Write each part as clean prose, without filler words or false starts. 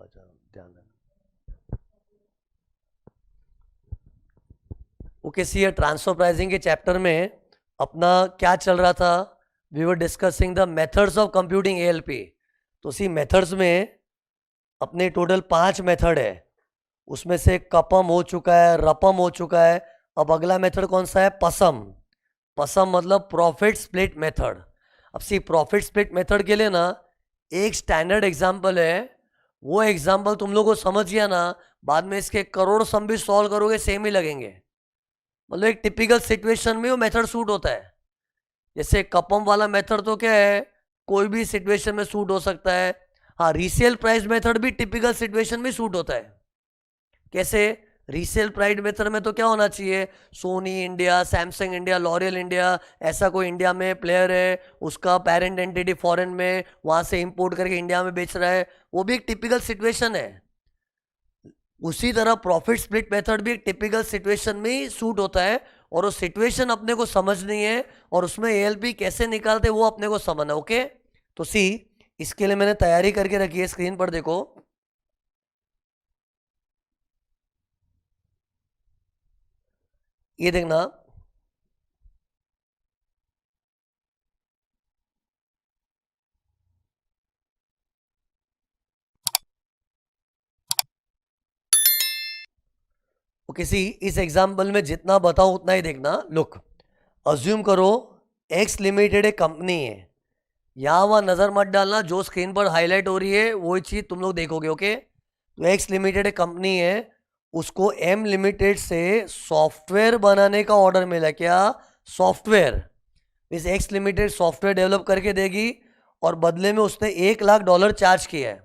अच्छा ध्यान देना। ओके सी, ये ट्रांसफर प्राइसिंग के चैप्टर में अपना क्या चल रहा था? We were discussing the methods of computing ALP. तो सी मेथड्स में अपने टोटल 5 मेथड है, उसमें से कपम हो चुका है, रपम हो चुका है। अब अगला मेथड कौन सा है? पसम। पसम मतलब प्रॉफिट स्प्लिट मेथड। अब सी प्रॉफिट स्प्लिट मेथड के लिए ना एक स्टैंडर्ड एग्जाम्पल है, वो एग्जाम्पल तुम लोग को समझ गया ना, बाद में इसके करोड़ सम भी सॉल्व करोगे सेम ही लगेंगे। मतलब एक टिपिकल सिचुएशन में वो मेथड सूट होता है। जैसे कपम वाला मेथड तो क्या है, कोई भी सिचुएशन में सूट हो सकता है। हाँ, रीसेल प्राइस मेथड भी टिपिकल सिचुएशन में सूट होता है। कैसे? रीसेल प्राइस मेथड में तो क्या होना चाहिए, Soni India, Samsung India, L'Oréal India, ऐसा कोई इंडिया में प्लेयर है, उसका पेरेंट एंटिटी फॉरेन में, वहां से इंपोर्ट करके इंडिया में बेच रहा है, वो भी एक टिपिकल सिचुएशन है। उसी तरह प्रॉफिट स्प्लिट मेथड भी एक टिपिकल सिचुएशन में ही सूट होता है, और वो सिचुएशन अपने को समझनी है, और उसमें एएलपी कैसे निकालते वो अपने को समझना। ओके, तो सी इसके लिए मैंने तैयारी करके रखी है, स्क्रीन पर देखो। ये देखना, ओके सी इस एग्जाम्पल में जितना बताऊं उतना ही देखना। लुक, अज्यूम करो एक्स लिमिटेड एक कंपनी है, यहां वहां नजर मत डालना, जो स्क्रीन पर हाईलाइट हो रही है वही चीज तुम लोग देखोगे। ओके, तो एक्स लिमिटेड एक कंपनी है, उसको एम लिमिटेड से सॉफ्टवेयर बनाने का ऑर्डर मिला। क्या? सॉफ्टवेयर। इस एक्स लिमिटेड सॉफ्टवेयर डेवलप करके देगी, और बदले में उसने $1,00,000 चार्ज किया है।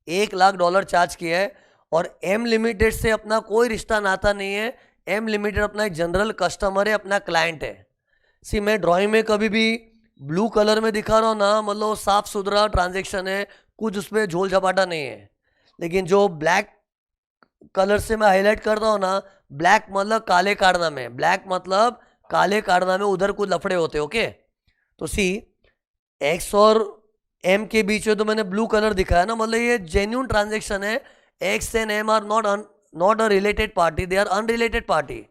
$1,00,000 चार्ज किया है, और एम लिमिटेड से अपना कोई रिश्ता नाता नहीं है। एम लिमिटेड अपना एक जनरल कस्टमर है, अपना क्लाइंट है। सी मैं ड्राइंग में कभी भी ब्लू कलर में दिखा रहा हूँ ना, मतलब साफ सुथरा ट्रांजेक्शन है, कुछ उसमें झोल झपाटा नहीं है। लेकिन जो ब्लैक कलर से मैं हाईलाइट करता हूँ ना, ब्लैक मतलब काले कारनामे, ब्लैक मतलब काले कारनामे, उधर कुछ लफड़े होते। ओके, तो सी एक्स और एम के बीच में तो मैंने ब्लू कलर दिखाया ना, मतलब ये जेन्यून ट्रांजेक्शन है। X and M are not a related party, they are unrelated party.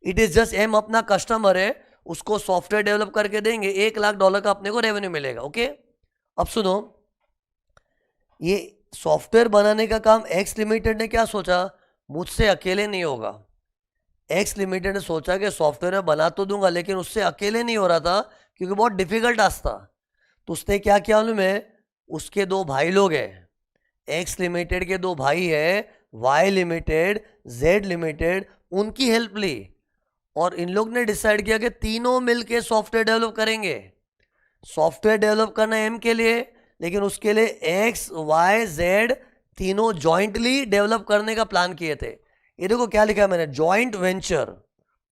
It is just M अपना कस्टमर है, उसको सॉफ्टवेयर डेवलप करके देंगे, $1,00,000 का अपने को रेवेन्यू मिलेगा। ओके, अब सुनो, ये सॉफ्टवेयर बनाने का काम एक्स लिमिटेड ने क्या सोचा, मुझसे अकेले नहीं होगा। एक्स लिमिटेड ने सोचा कि सॉफ्टवेयर में बना तो दूंगा, लेकिन उससे अकेले नहीं हो रहा था, क्योंकि बहुत डिफिकल्ट टास्क था। तो उसने क्या किया मालूम है? उसके 2 भाई लोग हैं, एक्स लिमिटेड के 2 भाई है, वाई लिमिटेड, जेड लिमिटेड, उनकी हेल्प ली, और इन लोग ने डिसाइड किया कि तीनों मिलके सॉफ्टवेयर डेवलप करेंगे। सॉफ्टवेयर डेवलप करना एम के लिए, लेकिन उसके लिए एक्स वाई जेड तीनों जॉइंटली डेवलप करने का प्लान किए थे। ये देखो क्या लिखा है मैंने, जॉइंट वेंचर।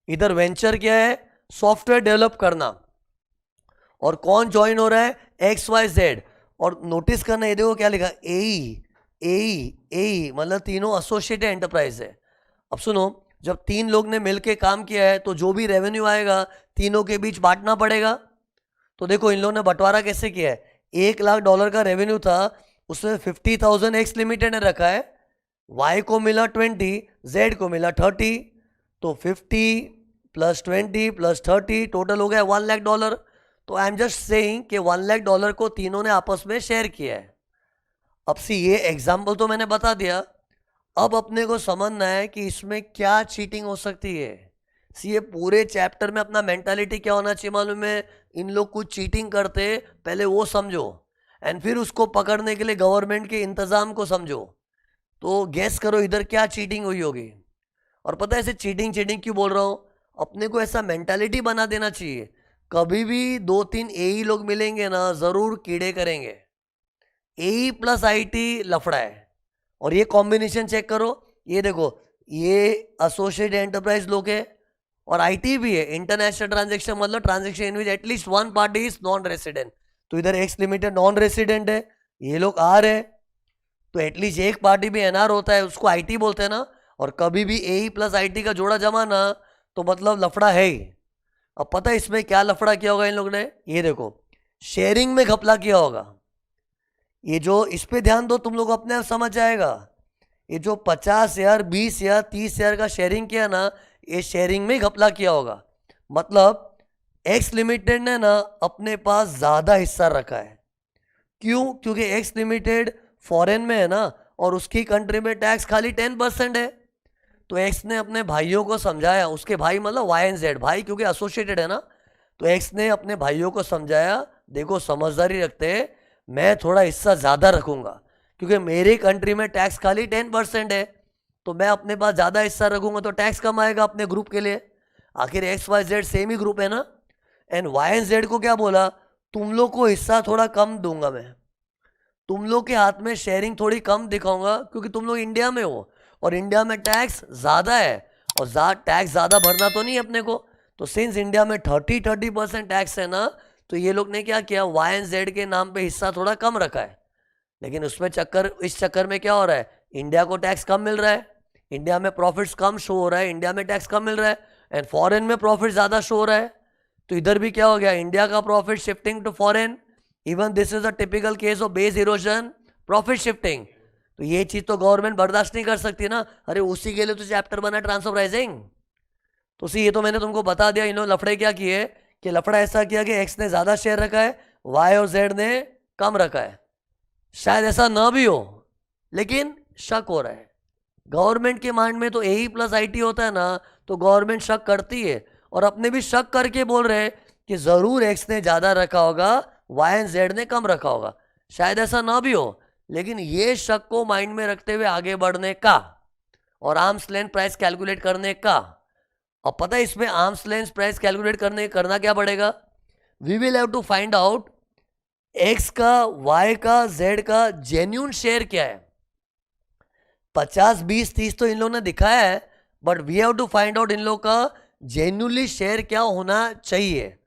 इधर वेंचर क्या है? सॉफ्टवेयर डेवलप करना। और कौन ज्वाइन हो रहा है? X Y Z. और नोटिस करना, ये देखो क्या लिखा, ए मतलब तीनों एसोसिएटेड एंटरप्राइज है। अब सुनो, जब 3 लोग ने मिलकर काम किया है, तो जो भी रेवेन्यू आएगा तीनों के बीच बांटना पड़ेगा। तो देखो इन लोगों ने बंटवारा कैसे किया है, $1,00,000 का रेवेन्यू था, उसमें 50,000 एक्स लिमिटेड ने रखा है, वाई को मिला 20, जेड को मिला 30, तो 50 प्लस 20 प्लस 30 टोटल हो गया $1,00,000। तो आई एम जस्ट सेइंग कि $1,00,000 को तीनों ने आपस में शेयर किया है। अब सी ये एग्जाम्पल तो मैंने बता दिया, अब अपने को समझना है कि इसमें क्या चीटिंग हो सकती है। सी ये पूरे चैप्टर में अपना मेंटालिटी क्या होना चाहिए मालूम है? इन लोग कुछ चीटिंग करते, पहले वो समझो, एंड फिर उसको पकड़ने के लिए गवर्नमेंट के इंतजाम को समझो। तो गैस करो इधर क्या चीटिंग हुई होगी। और पता है ऐसे चीटिंग चीटिंग क्यों बोल रहा हूँ? अपने को ऐसा मेंटालिटी बना देना चाहिए, कभी भी 2-3 एई लोग मिलेंगे ना, जरूर कीड़े करेंगे। एई प्लस आईटी लफड़ा है। और ये कॉम्बिनेशन चेक करो, ये देखो, ये एसोसिएट एंटरप्राइज लोग है, और आईटी भी है, इंटरनेशनल ट्रांजेक्शन, मतलब transaction in which at least one party is non resident. तो इधर एक्स लिमिटेड नॉन रेसिडेंट है, ये लोग आर है, तो एटलीस्ट एक पार्टी भी एनआर होता है, उसको आईटी बोलते हैं ना। और कभी भी एई प्लस आईटी का जोड़ा जमाना, तो मतलब लफड़ा है ही। अब पता है इसमें क्या लफड़ा किया होगा इन लोग ने? ये देखो, शेयरिंग में घपला किया होगा। ये जो इस पे ध्यान दो, तुम लोग अपने आप समझ जाएगा। ये जो 50,000 20,000 30,000 का शेयरिंग किया ना, ये शेयरिंग में ही घपला किया होगा। मतलब एक्स लिमिटेड ने ना अपने पास ज़्यादा हिस्सा रखा है। क्यों? क्योंकि एक्स लिमिटेड फॉरेन में है ना, और उसकी कंट्री में टैक्स खाली 10% है। तो एक्स ने अपने भाइयों को समझाया, उसके भाई मतलब वाई एंड जेड भाई, क्योंकि एसोसिएटेड है ना। तो एक्स ने अपने भाइयों को समझाया, देखो समझदारी रखते हैं, मैं थोड़ा हिस्सा ज़्यादा रखूंगा, क्योंकि मेरी कंट्री में टैक्स खाली 10% है, तो मैं अपने पास ज़्यादा हिस्सा रखूंगा तो टैक्स कम आएगा अपने ग्रुप के लिए। आखिर एक्स वाई जेड सेम ही ग्रुप है ना। एंड वाई एंड जेड को क्या बोला, तुम लोग को हिस्सा थोड़ा कम दूंगा मैं, तुम लोग के हाथ में शेयरिंग थोड़ी कम दिखाऊंगा, क्योंकि तुम लोग इंडिया में हो और इंडिया में टैक्स ज़्यादा है, और टैक्स ज़्यादा भरना तो नहीं है अपने को। तो सिंस इंडिया में 30% टैक्स है ना, तो ये लोग ने क्या किया, वाई एंड जेड के नाम पे हिस्सा थोड़ा कम रखा है। लेकिन उसमें इस चक्कर में क्या हो रहा है, इंडिया को टैक्स कम मिल रहा है, इंडिया में प्रॉफिट्स कम शो हो रहा है, इंडिया में टैक्स कम मिल रहा है, एंड फॉरेन में प्रॉफिट ज़्यादा शो हो रहा है। तो इधर भी क्या हो गया, इंडिया का profit shifting to foreign. Even this is a typical case of base erosion, profit shifting. तो ये चीज़ तो गवर्नमेंट बर्दाश्त नहीं कर सकती ना। अरे उसी के लिए तो चैप्टर बना ट्रांसफर प्राइसिंग। तो सी ये तो मैंने तुमको बता दिया, इन्होंने लफड़े क्या किए, कि लफड़ा ऐसा किया कि एक्स ने ज़्यादा शेयर रखा है, वाई और जेड ने कम रखा है। शायद ऐसा ना भी हो, लेकिन शक हो रहा है। गवर्नमेंट के माइंड में तो ए प्लस आई टी होता है ना, तो गवर्नमेंट शक करती है, और अपने भी शक करके बोल रहे हैं कि ज़रूर एक्स ने ज़्यादा रखा होगा, वाई एंड जेड ने कम रखा होगा। शायद ऐसा ना भी हो, लेकिन ये शक को माइंड में रखते हुए आगे बढ़ने का और आर्म्स लेंथ प्राइस कैलकुलेट करने का। अब पता है इसमें आर्म्स लेंथ प्राइस कैलकुलेट करना क्या पड़ेगा, we will have to find out X का, वाई का, जेड का जेन्यून शेयर क्या है। 50 20 30 तो इन लोगों ने दिखाया है, but we have to find out इन लोग का जेन्यूनली शेयर क्या होना चाहिए।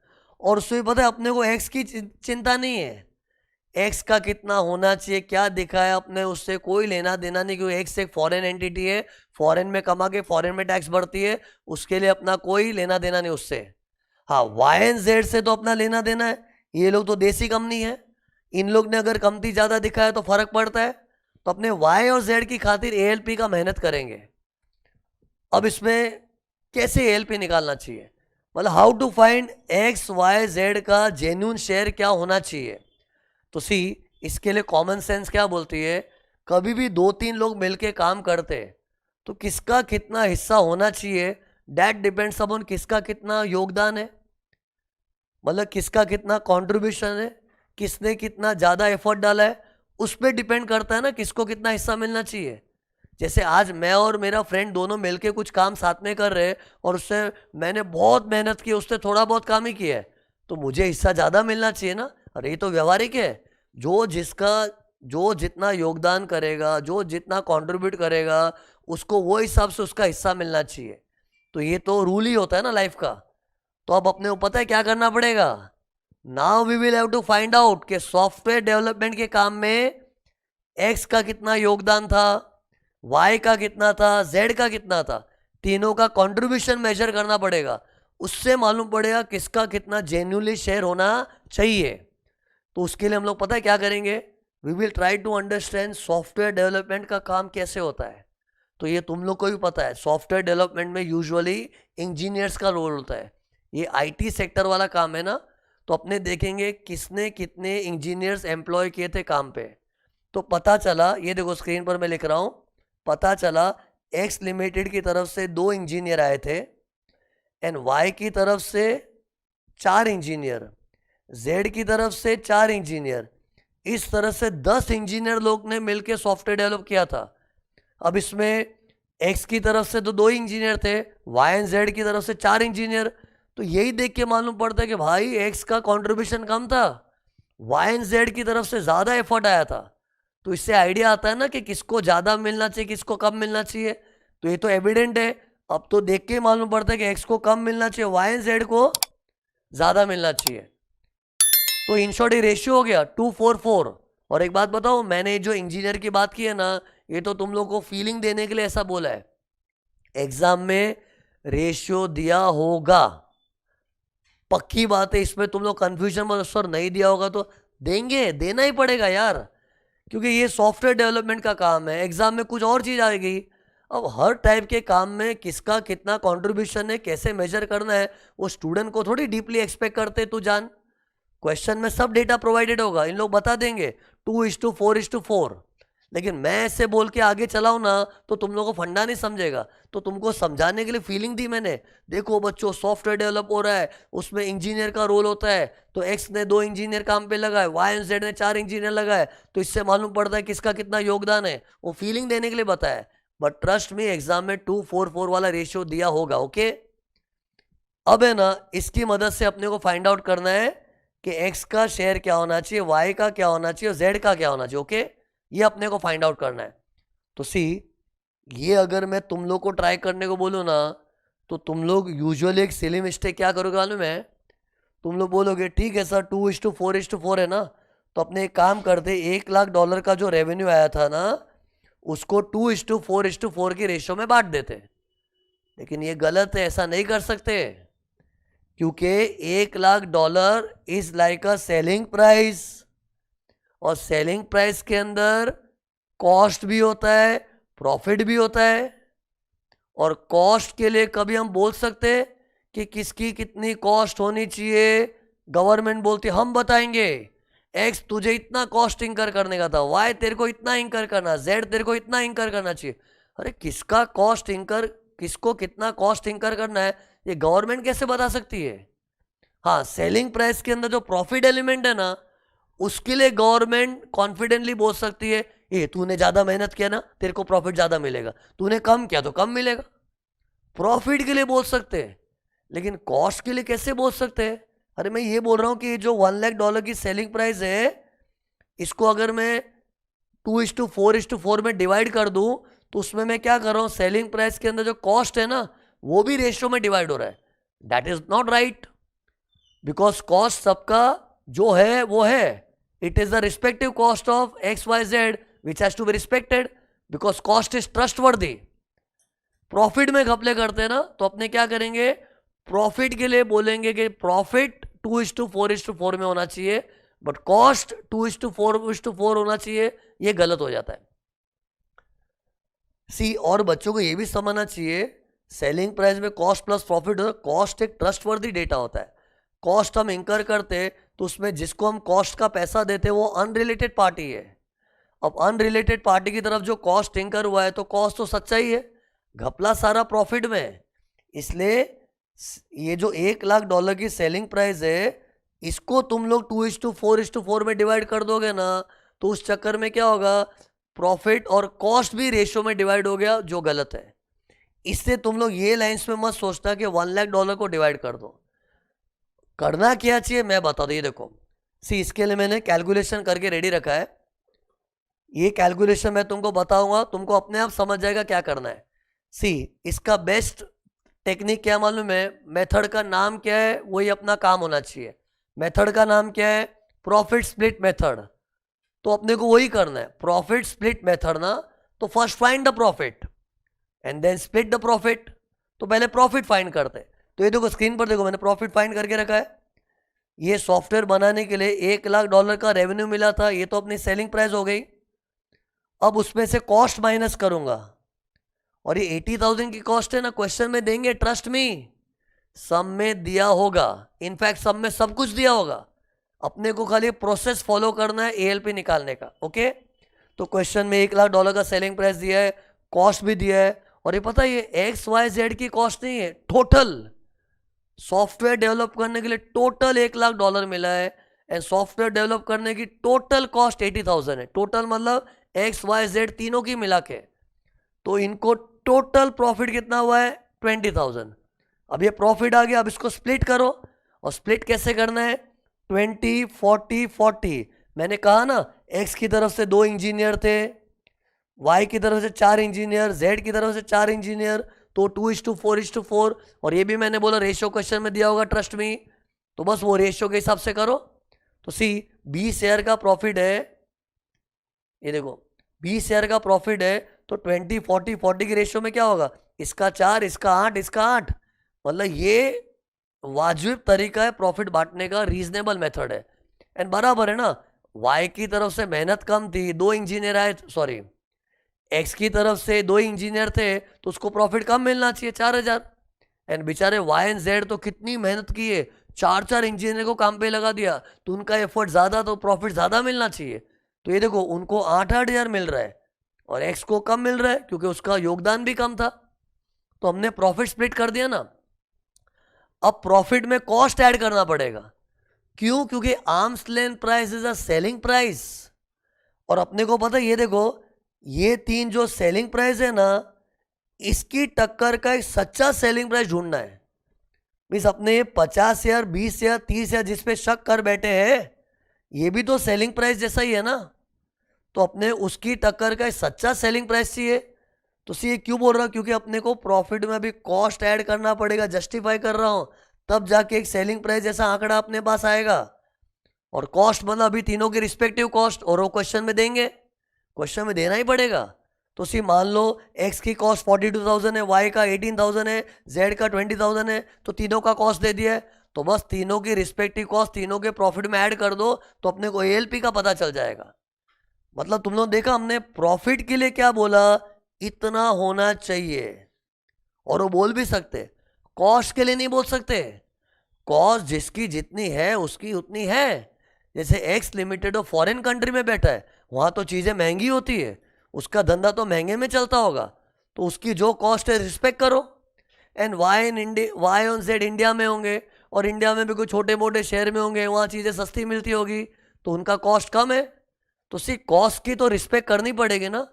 और उसमें पता है अपने को एक्स की चिंता नहीं है, एक्स का कितना होना चाहिए क्या दिखाया अपने, उससे कोई लेना देना नहीं, क्योंकि एक्स एक फॉरेन एंटिटी है, फॉरेन में कमा के फॉरेन में टैक्स बढ़ती है, उसके लिए अपना कोई लेना देना नहीं उससे। हाँ, वाई एंड जेड से तो अपना लेना देना है, ये लोग तो देसी कंपनी है, इन लोग ने अगर कंपनी ज़्यादा दिखाया तो फर्क पड़ता है, तो अपने वाई और जेड की खातिर एएलपी का मेहनत करेंगे। अब इसमें कैसे एएलपी निकालना चाहिए, मतलब how to find X Y Z का जेन्यून शेयर क्या होना चाहिए। तो सी इसके लिए कॉमन सेंस क्या बोलती है, कभी भी 2-3 लोग मिलके काम करते तो किसका कितना हिस्सा होना चाहिए, दैट डिपेंड्स अपॉन किसका कितना योगदान है, मतलब किसका कितना कंट्रीब्यूशन है, किसने कितना ज़्यादा एफर्ट डाला है, उस पर डिपेंड करता है ना किसको कितना हिस्सा मिलना चाहिए। जैसे आज मैं और मेरा फ्रेंड दोनों मिलके कुछ काम साथ में कर रहे हैं, और उससे मैंने बहुत मेहनत की, उससे थोड़ा बहुत काम ही किया है, तो मुझे हिस्सा ज़्यादा मिलना चाहिए ना। अरे ये तो व्यवहारिक है, जो जितना योगदान करेगा, जो जितना कंट्रीब्यूट करेगा, उसको वो हिसाब से उसका हिस्सा मिलना चाहिए। तो ये तो रूल ही होता है ना लाइफ का। तो अब अपने को पता है क्या करना पड़ेगा, now we will have to find out कि सॉफ्टवेयर डेवलपमेंट के काम में एक्स का कितना योगदान था, वाई का कितना था, जेड का कितना था, तीनों का कंट्रीब्यूशन मेजर करना पड़ेगा, उससे मालूम पड़ेगा किसका कितना जेन्युइनली शेयर होना चाहिए। तो उसके लिए हम लोग पता है क्या करेंगे, we will try to understand software development का काम कैसे होता है। तो ये तुम लोग को भी पता है, सॉफ्टवेयर डेवलपमेंट में यूजुअली इंजीनियर्स का रोल होता है, ये आईटी सेक्टर वाला काम है ना। तो अपने देखेंगे किसने कितने इंजीनियर्स एम्प्लॉय किए थे काम पे। तो पता चला, ये देखो स्क्रीन पर मैं लिख रहा हूँ, पता चला एक्स लिमिटेड की तरफ से 2 इंजीनियर आए थे, एंड वाई की तरफ से 4 इंजीनियर, जेड की तरफ से 4 इंजीनियर, इस तरह से 10 इंजीनियर लोग ने मिलकर सॉफ्टवेयर डेवलप किया था। अब इसमें एक्स की तरफ से तो 2 इंजीनियर थे, वाई एंड जेड की तरफ से 4 इंजीनियर। तो यही देख के मालूम पड़ता है कि भाई एक्स का कंट्रीब्यूशन कम था, वाई एंड जेड की तरफ से ज़्यादा एफर्ट आया था। तो इससे आइडिया आता है ना कि किसको ज़्यादा मिलना चाहिए, किसको कम मिलना चाहिए। तो ये तो एविडेंट है, अब तो देख के मालूम पड़ता है कि एक्स को कम मिलना चाहिए, वाई एंड जेड को ज़्यादा मिलना चाहिए। तो इन शॉर्ट ये रेशियो हो गया 2:4:4। और एक बात बताओ, मैंने जो इंजीनियर की बात की है ना, ये तो तुम लोग को फीलिंग देने के लिए ऐसा बोला है, एग्जाम में रेशियो दिया होगा, पक्की बात है। इसमें तुम लोग कंफ्यूजन में, सर नहीं दिया होगा तो देंगे, देना ही पड़ेगा यार। क्योंकि ये सॉफ्टवेयर डेवलपमेंट का काम है, एग्जाम में कुछ और चीज आएगी। अब हर टाइप के काम में किसका कितना कंट्रीब्यूशन है, कैसे मेजर करना है, वो स्टूडेंट को थोड़ी डीपली एक्सपेक्ट करते तू जान। क्वेश्चन में सब डेटा प्रोवाइडेड होगा, इन लोग बता देंगे 2:4:4, लेकिन मैं ऐसे बोल के आगे चलाऊं ना तो तुम लोगों को फंडा नहीं समझेगा। तो तुमको समझाने के लिए फीलिंग दी मैंने, देखो बच्चों सॉफ्टवेयर डेवलप हो रहा है, उसमें इंजीनियर का रोल होता है, तो एक्स ने 2 इंजीनियर काम पे लगाए, वाई एंड जेड ने 4 इंजीनियर लगाए, तो इससे मालूम पड़ता है किसका कितना योगदान है। वो फीलिंग देने के लिए बताया, बट ट्रस्ट मी एग्जाम में 2:4:4 वाला रेशियो दिया होगा। ओके, अब है ना, इसकी मदद से अपने को फाइंड आउट करना है कि एक्स का शेयर क्या होना चाहिए, वाई का क्या होना चाहिए और जेड का क्या होना चाहिए। ओके, ये अपने को फाइंड आउट करना है। तो सी, ये अगर मैं तुम लोग को ट्राई करने को बोलूँ ना, तो तुम लोग यूजुअली एक सिली मिस्टेक क्या करोगे मालूम है? तुम लोग बोलोगे ठीक है सर 2:4:4 है ना, तो अपने एक काम करते, $1,00,000 का जो रेवेन्यू आया था ना, उसको 2:4:4 की रेशियो में बांट देते। लेकिन ये गलत है, ऐसा नहीं कर सकते, क्योंकि $1,00,000 is like a selling price, और सेलिंग प्राइस के अंदर कॉस्ट भी होता है, प्रॉफिट भी होता है। और कॉस्ट के लिए कभी हम बोल सकते कि किसकी कितनी कॉस्ट होनी चाहिए, गवर्नमेंट बोलती हम बताएंगे, एक्स तुझे इतना कॉस्ट इंकर करने का था, वाई तेरे को इतना इंकर करना, जेड तेरे को इतना इंकर करना चाहिए। अरे किसका कॉस्ट इंकर, किसको कितना कॉस्ट इंकर करना है, ये गवर्नमेंट कैसे बता सकती है? हाँ, सेलिंग प्राइस के अंदर जो प्रॉफिट एलिमेंट है ना, उसके लिए गवर्नमेंट कॉन्फिडेंटली बोल सकती है ये तूने ज्यादा मेहनत किया ना, तेरे को प्रॉफिट ज्यादा मिलेगा, तूने कम किया तो कम मिलेगा। प्रॉफिट के लिए बोल सकते हैं, लेकिन कॉस्ट के लिए कैसे बोल सकते हैं? अरे मैं ये बोल रहा हूं कि जो $1,00,000 की सेलिंग प्राइस है, इसको अगर मैं 2:4:4 में डिवाइड कर दूं, तो उसमें मैं क्या कर रहा हूं, सेलिंग प्राइस के अंदर जो कॉस्ट है ना, वो भी रेशियो में डिवाइड हो रहा है। That is not right, because cost सबका जो है वो है, it is the respective cost of XYZ which has to be respected because cost is trustworthy। Profit में घपले करते हैं ना, तो अपने क्या करेंगे, प्रॉफिट के लिए बोलेंगे कि प्रॉफिट 2:4:4 में होना चाहिए, बट कॉस्ट 2:4:4 होना चाहिए। ये गलत हो जाता है। सी, और बच्चों को ये भी समझना चाहिए, सेलिंग प्राइस में कॉस्ट प्लस प्रॉफिट होता है। कॉस्ट एक ट्रस्टवर्दी डेटा होता है। कॉस्ट हम इंकर करते तो उसमें जिसको हम कॉस्ट का पैसा देते वो अनरिलेटेड पार्टी है। अब अनरिलेटेड पार्टी की तरफ जो कॉस्ट इंकर हुआ है, तो कॉस्ट तो सच्चा ही है, घपला सारा प्रॉफिट में है। इसलिए ये जो $1,00,000 की सेलिंग प्राइस है, इसको तुम लोग 2:4:4 में डिवाइड कर दोगे ना, तो उस चक्कर में क्या होगा, प्रॉफिट और कॉस्ट भी रेशियो में डिवाइड हो गया, जो गलत है। इससे तुम लोग ये लाइंस में मत सोचना कि $1,00,000 को डिवाइड कर दो। करना क्या चाहिए मैं बता दूं, ये देखो सी, इसके लिए मैंने कैलकुलेशन करके रेडी रखा है। ये कैलकुलेशन मैं तुमको बताऊंगा, तुमको अपने आप समझ जाएगा क्या करना है। सी, इसका बेस्ट टेक्निक क्या मालूम है, मेथड का नाम क्या है, वही अपना काम होना चाहिए। मेथड का नाम क्या है, प्रॉफिट स्प्लिट मेथड। तो अपने को वही करना है, प्रॉफिट स्प्लिट मेथड ना। तो first find the profit and then split the profit. तो पहले प्रॉफिट फाइंड करते। तो ये देखो स्क्रीन पर देखो, मैंने प्रॉफिट फाइंड करके रखा है। ये सॉफ्टवेयर बनाने के लिए $1,00,000 का रेवेन्यू मिला था, ये तो अपनी सेलिंग प्राइस हो गई। अब उसमें से कॉस्ट माइनस करूंगा, और ये 80,000 की कॉस्ट है ना, क्वेश्चन में देंगे, ट्रस्ट मी, सम में दिया होगा, इनफैक्ट सम में सब कुछ दिया होगा। अपने को खाली प्रोसेस फॉलो करना है ALP निकालने का। ओके, तो क्वेश्चन में $1,00,000 का सेलिंग प्राइस दिया है, कॉस्ट भी दिया है, और ये पता है ये XYZ की कॉस्ट नहीं है, टोटल सॉफ्टवेयर डेवलप करने के लिए टोटल $1,00,000 मिला है, एंड सॉफ्टवेयर डेवलप करने की टोटल कॉस्ट 80,000 है। टोटल मतलब XYZ तीनों की मिला के, तो इनको टोटल प्रॉफिट कितना हुआ है, 20,000। अब ये प्रॉफिट आ गया, अब इसको स्प्लिट करो, और स्प्लिट कैसे करना है, 20-40-40। मैंने कहा ना, एक्स की तरफ से 2 इंजीनियर थे, वाई की तरफ से 4 इंजीनियर, जेड की तरफ से 4 इंजीनियर, तो 2:4:4। और ये भी मैंने बोला रेशियो क्वेश्चन में दिया होगा, ट्रस्ट मी, तो बस वो रेशियो के हिसाब से करो। तो सी, 20 शेयर का प्रॉफिट है, ये देखो 20 शेयर का प्रॉफिट है, तो 20-40-40 की रेशियो में क्या होगा, इसका 4, इसका 8, इसका 8। मतलब ये वाजिब तरीका है प्रॉफिट बांटने का, रीजनेबल मेथड है, एंड बराबर है ना। वाई की तरफ से मेहनत कम थी, 2 इंजीनियर आए, सॉरी एक्स की तरफ से 2 इंजीनियर थे, तो उसको प्रॉफिट कम मिलना चाहिए 4000। एंड बेचारे वाई एंड जेड तो कितनी मेहनत की है, 4 इंजीनियर को काम पे लगा दिया, तो उनका एफर्ट ज़्यादा, तो प्रॉफिट ज़्यादा मिलना चाहिए। तो ये देखो उनको 8,000 मिल रहा है और एक्स को कम मिल रहा है क्योंकि उसका योगदान भी कम था। तो हमने प्रॉफिट स्प्लिट कर दिया ना। अब प्रॉफिट में कॉस्ट ऐड करना पड़ेगा। क्यों? क्योंकि arms length price is a selling price. और अपने को पता है, ये देखो ये 3 जो सेलिंग प्राइस है ना, इसकी टक्कर का एक सच्चा सेलिंग प्राइस ढूंढना है। मीन्स अपने ये 50,000, 20,000, 30,000 जिस पे शक कर बैठे हैं, ये भी तो सेलिंग प्राइस जैसा ही है ना। तो अपने उसकी टक्कर का एक सच्चा सेलिंग प्राइस चाहिए। तो सी ये क्यों बोल रहा हूँ? क्योंकि अपने को प्रॉफिट में अभी कॉस्ट ऐड करना पड़ेगा, जस्टिफाई कर रहा हूँ, तब जाके एक सेलिंग प्राइस जैसा आंकड़ा अपने पास आएगा। और कॉस्ट मतलब अभी तीनों की रिस्पेक्टिव कॉस्ट, और वो क्वेश्चन में देंगे, क्वेश्चन में देना ही पड़ेगा। तो सी मान लो एक्स की कॉस्ट 42,000 है, वाई का 18,000 है, जेड का 20,000 है, तो तीनों का कॉस्ट दे दिया है। तो बस तीनों की रिस्पेक्टिव कॉस्ट तीनों के प्रॉफिट में ऐड कर दो, तो अपने को एएलपी का पता चल जाएगा। मतलब तुम लोग देखा हमने प्रॉफिट के लिए क्या बोला, इतना होना चाहिए। और वो बोल भी सकते, कॉस्ट के लिए नहीं बोल सकते। कॉस्ट जिसकी जितनी है उसकी उतनी है। जैसे एक्स लिमिटेड और फॉरेन कंट्री में बैठा है, वहाँ तो चीज़ें महंगी होती है, उसका धंधा तो महंगे में चलता होगा, तो उसकी जो कॉस्ट है रिस्पेक्ट करो। And Y in India, Y on Z India में होंगे, और इंडिया में भी कोई छोटे मोटे शहर में होंगे, वहाँ चीज़ें सस्ती मिलती होगी, तो उनका कॉस्ट कम है। तो सिर्फ कॉस्ट की तो रिस्पेक्ट करनी पड़ेगी ना।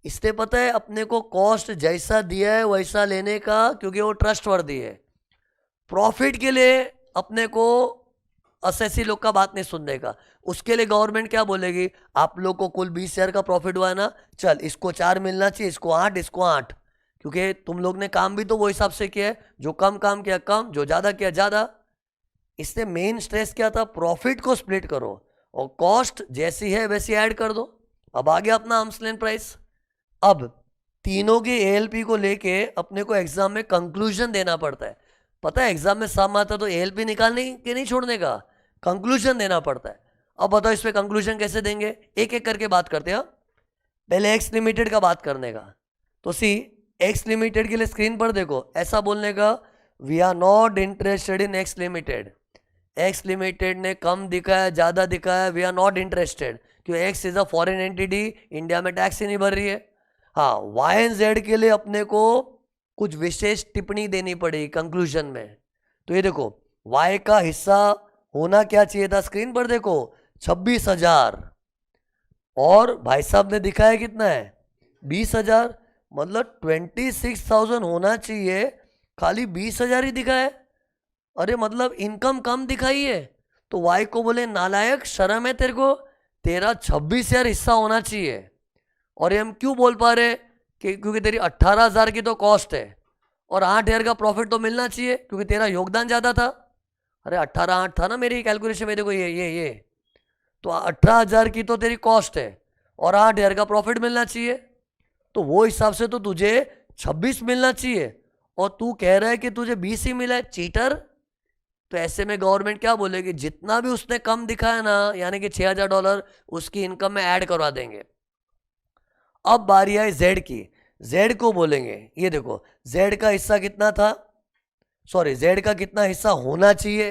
इसलिए पता है अपने को कॉस्ट जैसा दिया है वैसा लेने का, क्योंकि वो ट्रस्टवर्दी है। प्रॉफिट के लिए अपने को असेसी लोग का बात नहीं सुनने का। उसके लिए गवर्नमेंट क्या बोलेगी, आप लोग को कुल 20,000 का प्रॉफिट हुआ है ना, चल इसको 4 मिलना चाहिए, इसको 8, इसको 8, क्योंकि तुम लोग ने काम भी तो वो हिसाब से किया है, जो कम काम किया कम, जो ज़्यादा किया ज़्यादा। इससे मेन स्ट्रेस क्या था, प्रॉफिट को स्प्लिट करो और कॉस्ट जैसी है वैसी ऐड कर दो। अब आ गया अपना आर्म्स लेंथ प्राइस। अब तीनों के एएलपी को लेके अपने को एग्जाम में कंक्लूजन देना पड़ता है। पता है एग्जाम में सम आता तो एएलपी निकालने के नहीं छोड़ने का, कंक्लूजन देना पड़ता है। अब बताओ इस पे कंक्लूजन कैसे देंगे, एक एक करके बात करते हैं। पहले एक्स लिमिटेड का बात करने का। तो सी एक्स लिमिटेड के लिए स्क्रीन पर देखो, ऐसा बोलने का, we are not interested in X limited. X limited ने कम दिखाया ज़्यादा दिखाया, वी आर नॉट इंटरेस्टेड, क्योंकि X is a foreign entity, India में टैक्स ही नहीं भर रही है। हाँ, वाई एंड जेड के लिए अपने को कुछ विशेष टिप्पणी देनी पड़ेगी कंक्लूजन में। तो ये देखो वाई का हिस्सा होना क्या चाहिए था, स्क्रीन पर देखो 26,000, और भाई साहब ने दिखाया कितना है 20,000, मतलब 26,000 होना चाहिए, खाली 20,000 ही दिखाया है। अरे मतलब इनकम कम दिखाई है। तो वाई को बोले नालायक, शर्म है तेरे को, तेरा 26,000 हिस्सा होना चाहिए। और ये हम क्यों बोल पा रहे कि क्योंकि तेरी 18,000 की तो कॉस्ट है और 8,000 का प्रॉफिट तो मिलना चाहिए क्योंकि तेरा योगदान ज़्यादा था। अरे 18,8 था ना मेरी कैलकुलेशन में, देखो ये तो 18,000 की तो तेरी कॉस्ट है और 8,000 का प्रॉफिट मिलना चाहिए। तो वो हिसाब से तो तुझे 26 मिलना चाहिए, और तू कह रहा है कि तुझे 20 ही मिला है, चीटर। तो ऐसे में गवर्नमेंट क्या बोलेगी, जितना भी उसने कम दिखाया ना, यानी कि $6,000 उसकी इनकम में ऐड करवा देंगे। अब बारी आई जेड की। जेड को बोलेंगे ये देखो जेड का हिस्सा कितना था, सॉरी जेड का कितना हिस्सा होना चाहिए,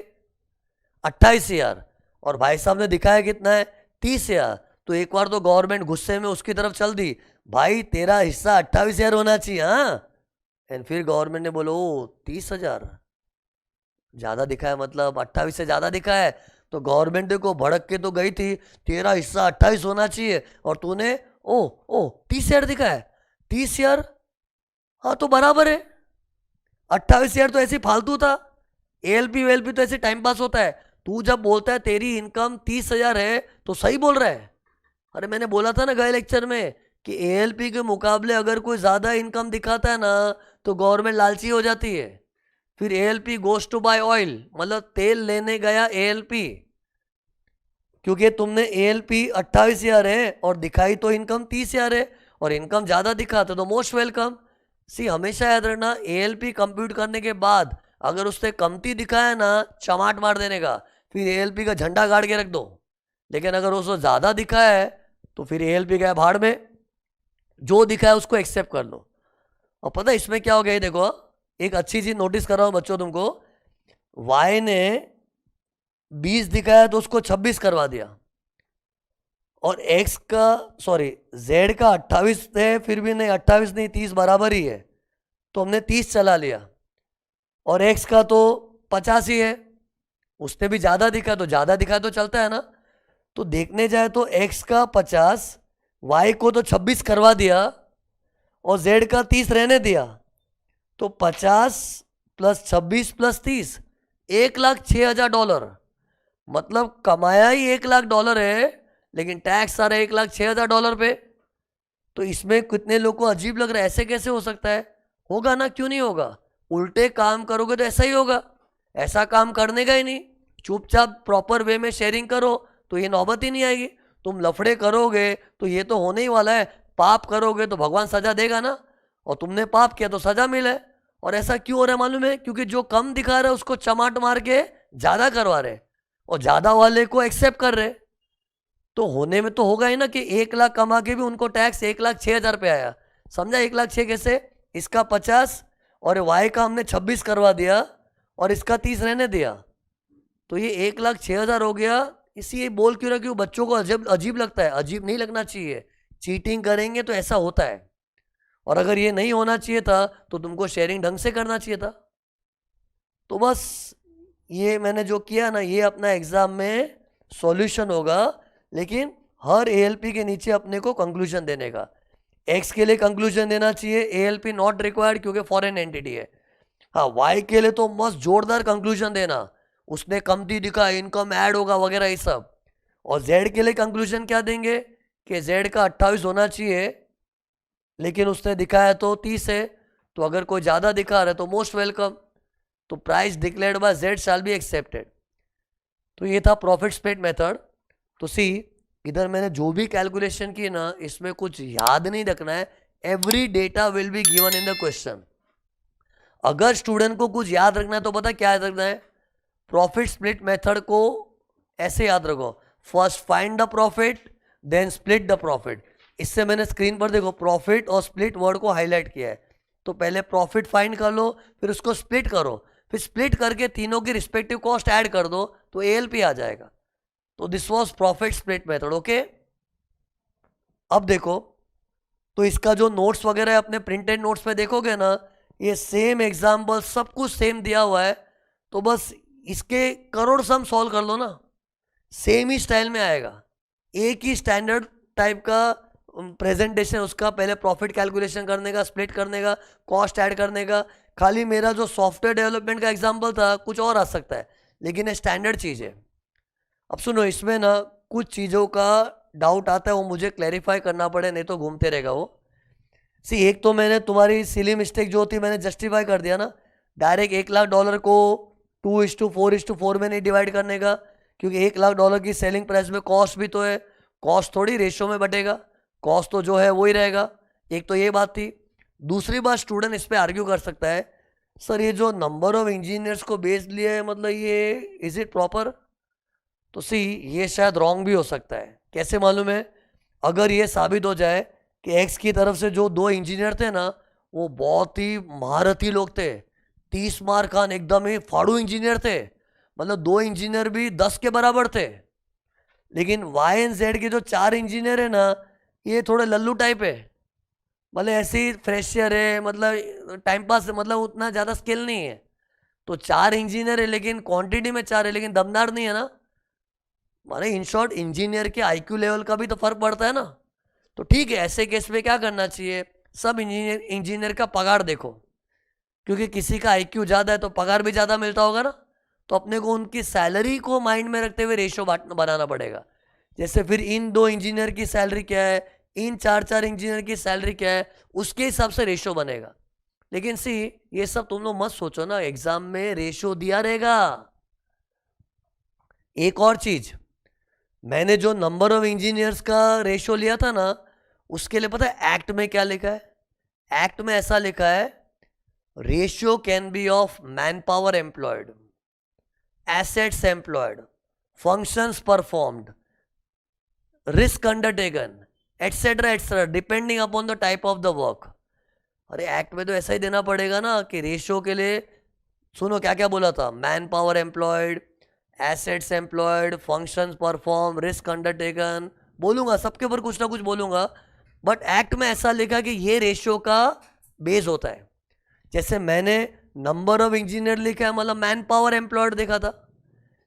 28,000, और भाई साहब ने दिखाया कितना है 30,000। तो एक बार तो गवर्नमेंट गुस्से में उसकी तरफ चल दी, भाई तेरा हिस्सा 28,000 होना चाहिए। हाँ, एंड फिर गवर्नमेंट ने बोलो 30,000 ज़्यादा दिखाया, मतलब 28 से ज़्यादा दिखाया है। तो गवर्नमेंट देखो भड़क के तो गई थी, तेरा हिस्सा 28 होना चाहिए, और तूने ओ 30,000 दिखाया है, 30,000, हाँ तो बराबर है। 28,000 तो ऐसे फालतू था, एएलपी वेएलपी तो ऐसे टाइम पास होता है। तू जब बोलता है तेरी इनकम 30,000 है तो सही बोल रहा है। अरे मैंने बोला था ना गए लेक्चर में कि एएलपी के मुकाबले अगर कोई ज़्यादा इनकम दिखाता है ना तो गवर्नमेंट लालची हो जाती है। फिर ALP goes to buy oil, मतलब तेल लेने गया एएलपी, क्योंकि तुमने एएलपी 28,000 है और दिखाई तो इनकम 30,000 है, और इनकम ज़्यादा दिखाते तो मोस्ट वेलकम। सी हमेशा याद रखना, एएलपी कंप्यूट करने के बाद अगर उसने कमती दिखाया ना, चमाट मार देने का, फिर एएलपी का झंडा गाड़ के रख दो लेकिन अगर उसको ज़्यादा दिखा है तो फिर ALP गया भाड़ में, जो दिखा है उसको एक्सेप्ट कर लो। और पता है इसमें क्या हो गया, देखो एक अच्छी चीज़ नोटिस कर रहा हूँ बच्चों तुमको, Y ने 20 दिखाया तो उसको 26 करवा दिया, और X का सॉरी Z का 28 है, फिर भी नहीं 28 नहीं 30 बराबर ही है, तो हमने 30 चला लिया। और X का तो 50 ही है, उसने भी ज़्यादा दिखा तो ज़्यादा दिखा तो चलता है ना। तो देखने जाए तो X का 50, Y को तो 26 करवा दिया और Z का 30 रहने दिया, तो 50 + 26 + 30 $1,06,000। मतलब कमाया ही $1,00,000 है, लेकिन टैक्स आ रहा है $1,06,000 पे। तो इसमें कितने लोगों को अजीब लग रहा है, ऐसे कैसे हो सकता है? होगा ना, क्यों नहीं होगा? उल्टे काम करोगे तो ऐसा ही होगा, ऐसा काम करने का ही नहीं। चुपचाप प्रॉपर वे में शेयरिंग करो तो ये नौबत ही नहीं आएगी। तुम लफड़े करोगे तो ये तो होने ही वाला है, पाप करोगे तो भगवान सजा देगा ना, और तुमने पाप किया तो सजा मिले। और ऐसा क्यों हो रहा है मालूम है? क्योंकि जो कम दिखा रहा है उसको चमाट मार के ज़्यादा करवा रहे, और ज़्यादा वाले को एक्सेप्ट कर रहे। तो होने में तो होगा ही ना कि 1,00,000 कमा के भी उनको टैक्स 1,06,000 पे आया। समझा 1,06,000 कैसे? इसका 50 और Y का हमने 26 करवा दिया और इसका 30 रहने दिया, तो ये 1,06,000 हो गया। इसी बोल क्यों रहा, क्यों बच्चों को अजीब अजीब लगता है? अजीब नहीं लगना चाहिए, चीटिंग करेंगे तो ऐसा होता है। और अगर ये नहीं होना चाहिए था तो तुमको शेयरिंग ढंग से करना चाहिए था। तो बस ये मैंने जो किया ना, ये अपना एग्जाम में सॉल्यूशन होगा, लेकिन हर ALP के नीचे अपने को कंक्लूजन देने का। X के लिए कंक्लूजन देना चाहिए, ALP नॉट रिक्वायर्ड क्योंकि फॉरेन एंटिटी है। हाँ, Y के लिए तो मस्त जोरदार कंक्लूजन देना, उसने कमती दिखा, इनकम ऐड होगा वगैरह ये सब। और Z के लिए कंक्लूजन क्या देंगे कि Z का 28 होना चाहिए, लेकिन उसने दिखाया तो 30 है, तो अगर कोई ज़्यादा दिखा रहा है तो मोस्ट वेलकम, तो price declared by Z shall be accepted. तो ये था प्रॉफिट स्प्लिट मेथड। तो सी इधर मैंने जो भी कैलकुलेशन की ना, इसमें कुछ याद नहीं रखना है, every data will be given in the question. अगर स्टूडेंट को कुछ याद रखना है तो पता क्या याद रखना है? प्रॉफिट स्प्लिट मेथड को ऐसे याद रखो, first find the profit then split the profit. इससे मैंने स्क्रीन पर देखो प्रॉफिट और स्प्लिट वर्ड को हाईलाइट किया है। तो पहले प्रॉफिट फाइंड कर लो, फिर उसको स्प्लिट करो, फिर स्प्लिट करके तीनों की रिस्पेक्टिव कॉस्ट ऐड कर दो तो ALP आ जाएगा। तो this was profit split method. Okay, अब देखो, तो इसका जो नोट्स वगैरह है अपने प्रिंटेड नोट्स पे देखोगे ना, ये सेम एग्जाम्पल सब कुछ सेम दिया हुआ है। तो बस इसके करोड़ सम सॉल्व कर लो ना, सेम ही स्टाइल में आएगा, एक ही स्टैंडर्ड टाइप का प्रेजेंटेशन उसका, पहले प्रॉफिट कैलकुलेशन करने का, स्प्लिट करने का, कॉस्ट ऐड करने का। खाली मेरा जो सॉफ्टवेयर डेवलपमेंट का एग्जाम्पल था कुछ और आ सकता है, लेकिन ये स्टैंडर्ड चीज़ है। अब सुनो, इसमें ना कुछ चीज़ों का डाउट आता है, वो मुझे क्लैरिफाई करना पड़े, नहीं तो घूमते रहेगा वो। सी एक तो मैंने तुम्हारी सिली मिस्टेक जो होती मैंने जस्टिफाई कर दिया ना, डायरेक्ट $1,00,000 को 2:4:4 में नहीं डिवाइड करने का, क्योंकि $1,00,000 की सेलिंग प्राइस में कॉस्ट भी तो है, कॉस्ट थोड़ी रेशियो में बटेगा, कॉस्ट तो जो है वो ही रहेगा। एक तो ये बात थी। दूसरी बात, स्टूडेंट इस पर आर्ग्यू कर सकता है, सर ये जो नंबर ऑफ इंजीनियर्स को बेस लिया है, मतलब ये इज इट प्रॉपर? तो सी ये शायद रॉन्ग भी हो सकता है। कैसे मालूम है? अगर ये साबित हो जाए कि X की तरफ से जो 2 इंजीनियर थे ना, वो बहुत ही महारथी लोग थे, 30 मार खान एकदम ही फाड़ू इंजीनियर थे, मतलब 2 इंजीनियर भी 10 के बराबर थे। लेकिन Y एंड Z के जो 4 इंजीनियर है ना, ये थोड़े लल्लू टाइप है, मतलब ऐसे ही फ्रेशर है, मतलब टाइम पास, मतलब उतना ज़्यादा स्किल नहीं है। तो 4 इंजीनियर है लेकिन क्वांटिटी में 4 है, लेकिन दमदार नहीं है ना। माने इन शॉर्ट इंजीनियर के IQ लेवल का भी तो फर्क पड़ता है ना। तो ठीक है, ऐसे केस में क्या करना चाहिए, सब इंजीनियर का पगार देखो, क्योंकि किसी का IQ ज़्यादा है तो पगार भी ज़्यादा मिलता होगा ना। तो अपने को उनकी सैलरी को माइंड में रखते हुए रेशियो बनाना पड़ेगा। जैसे फिर इन 2 इंजीनियर की सैलरी क्या है, इन 4 इंजीनियर की सैलरी क्या है, उसके हिसाब से रेशियो बनेगा। लेकिन सी ये सब तुम लोग मत सोचो ना, एग्जाम में रेशियो दिया रहेगा। एक और चीज, मैंने जो नंबर ऑफ इंजीनियर्स का रेशियो लिया था ना, उसके लिए पता है एक्ट में क्या लिखा है? एक्ट में ऐसा लिखा है, ratio can be of man power employed, assets employed, functions performed, risk undertaken, etcetera etcetera, depending upon the type of the work. अरे एक्ट में तो ऐसा ही देना पड़ेगा ना कि रेशियो के लिए, सुनो क्या क्या बोला था, man power employed, assets employed, functions perform, risk undertaken, बोलूंगा सबके ऊपर कुछ ना कुछ बोलूंगा, बट एक्ट में ऐसा लिखा कि ये रेशियो का बेस होता है। जैसे मैंने नंबर ऑफ इंजीनियर लिखा है, मतलब मैन पावर एम्प्लॉयड देखा था,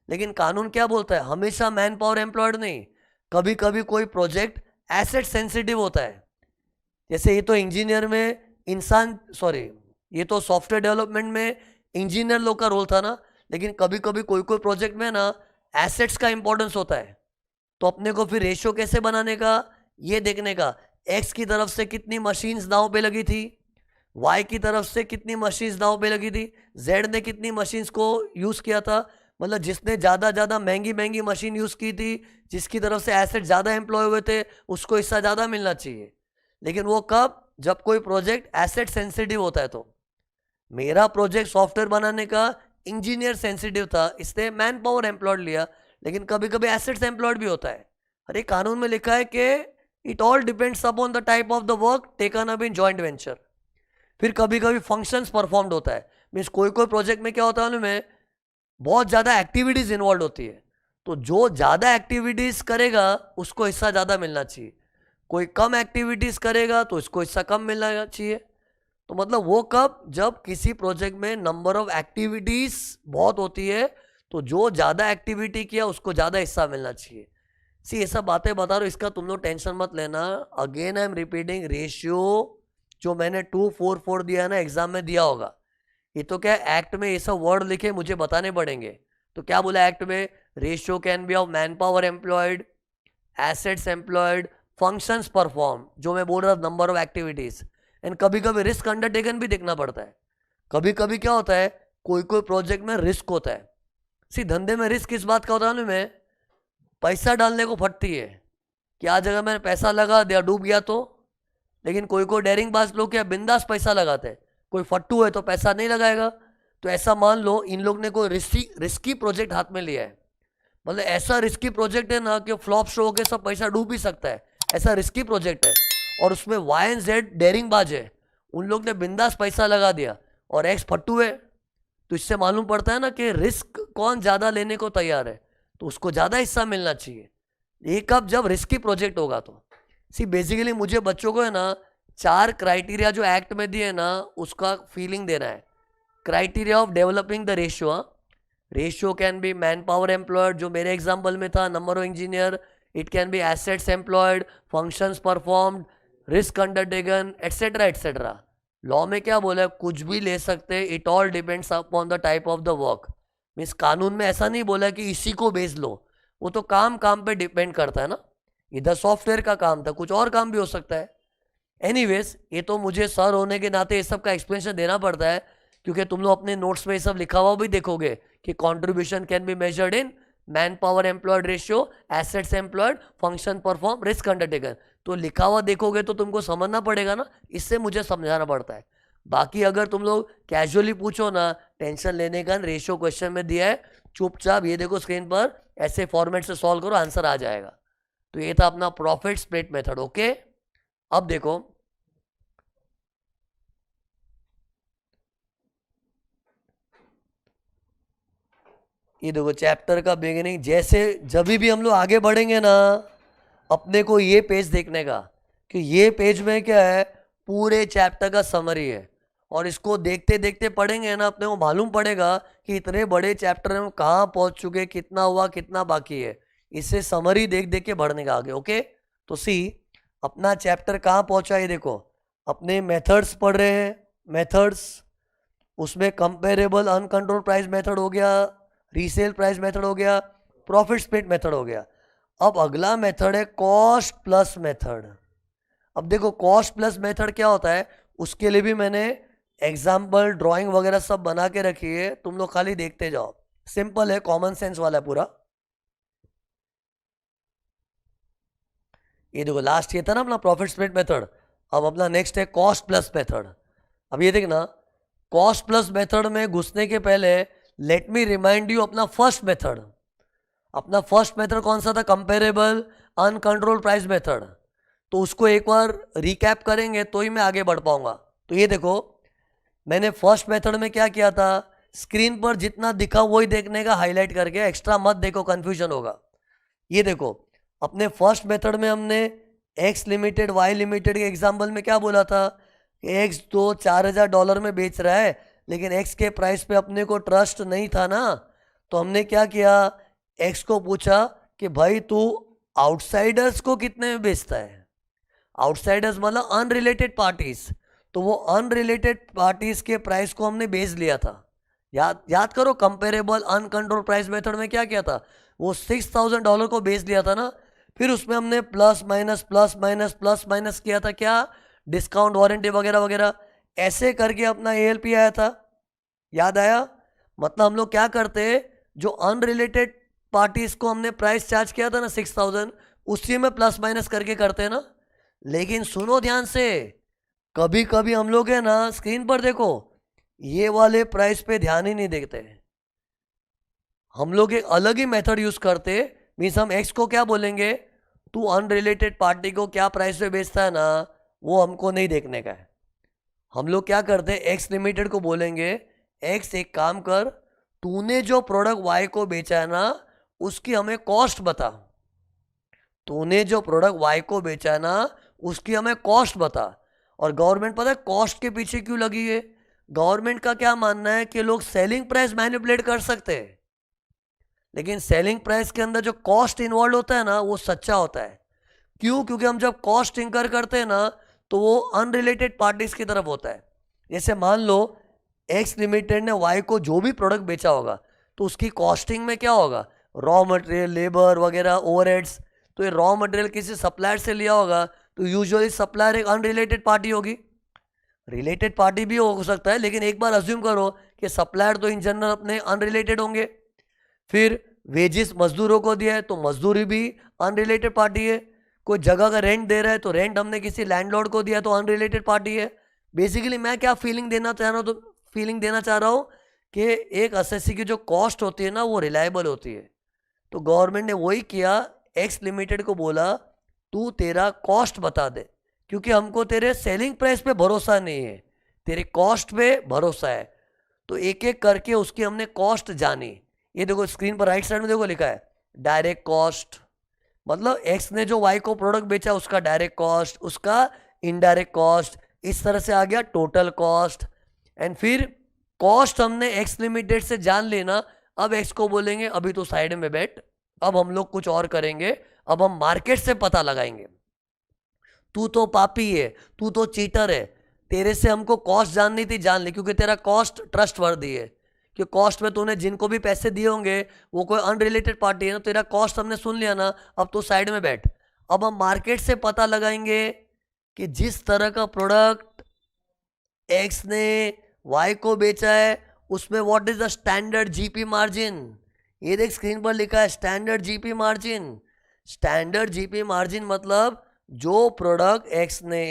लेकिन कानून क्या बोलता है, हमेशा मैन पावर एम्प्लॉयड नहीं, कभी कभी कोई प्रोजेक्ट एसेट सेंसिटिव होता है। जैसे ये तो इंजीनियर में इंसान, सॉरी, ये तो सॉफ्टवेयर डेवलपमेंट में इंजीनियर लोग का रोल था ना, लेकिन कभी कभी कोई कोई प्रोजेक्ट में ना एसेट्स का इंपॉर्टेंस होता है, तो अपने को फिर रेशियो कैसे बनाने का, ये देखने का, एक्स की तरफ से कितनी मशीन्स दांव पे लगी थी, वाई की तरफ से कितनी मशीन्स दांव पे लगी थी, जेड ने कितनी मशीन्स को यूज़ किया था, मतलब जिसने ज़्यादा महंगी महंगी मशीन यूज़ की थी, जिसकी तरफ से एसेट ज़्यादा एम्प्लॉय हुए थे, उसको हिस्सा ज़्यादा मिलना चाहिए। लेकिन वो कब, जब कोई प्रोजेक्ट एसेट सेंसिटिव होता है। तो मेरा प्रोजेक्ट सॉफ्टवेयर बनाने का इंजीनियर सेंसिटिव था, इसने मैन पावर एम्प्लॉयड लिया, लेकिन कभी कभी एसेट्स एम्प्लॉयड भी होता है। अरे कानून में लिखा है कि it all depends upon the type of the work taken up in joint venture. फिर कभी कभी फंक्शंस परफॉर्म्ड होता है, मीन्स कोई कोई प्रोजेक्ट में क्या होता है, उनमें बहुत ज़्यादा एक्टिविटीज़ इन्वॉल्व होती है, तो जो ज़्यादा एक्टिविटीज़ करेगा उसको हिस्सा ज़्यादा मिलना चाहिए, कोई कम एक्टिविटीज़ करेगा तो इसको हिस्सा कम मिलना चाहिए। तो मतलब वो कब, जब किसी प्रोजेक्ट में नंबर ऑफ एक्टिविटीज़ बहुत होती है, तो जो ज़्यादा एक्टिविटी किया उसको ज़्यादा हिस्सा मिलना चाहिए। सी ये सब बातें बता रहा हूँ, इसका तुम लोग टेंशन मत लेना। Again I am repeating, ratio जो मैंने 244 दिया ना, एग्जाम में दिया होगा, ये तो क्या एक्ट में ये सब वर्ड लिखे मुझे बताने पड़ेंगे। तो क्या बोला एक्ट में, ratio can be of man power employed, assets employed, functions perform, जो मैं बोल रहा था नंबर ऑफ एक्टिविटीज, एंड कभी कभी रिस्क अंडरटेकन भी देखना पड़ता है। कभी कभी क्या होता है, कोई कोई प्रोजेक्ट में रिस्क होता है। सी धंधे में रिस्क किस बात का होता है ना, में पैसा डालने को फटती है कि आज अगर मैंने पैसा लगा दिया डूब गया तो, लेकिन कोई कोई डेयरिंग बाज लोग क्या बिंदास पैसा लगाते हैं, कोई फट्टू है तो पैसा नहीं लगाएगा। तो ऐसा मान लो इन लोग ने कोई रिस्की प्रोजेक्ट हाथ में लिया है, मतलब ऐसा रिस्की प्रोजेक्ट है ना कि फ्लॉप शो होकर सब पैसा डूब भी सकता है, ऐसा रिस्की प्रोजेक्ट है, और उसमें वाई एंड जेड डेयरिंग बाज है, उन लोग ने बिंदास पैसा लगा दिया, और एक्स फट्टू है। तो इससे मालूम पड़ता है ना कि रिस्क कौन ज़्यादा लेने को तैयार है, तो उसको ज़्यादा हिस्सा मिलना चाहिए। ये कब, जब रिस्की प्रोजेक्ट होगा। तो सी बेसिकली मुझे बच्चों को है ना 4 क्राइटेरिया जो एक्ट में दिए ना उसका फीलिंग देना है। Criteria of developing the ratio, ratio can be man power employed जो मेरे एग्जाम्पल में था, number of engineer, it can be assets employed, functions performed, risk undertaken, etcetera etcetera. Law में क्या बोला है, कुछ भी ले सकते, it all depends upon the type of the work. Means कानून में ऐसा नहीं बोला कि इसी को बेच लो, वो तो काम काम पे डिपेंड करता है ना। इधर सॉफ्टवेयर का काम था, कुछ और काम भी हो सकता है। एनीवेज, ये तो मुझे सर होने के नाते ये सब का एक्सप्लेनेशन देना पड़ता है, क्योंकि तुम लोग अपने नोट्स में ये सब लिखा हुआ भी देखोगे कि contribution can be measured in man power employed ratio, assets employed, function perform, risk undertaken. तो लिखा हुआ देखोगे तो तुमको समझना पड़ेगा ना, इससे मुझे समझाना पड़ता है। बाकी अगर तुम लोग कैजुअली पूछो ना, टेंशन लेने का, रेशियो क्वेश्चन में दिया है, चुपचाप ये देखो स्क्रीन पर, ऐसे फॉर्मेट से सॉल्व करो, आंसर आ जाएगा। तो ये था अपना प्रॉफिट स्प्लिट मेथड। ओके, अब देखो ये देखो चैप्टर का बिगिनिंग, जैसे जब भी हम लोग आगे बढ़ेंगे ना, अपने को ये पेज देखने का कि ये पेज में क्या है, पूरे चैप्टर का समरी है, और इसको देखते देखते पढ़ेंगे ना, अपने को मालूम पड़ेगा कि इतने बड़े चैप्टर में हम कहाँ पहुँच चुके, कितना हुआ कितना बाकी है। इससे समरी देख देख के बढ़ने का आगे। ओके, तो सी अपना चैप्टर कहाँ पहुँचा, ये देखो अपने मेथड्स पढ़ रहे हैं, मेथड्स, उसमें कंपेरेबल अनकंट्रोल प्राइस मेथड हो गया, रीसेल प्राइस मेथड हो गया, प्रॉफिट स्प्लिट मेथड हो गया। अब अगला मेथड है कॉस्ट प्लस मेथड। अब देखो कॉस्ट प्लस मेथड क्या होता है, उसके लिए भी मैंने एग्जाम्पल ड्राइंग वगैरह सब बना के रखी है, तुम लोग खाली देखते जाओ। सिंपल है, कॉमन सेंस वाला है पूरा। ये देखो लास्ट ये था ना अपना प्रॉफिट स्प्लिट मेथड, अब अपना नेक्स्ट है कॉस्ट प्लस मेथड। अब ये देखना, कॉस्ट प्लस मेथड में घुसने के पहले लेट मी रिमाइंड यू अपना फर्स्ट मेथड। अपना फर्स्ट मेथड कौन सा था, कंपेरेबल अनकंट्रोल प्राइस मेथड, तो उसको एक बार रिकैप करेंगे तो ही मैं आगे बढ़ पाऊंगा। तो ये देखो, मैंने फर्स्ट मेथड में क्या किया था, स्क्रीन पर जितना दिखा वही देखने का, हाईलाइट करके, एक्स्ट्रा मत देखो, कंफ्यूजन होगा। ये देखो, अपने फर्स्ट मेथड में हमने एक्स लिमिटेड वाई लिमिटेड के एग्जाम्पल में क्या बोला था, एक्स तो $4,000 में बेच रहा है, लेकिन एक्स के प्राइस पे अपने को ट्रस्ट नहीं था ना, तो हमने क्या किया, एक्स को पूछा कि भाई तू आउटसाइडर्स को कितने में बेचता है। आउटसाइडर्स मतलब अनरिलेटेड पार्टीज, तो वो अनरिलेटेड पार्टीज के प्राइस को हमने बेच लिया था। याद करो, कंपेरेबल अनकंट्रोल प्राइस मेथड में क्या किया था, वो $6,000 को बेच लिया था ना, फिर उसमें हमने plus minus plus minus plus minus किया था, क्या, डिस्काउंट, वारंटी वगैरह वगैरह, ऐसे करके अपना एएलपी आया था। याद आया? मतलब हम लोग क्या करते, जो अनरिलेटेड पार्टीज को हमने प्राइस चार्ज किया था ना 6,000, उसी में प्लस माइनस करके करते हैं ना। लेकिन सुनो ध्यान से, कभी कभी हम लोग है ना, स्क्रीन पर देखो, ये वाले प्राइस पे ध्यान ही नहीं देते, हम लोग एक अलग ही मेथड यूज करते। मीन्स हम एक्स को क्या बोलेंगे, तू अनरिलेटेड पार्टी को क्या प्राइस पे बेचता है ना, वो हमको नहीं देखने का है। हम लोग क्या करते हैं, एक्स लिमिटेड को बोलेंगे, एक्स एक काम कर, तूने जो प्रोडक्ट वाई को बेचा है ना, उसकी हमें कॉस्ट बता। तूने जो प्रोडक्ट वाई को बेचा है ना, उसकी हमें कॉस्ट बता। और गवर्नमेंट पता है कॉस्ट के पीछे क्यों लगी है, गवर्नमेंट का क्या मानना है कि लोग सेलिंग प्राइस मैनिपुलेट कर सकते हैं, लेकिन सेलिंग प्राइस के अंदर जो कॉस्ट इन्वॉल्व होता है ना, वो सच्चा होता है। क्यों? क्योंकि हम जब कॉस्ट इंकर करते हैं ना, तो वो अनरिलेटेड पार्टीज की तरफ होता है। जैसे मान लो एक्स लिमिटेड ने वाई को जो भी प्रोडक्ट बेचा होगा, तो उसकी कॉस्टिंग में क्या होगा, रॉ मटेरियल, लेबर वगैरह, ओवरहेड्स। तो ये रॉ मटेरियल किसी सप्लायर से लिया होगा, तो यूजुअली सप्लायर एक अनरिलेटेड पार्टी होगी। रिलेटेड पार्टी भी हो सकता है, लेकिन एक बार अज्यूम करो कि सप्लायर तो इन जनरल अपने अनरिलेटेड होंगे। फिर वेजेस मजदूरों को दिया है, तो मजदूरी भी अनरिलेटेड पार्टी है। कोई जगह का रेंट दे रहा है, तो रेंट हमने किसी लैंडलॉर्ड को दिया, तो अनरिलेटेड पार्टी है। बेसिकली मैं क्या फीलिंग देना चाह रहा हूँ, तो फीलिंग देना चाह रहा हूँ कि एक एसएससी की जो कॉस्ट होती है ना, वो रिलायबल होती है। तो गवर्नमेंट ने वही किया, एक्स लिमिटेड को बोला तू तेरा कॉस्ट बता दे, क्योंकि हमको तेरे सेलिंग प्राइस पे भरोसा नहीं है, तेरे कॉस्ट पे भरोसा है। तो एक एक करके उसकी हमने कॉस्ट जानी। ये देखो स्क्रीन पर राइट साइड में देखो लिखा है डायरेक्ट कॉस्ट, मतलब एक्स ने जो वाई को प्रोडक्ट बेचा उसका डायरेक्ट कॉस्ट, उसका इनडायरेक्ट कॉस्ट, इस तरह से आ गया टोटल कॉस्ट। एंड फिर कॉस्ट हमने एक्स लिमिटेड से जान लेना। अब एक्स को बोलेंगे अभी तो साइड में बैठ, अब हम लोग कुछ और करेंगे, अब हम मार्केट से पता लगाएंगे। तू तो पापी है, तू तो चीटर है, तेरे से हमको कॉस्ट जाननी थी, जान ले, क्योंकि तेरा कॉस्ट ट्रस्ट वर्दी है, कि कॉस्ट में तूने जिनको भी पैसे दिए होंगे वो कोई अनरिलेटेड पार्टी है ना, तेरा कॉस्ट हमने सुन लिया ना, अब तो साइड में बैठ। अब हम मार्केट से पता लगाएंगे कि जिस तरह का प्रोडक्ट एक्स ने वाई को बेचा है, उसमें what is the standard GP margin. ये देख स्क्रीन पर लिखा है standard GP margin. Standard GP margin मतलब जो प्रोडक्ट एक्स ने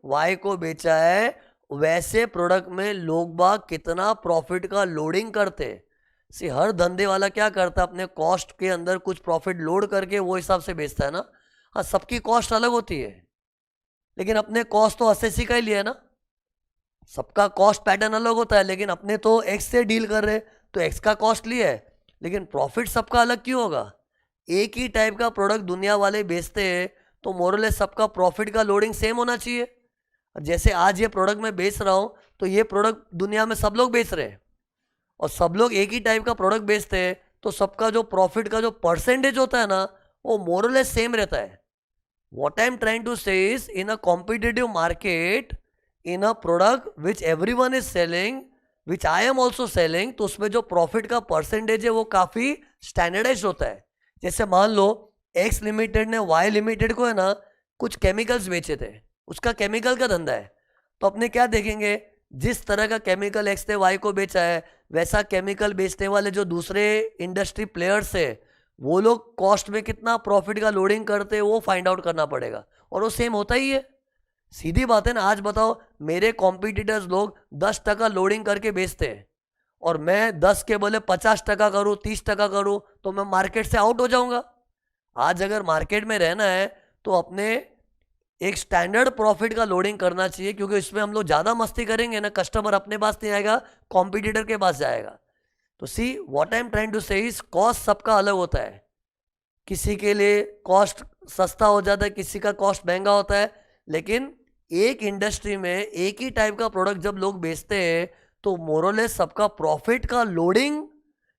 वाई को बेचा है, वैसे प्रोडक्ट में लोग बाग कितना प्रॉफिट का लोडिंग करते। सी हर धंधे वाला क्या करता है, अपने कॉस्ट के अंदर कुछ प्रॉफिट लोड करके वो हिसाब से बेचता है ना। हाँ, सबकी कॉस्ट अलग होती है, लेकिन अपने कॉस्ट तो एसएससी का ही लिया है ना, सबका कॉस्ट पैटर्न अलग होता है। लेकिन अपने तो एक्स से डील कर रहे, तो एक्स का कॉस्ट लिया है, लेकिन प्रॉफिट सबका अलग क्यों होगा। एक ही टाइप का प्रोडक्ट दुनिया वाले बेचते हैं, तो मोरलेस सबका प्रॉफिट का लोडिंग सेम होना चाहिए। जैसे आज ये प्रोडक्ट मैं बेच रहा हूँ, तो ये प्रोडक्ट दुनिया में सब लोग बेच रहे हैं, और सब लोग एक ही टाइप का प्रोडक्ट बेचते हैं, तो सबका जो प्रॉफिट का जो परसेंटेज होता है ना, वो मोरलेस सेम रहता है। What I am trying to say is, in a competitive market, in a product which everyone is selling, which I am also selling, तो उसमें जो प्रॉफिट का परसेंटेज है वो काफ़ी स्टैंडर्डाइज होता है। जैसे मान लो एक्स लिमिटेड ने वाई लिमिटेड को है ना कुछ केमिकल्स बेचे थे, उसका केमिकल का धंधा है, तो अपने क्या देखेंगे, जिस तरह का केमिकल एक्स ने वाई को बेचा है, वैसा केमिकल बेचने वाले जो दूसरे इंडस्ट्री प्लेयर्स है, वो लोग कॉस्ट में कितना प्रॉफिट का लोडिंग करते हैं, वो फाइंड आउट करना पड़ेगा, और वो सेम होता ही है। सीधी बात है ना। आज बताओ, मेरे कॉम्पिटिटर्स लोग 10% लोडिंग करके बेचते हैं, और मैं 10 के बोले 50% करूँ, 30% करूँ, तो मैं मार्केट से आउट हो जाऊंगा। आज अगर मार्केट में रहना है तो अपने एक स्टैंडर्ड प्रॉफिट का लोडिंग करना चाहिए, क्योंकि इसमें हम लोग ज़्यादा मस्ती करेंगे ना, कस्टमर अपने पास नहीं आएगा, कॉम्पिटिटर के पास जाएगा। तो see what I am trying to say is cost सबका अलग होता है। किसी के लिए कॉस्ट सस्ता हो जाता है, किसी का कॉस्ट महंगा होता है, लेकिन एक इंडस्ट्री में एक ही टाइप का प्रोडक्ट जब लोग बेचते हैं तो मोरलेस सबका प्रॉफिट का लोडिंग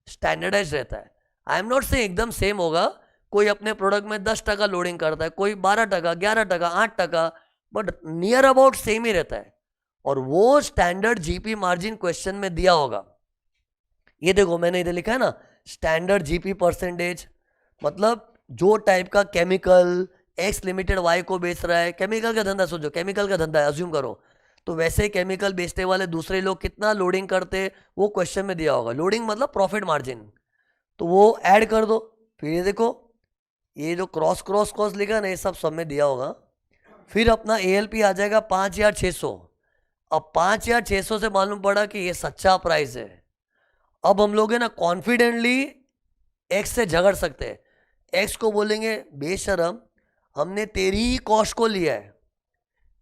स्टैंडर्डाइज रहता है। आई एम नॉट से एकदम सेम होगा, कोई अपने प्रोडक्ट में 10% लोडिंग करता है, कोई 12%, 11%, 8%, बट नियर अबाउट सेम ही रहता है। और वो स्टैंडर्ड जीपी मार्जिन क्वेश्चन में दिया होगा। ये देखो मैंने इधर लिखा है ना, स्टैंडर्ड जीपी परसेंटेज, मतलब जो टाइप का केमिकल एक्स लिमिटेड वाई को बेच रहा है, केमिकल का धंधा सोचो, केमिकल का धंधा है अज्यूम करो, तो वैसे केमिकल बेचने वाले दूसरे लोग कितना लोडिंग करते वो क्वेश्चन में दिया होगा। लोडिंग मतलब प्रॉफिट मार्जिन, तो वो ऐड कर दो। फिर ये देखो ये जो क्रॉस क्रॉस क्रॉस लिखा ना, ये सब में दिया होगा। फिर अपना ALP आ जाएगा 5,600। अब 5,600 से मालूम पड़ा कि ये सच्चा प्राइस है। अब हम लोग है ना कॉन्फिडेंटली एक्स से झगड़ सकते हैं। एक्स को बोलेंगे बेशरम, हमने तेरी ही कॉस्ट को लिया है,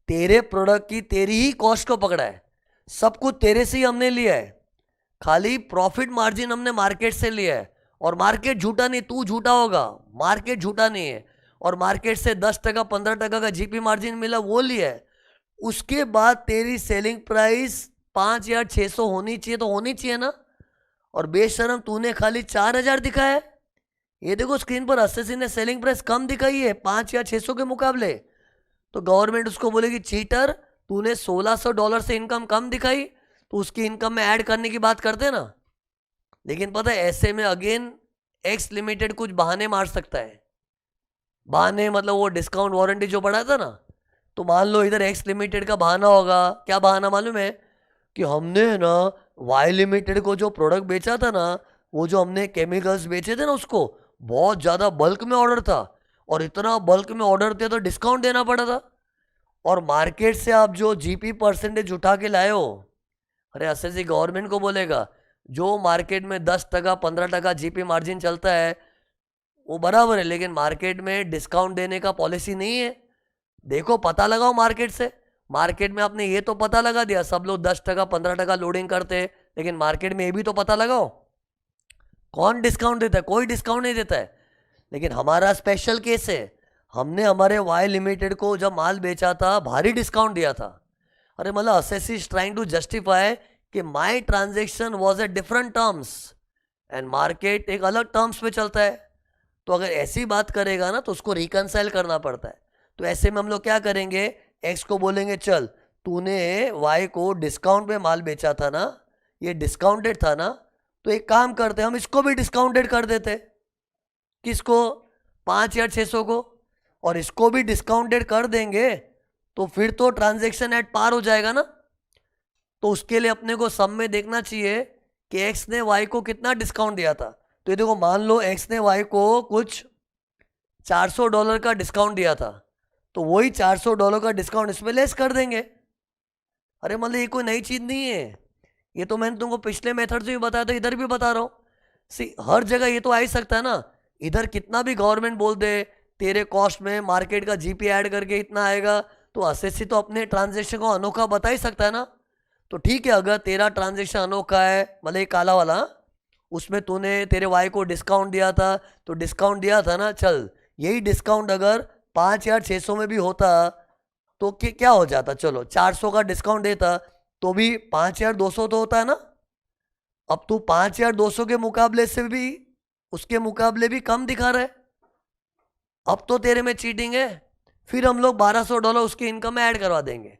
तेरे प्रोडक्ट की तेरी ही कॉस्ट को पकड़ा है, सब कुछ तेरे से ही हमने लिया है, खाली प्रॉफिट मार्जिन हमने मार्केट से लिया है। और मार्केट झूठा नहीं, तू झूठा होगा, मार्केट झूठा नहीं है। और मार्केट से 10%, 15% का जीपी मार्जिन मिला वो लिया है। उसके बाद तेरी सेलिंग प्राइस 5,600 होनी चाहिए, तो होनी चाहिए ना। और बेशरम तूने खाली 4,000 दिखाया है। ये देखो स्क्रीन पर एसएससी ने सेलिंग प्राइस कम दिखाई है 5,600 के मुकाबले, तो गवर्नमेंट उसको बोलेगी चीटर, तूने $1,600 से इनकम कम दिखाई, तो उसकी इनकम में ऐड करने की बात करते ना। लेकिन पता है ऐसे में अगेन एक्स लिमिटेड कुछ बहाने मार सकता है। बहाने मतलब वो डिस्काउंट वारंटी जो पड़ा था ना, तो मान लो इधर एक्स लिमिटेड का बहाना होगा। क्या बहाना मालूम है? कि हमने ना वाई लिमिटेड को जो प्रोडक्ट बेचा था ना, वो जो हमने केमिकल्स बेचे थे ना, उसको बहुत ज़्यादा बल्क में ऑर्डर था, और इतना बल्क में ऑर्डर थे तो डिस्काउंट देना पड़ा था। और मार्केट से आप जो जीपी परसेंटेज उठा के लाए हो, अरे एसएससी गवर्नमेंट को बोलेगा जो मार्केट में 10%, 15% जीपी मार्जिन चलता है वो बराबर है, लेकिन मार्केट में डिस्काउंट देने का पॉलिसी नहीं है। देखो पता लगाओ मार्केट से। मार्केट में आपने ये तो पता लगा दिया सब लोग 10%, 15% लोडिंग करते हैं, लेकिन मार्केट में ये भी तो पता लगाओ कौन डिस्काउंट देता है। कोई डिस्काउंट नहीं देता है। लेकिन हमारा स्पेशल केस है, हमने हमारे वाई लिमिटेड को जब माल बेचा था भारी डिस्काउंट दिया था। अरे मतलब SSC is trying to justify कि my transaction was a different terms and market एक अलग टर्म्स पे चलता है। तो अगर ऐसी बात करेगा ना तो उसको रिकनसाइल करना पड़ता है। तो ऐसे में हम लोग क्या करेंगे, एक्स को बोलेंगे चल तूने वाई को डिस्काउंट में माल बेचा था ना, ये डिस्काउंटेड था ना, तो एक काम करते हम इसको भी डिस्काउंटेड कर देते। किसको? 5,600 को। और इसको भी डिस्काउंटेड कर देंगे तो फिर तो ट्रांजेक्शन एट पार हो जाएगा ना। तो उसके लिए अपने को सब में देखना चाहिए कि एक्स ने वाई को कितना डिस्काउंट दिया था। तो ये देखो मान लो एक्स ने वाई को कुछ $400 का डिस्काउंट दिया था, तो वही $400 का डिस्काउंट इसमें लेस कर देंगे। अरे मतलब ये कोई नई चीज़ नहीं है, ये तो मैंने तुमको पिछले मेथड से भी बताया था, इधर भी बता रहा हूँ। सी हर जगह ये तो आ ही सकता है ना। इधर कितना भी गवर्नमेंट बोल दे तेरे कॉस्ट में मार्केट का जीपी ऐड करके इतना आएगा, तो एसएससी तो अपने ट्रांजेक्शन को अनोखा बता ही सकता है ना। तो ठीक है, अगर तेरा ट्रांजेक्शन अनोखा है, मतलब ये काला वाला, उसमें तूने तेरे वाई को डिस्काउंट दिया था, तो डिस्काउंट दिया था ना, चल यही डिस्काउंट अगर 5,600 में भी होता तो क्या हो जाता, चलो 400 का डिस्काउंट देता तो भी 5,200 तो होता है ना। अब तू 5,200 के मुकाबले से भी उसके मुकाबले भी कम दिखा रहा है, अब तो तेरे में चीटिंग है। फिर हम लोग $1,200 उसकी इनकम में ऐड करवा देंगे।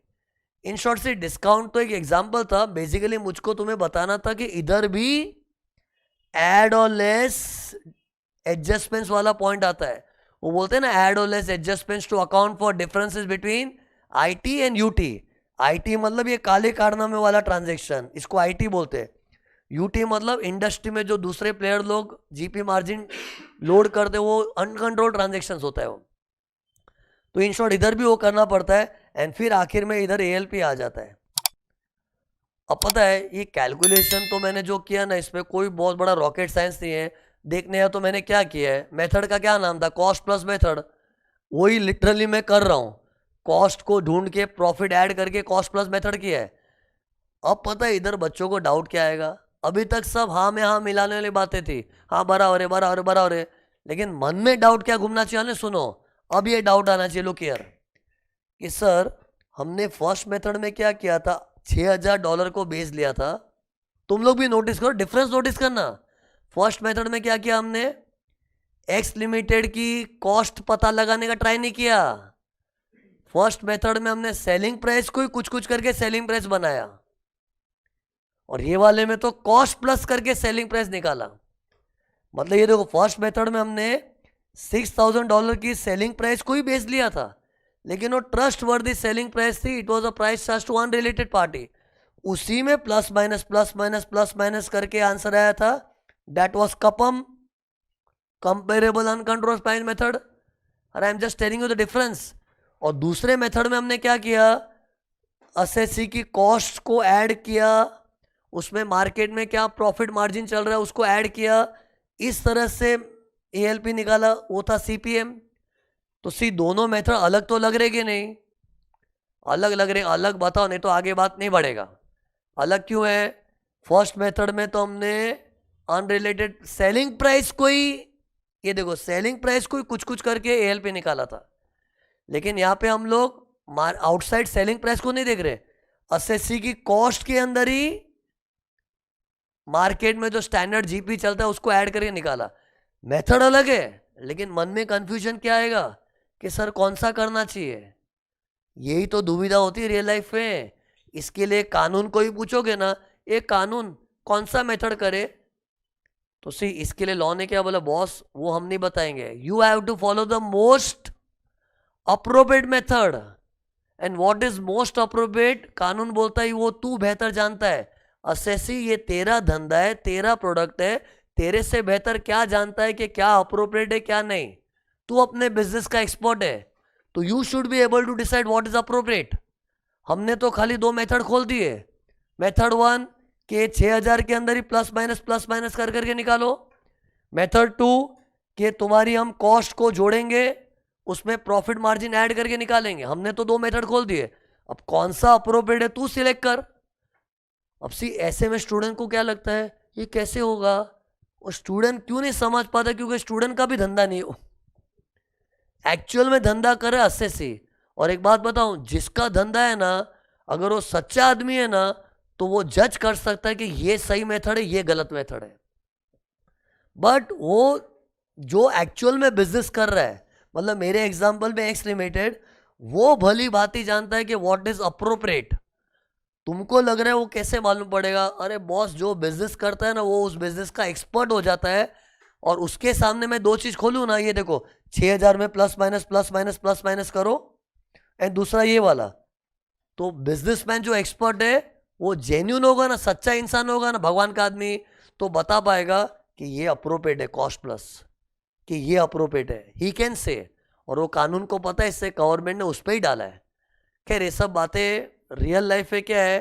इन शॉर्ट से डिस्काउंट तो एक एग्जांपल था, बेसिकली मुझको तुम्हें बताना था कि इधर भी ऐड और लेस एडजस्टमेंट्स वाला पॉइंट आता है। वो बोलते हैं ना ऐड और less adjustments to account for differences between IT and UT. IT मतलब ये काले कारनामे वाला ट्रांजेक्शन, इसको आईटी बोलते हैं। यूटी मतलब इंडस्ट्री में जो दूसरे प्लेयर लोग जीपी मार्जिन लोड करते हैं, वो अनकंट्रोल ट्रांजेक्शन्स होता है वो। तो इन शॉर्ट इधर भी वो करना पड़ता है, एंड फिर आखिर में इधर एएलपी आ जाता है। अब पता है ये कैलकुलेशन तो मैंने जो किया ना, इसमें कोई बहुत बड़ा रॉकेट साइंस नहीं है। देखने आया तो मैंने क्या किया है, मेथड का क्या नाम था, कॉस्ट प्लस मेथड, वही लिटरली मैं कर रहा हूँ, कॉस्ट को ढूंढ के प्रॉफिट ऐड करके कॉस्ट प्लस मेथड किया है। अब पता है इधर बच्चों को डाउट क्या आएगा, अभी तक सब हाँ में हाँ मिलाने वाली बातें थी, हाँ बराबर है बराबर है बराबर है, लेकिन मन में डाउट क्या घूमना चाहिए, सुनो अब ये डाउट आना चाहिए, लुक हियर, कि सर हमने फर्स्ट मेथड में क्या किया था, $6,000 को बेच लिया था। तुम लोग भी नोटिस करो, डिफरेंस नोटिस करना। फर्स्ट मेथड में क्या किया हमने, एक्स लिमिटेड की कॉस्ट पता लगाने का ट्राई नहीं किया। फर्स्ट मेथड में हमने सेलिंग प्राइस को ही कुछ कुछ करके सेलिंग प्राइस बनाया, और ये वाले में तो कॉस्ट प्लस करके सेलिंग प्राइस निकाला। मतलब ये देखो, फर्स्ट मेथड में हमने $6,000 की सेलिंग प्राइस को ही बेच लिया था, लेकिन वो ट्रस्ट वर्दी सेलिंग प्राइस थी, it was a price charge to unrelated party. उसी में plus minus plus minus plus minus करके आंसर आया था, that was CUPM, comparable uncontrolled price method. और I am just telling you the difference. और दूसरे method में हमने क्या किया, एसएससी की कॉस्ट को ऐड किया, उसमें मार्केट में क्या प्रॉफिट मार्जिन चल रहा है उसको ऐड किया, इस तरह से एएलपी निकाला, वो था सीपीएम। तो सी दोनों मेथड अलग तो लग रहे कि नहीं, अलग लग रहे, अलग बताओ नहीं तो आगे बात नहीं बढ़ेगा। अलग क्यों है, फर्स्ट मेथड में तो हमने अनरिलेटेड सेलिंग प्राइस को ही, ये देखो सेलिंग प्राइस को ही कुछ कुछ करके एएलपी निकाला था, लेकिन यहाँ पे हम लोग आउटसाइड सेलिंग प्राइस को नहीं देख रहे, एसएससी की कॉस्ट के अंदर ही मार्केट में जो स्टैंडर्ड जीपी चलता है उसको ऐड करके निकाला। मेथड अलग है, लेकिन मन में कंफ्यूजन क्या आएगा कि सर कौन सा करना चाहिए, यही तो दुविधा होती है रियल लाइफ में। इसके लिए कानून को ही पूछोगे ना, एक कानून कौन सा मेथड करे, तो सी इसके लिए लॉ ने क्या बोला, बॉस वो हम नहीं बताएंगे, you have to follow the most appropriate method. And what is most appropriate, कानून बोलता है वो तू बेहतर जानता है। एसएससी ये तेरा धंधा है, तेरा प्रोडक्ट है, तेरे से बेहतर क्या जानता है कि क्या अप्रोप्रिएट है क्या नहीं। तू अपने बिजनेस का एक्सपर्ट है, तो you should be able to decide what is appropriate. हमने तो खाली दो मेथड खोल दिए, मेथड 1 के 6,000 के अंदर ही प्लस माइनस कर करके निकालो, मेथड 2 के तुम्हारी हम कॉस्ट को जोड़ेंगे, उसमें प्रॉफिट मार्जिन ऐड करके निकालेंगे। हमने तो दो मेथड खोल दिए, अब कौन सा अप्रोप्रिएट है तू सिलेक्ट कर। अब सी ऐसे में स्टूडेंट को क्या लगता है ये कैसे होगा, और स्टूडेंट क्यों नहीं समझ पाता, क्योंकि स्टूडेंट का भी धंधा नहीं हो, एक्चुअल में धंधा करे एसएससी। और एक बात बताऊं, जिसका धंधा है ना, अगर वो सच्चा आदमी है ना, तो वो जज कर सकता है कि ये सही मेथड है ये गलत मेथड है। बट वो जो एक्चुअल में बिजनेस कर रहा है, मतलब मेरे एग्जांपल में एक्स लिमिटेड, वो भली भांति जानता है कि व्हाट इज अप्रोप्रिएट। तुमको लग रहा है वो कैसे मालूम पड़ेगा, अरे बॉस जो बिजनेस करता है ना वो उस बिजनेस का एक्सपर्ट हो जाता है। और उसके सामने मैं दो चीज खोलूं ना, ये देखो 6,000 में प्लस माइनस करो, एंड दूसरा ये वाला, तो बिजनेसमैन जो एक्सपर्ट है वो जेन्यून होगा ना, सच्चा इंसान होगा ना, भगवान का आदमी, तो बता पाएगा कि ये अप्रोप्रिएट है कॉस्ट प्लस, कि ये अप्रोप्रिएट है, ही कैन से। और वो कानून को पता है, इससे गवर्नमेंट ने उस पर ही डाला है। खैर ये सब बातें रियल लाइफ में क्या है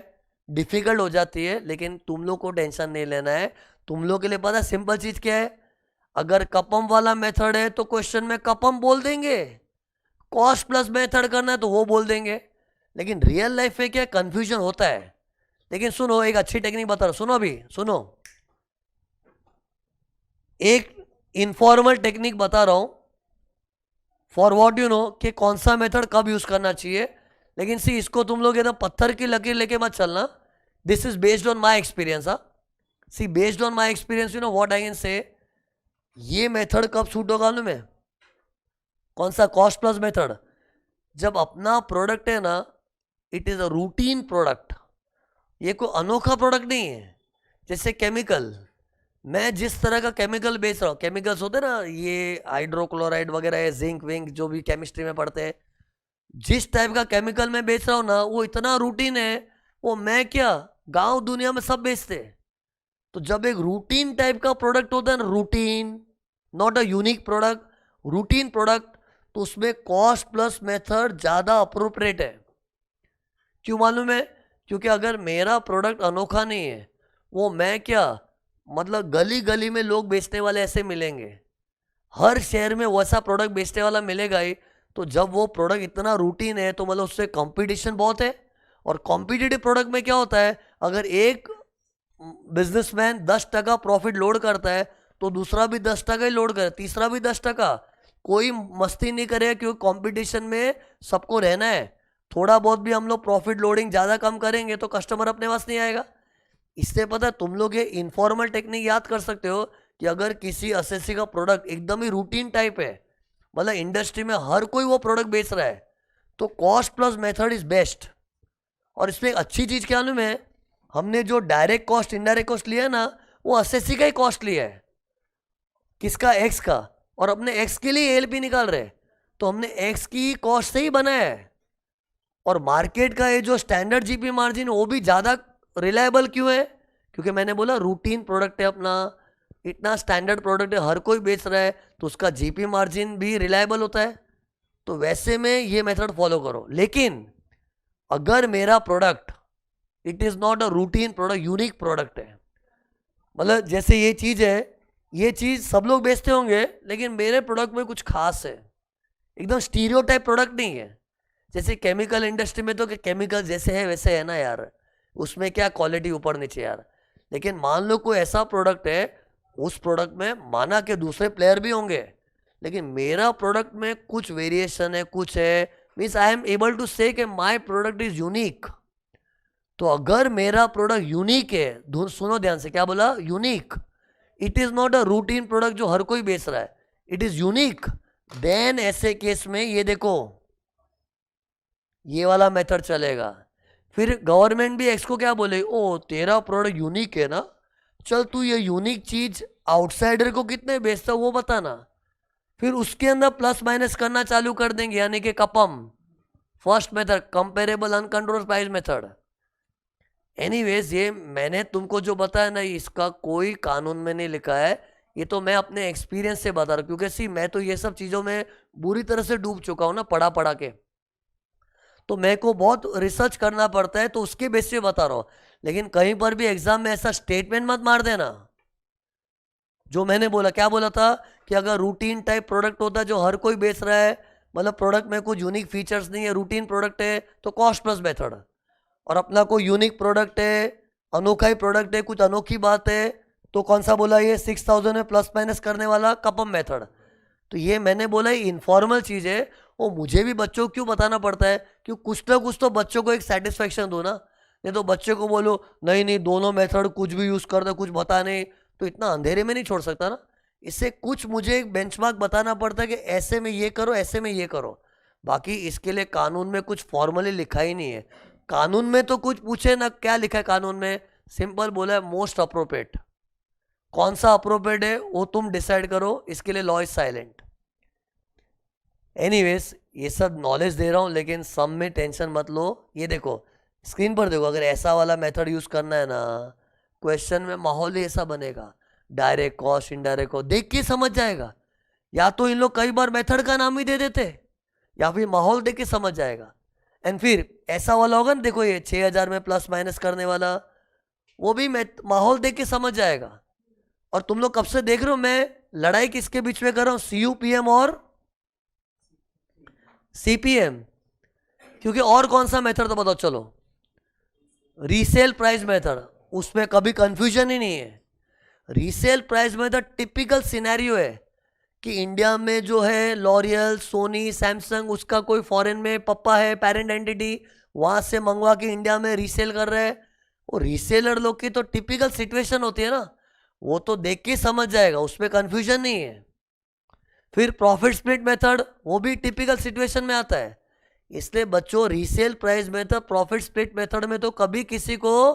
डिफिकल्ट हो जाती है, लेकिन तुम लोग को टेंशन नहीं लेना है। तुम लोग के लिए पता है सिंपल चीज क्या है, अगर कपम वाला मेथड है तो क्वेश्चन में कपम बोल देंगे, कॉस्ट प्लस मेथड करना है तो वो बोल देंगे। लेकिन रियल लाइफ में क्या कंफ्यूजन होता है। लेकिन सुनो, एक अच्छी टेक्निक बता रहा हूं, सुनो अभी सुनो, एक इनफॉर्मल टेक्निक बता रहा हूं फॉर व्हाट यू नो, कि कौन सा मेथड कब यूज करना चाहिए। लेकिन सी इसको तुम लोग एकदम पत्थर की लकीर लेके मत चलना, this is based on my experience. See based on my experience you know what I can say, ये मेथड कब सूट होगा मालूम है, कौन सा, कॉस्ट प्लस मेथड। जब अपना प्रोडक्ट है ना, it is a routine product, ये कोई अनोखा प्रोडक्ट नहीं है। जैसे केमिकल, मैं जिस तरह का केमिकल बेच रहा हूँ, केमिकल्स होते हैं ना ये हाइड्रोक्लोराइड वगैरह है, जिंक विंक जो भी केमिस्ट्री में पढ़ते हैं, जिस टाइप का केमिकल मैं बेच रहा हूँ ना वो इतना रूटीन है, वो मैं क्या गांव दुनिया में सब बेचते हैं। तो जब एक रूटीन टाइप का प्रोडक्ट होता है ना, routine, not a unique product, routine product, तो उसमें कॉस्ट प्लस मेथड ज्यादा अप्रोप्रिएट है। क्यों मालूम है, क्योंकि अगर मेरा प्रोडक्ट अनोखा नहीं है, वो मैं क्या मतलब गली गली में लोग बेचने वाले ऐसे मिलेंगे, हर शहर में वैसा प्रोडक्ट बेचने वाला मिलेगा ही। तो जब वो प्रोडक्ट इतना रूटीन है तो मतलब उससे कंपटीशन बहुत है। और कॉम्पिटिटिव प्रोडक्ट में क्या होता है, अगर एक बिजनेसमैन 10% प्रॉफिट लोड करता है तो दूसरा भी 10% ही लोड करे, तीसरा भी 10%। कोई मस्ती नहीं करेगा क्योंकि कंपटीशन में सबको रहना है। थोड़ा बहुत भी हम लोग प्रॉफिट लोडिंग ज़्यादा कम करेंगे तो कस्टमर अपने पास नहीं आएगा। इससे पता है तुम लोग ये इनफॉर्मल टेक्निक याद कर सकते हो कि अगर किसी एसएससी का प्रोडक्ट एकदम ही रूटीन टाइप है, मतलब इंडस्ट्री में हर कोई वो प्रोडक्ट बेच रहा है, तो cost plus method is best. और इसमें एक अच्छी चीज़ क्या मालूम है, हमने जो डायरेक्ट कॉस्ट इनडायरेक्ट कॉस्ट लिया है ना, वो एसएससी का ही कॉस्ट लिया है। किसका? एक्स का। और अपने एक्स के लिए एलपी निकाल रहे, तो हमने एक्स की कॉस्ट से ही बनाया है। और मार्केट का ये जो स्टैंडर्ड जीपी मार्जिन वो भी ज़्यादा रिलायबल क्यों है? क्योंकि मैंने बोला रूटीन प्रोडक्ट है अपना, इतना स्टैंडर्ड प्रोडक्ट है, हर कोई बेच रहा है, तो उसका जीपी मार्जिन भी रिलायबल होता है। तो वैसे में ये मेथड फॉलो करो। लेकिन अगर मेरा product it is not a routine product, unique product है, मतलब जैसे ये चीज़ है, ये चीज़ सब लोग बेचते होंगे लेकिन मेरे प्रोडक्ट में कुछ खास है, एकदम स्टीरियोटाइप प्रोडक्ट नहीं है। जैसे केमिकल इंडस्ट्री में तो केमिकल जैसे है वैसे है ना यार, उसमें क्या क्वालिटी ऊपर नीचे यार। लेकिन मान लो कोई ऐसा प्रोडक्ट है, उस प्रोडक्ट में माना कि दूसरे प्लेयर भी होंगे, लेकिन मेरा प्रोडक्ट में कुछ वेरिएशन है, कुछ है, means I am able to say कि माई प्रोडक्ट इज यूनिक। तो अगर मेरा प्रोडक्ट यूनिक है, सुनो ध्यान से, क्या बोला? Unique. It is not a routine product जो हर कोई बेच रहा है, इट इज़ यूनिक। देन ऐसे केस में ये देखो, ये वाला मेथड चलेगा। फिर गवर्नमेंट भी एक्स को क्या बोले, ओ तेरा प्रोडक्ट यूनिक है ना, चल तू ये यूनिक चीज आउटसाइडर को कितने बेचता वो बताना। फिर उसके अंदर प्लस माइनस करना चालू कर देंगे, यानी कि CUPM, first method, comparable uncontrol price method. Anyways, ये मैंने तुमको जो बताया ना, इसका कोई कानून में नहीं लिखा है, ये तो मैं अपने एक्सपीरियंस से बता रहा हूँ। क्योंकि सी मैं तो ये सब चीज़ों में बुरी तरह से डूब चुका हूँ ना, पढ़ा पढ़ा के, तो मेरे को बहुत रिसर्च करना पड़ता है, तो उसके बेस पे बता रहा हूँ। लेकिन कहीं पर भी एग्जाम में ऐसा स्टेटमेंट मत मार देना जो मैंने बोला। क्या बोला था कि अगर रूटीन टाइप प्रोडक्ट होता है जो हर कोई बेच रहा है, मतलब प्रोडक्ट में कुछ यूनिक फीचर्स नहीं है, रूटीन प्रोडक्ट है, तो कॉस्ट प्लस मेथड। और अपना कोई यूनिक प्रोडक्ट है, अनोखा ही प्रोडक्ट है, कुछ अनोखी बात है, तो कौन सा बोला? ये 6000 में प्लस माइनस करने वाला कपम मेथड। तो ये मैंने बोला ही इनफॉर्मल चीज़ है, वो मुझे भी बच्चों को क्यों बताना पड़ता है कि कुछ ना कुछ तो बच्चों को एक सेटिस्फेक्शन दो ना। नहीं तो बच्चे को बोलो नहीं नहीं दोनों मेथड कुछ भी यूज़ कर दो, कुछ बता नहीं, तो इतना अंधेरे में नहीं छोड़ सकता ना। इससे कुछ मुझे एक बेंचमार्क बताना पड़ता है कि ऐसे में ये करो, ऐसे में ये करो। बाकी इसके लिए कानून में कुछ फॉर्मली लिखा ही नहीं है। कानून में तो कुछ पूछे ना, क्या लिखा है कानून में? सिंपल बोला है मोस्ट अप्रोप्रिएट। कौन सा अप्रोप्रिएट है वो तुम डिसाइड करो, इसके लिए लॉ इज साइलेंट। एनीवेज, ये सब नॉलेज दे रहा हूँ, लेकिन सब में टेंशन मत लो। ये देखो स्क्रीन पर देखो, अगर ऐसा वाला मेथड यूज करना है ना, क्वेश्चन में माहौल ही ऐसा बनेगा, डायरेक्ट कॉस्ट इनडायरेक्ट कॉस्ट देख के समझ जाएगा। या तो इन लोग कई बार मेथड का नाम ही दे देते, या फिर माहौल देख के समझ जाएगा। एंड फिर ऐसा वाला होगा ना, देखो ये 6000 में प्लस माइनस करने वाला, वो भी माहौल देख के समझ जाएगा। और तुम लोग कब से देख रहे हो मैं लड़ाई किसके बीच में कर रहा हूँ? CUPM और CPM। क्योंकि और कौन सा मेथड तो बताओ चलो? रीसेल प्राइस मेथड, उसमें कभी कंफ्यूजन ही नहीं है। Resale price method typical scenario है कि इंडिया में जो है लॉरियल, सोनी, सैमसंग, उसका कोई फॉरेन में पप्पा है पेरेंट एंटिटी, वहां से मंगवा के इंडिया में रीसेल कर रहे हैं। वो रीसेलर लोग की तो टिपिकल सिचुएशन होती है ना, वो तो देख के समझ जाएगा, उसमें कंफ्यूजन नहीं है। फिर प्रॉफिट स्प्लिट मेथड, वो भी टिपिकल सिचुएशन में आता है। इसलिए बच्चों resale price method, profit split method में तो कभी किसी को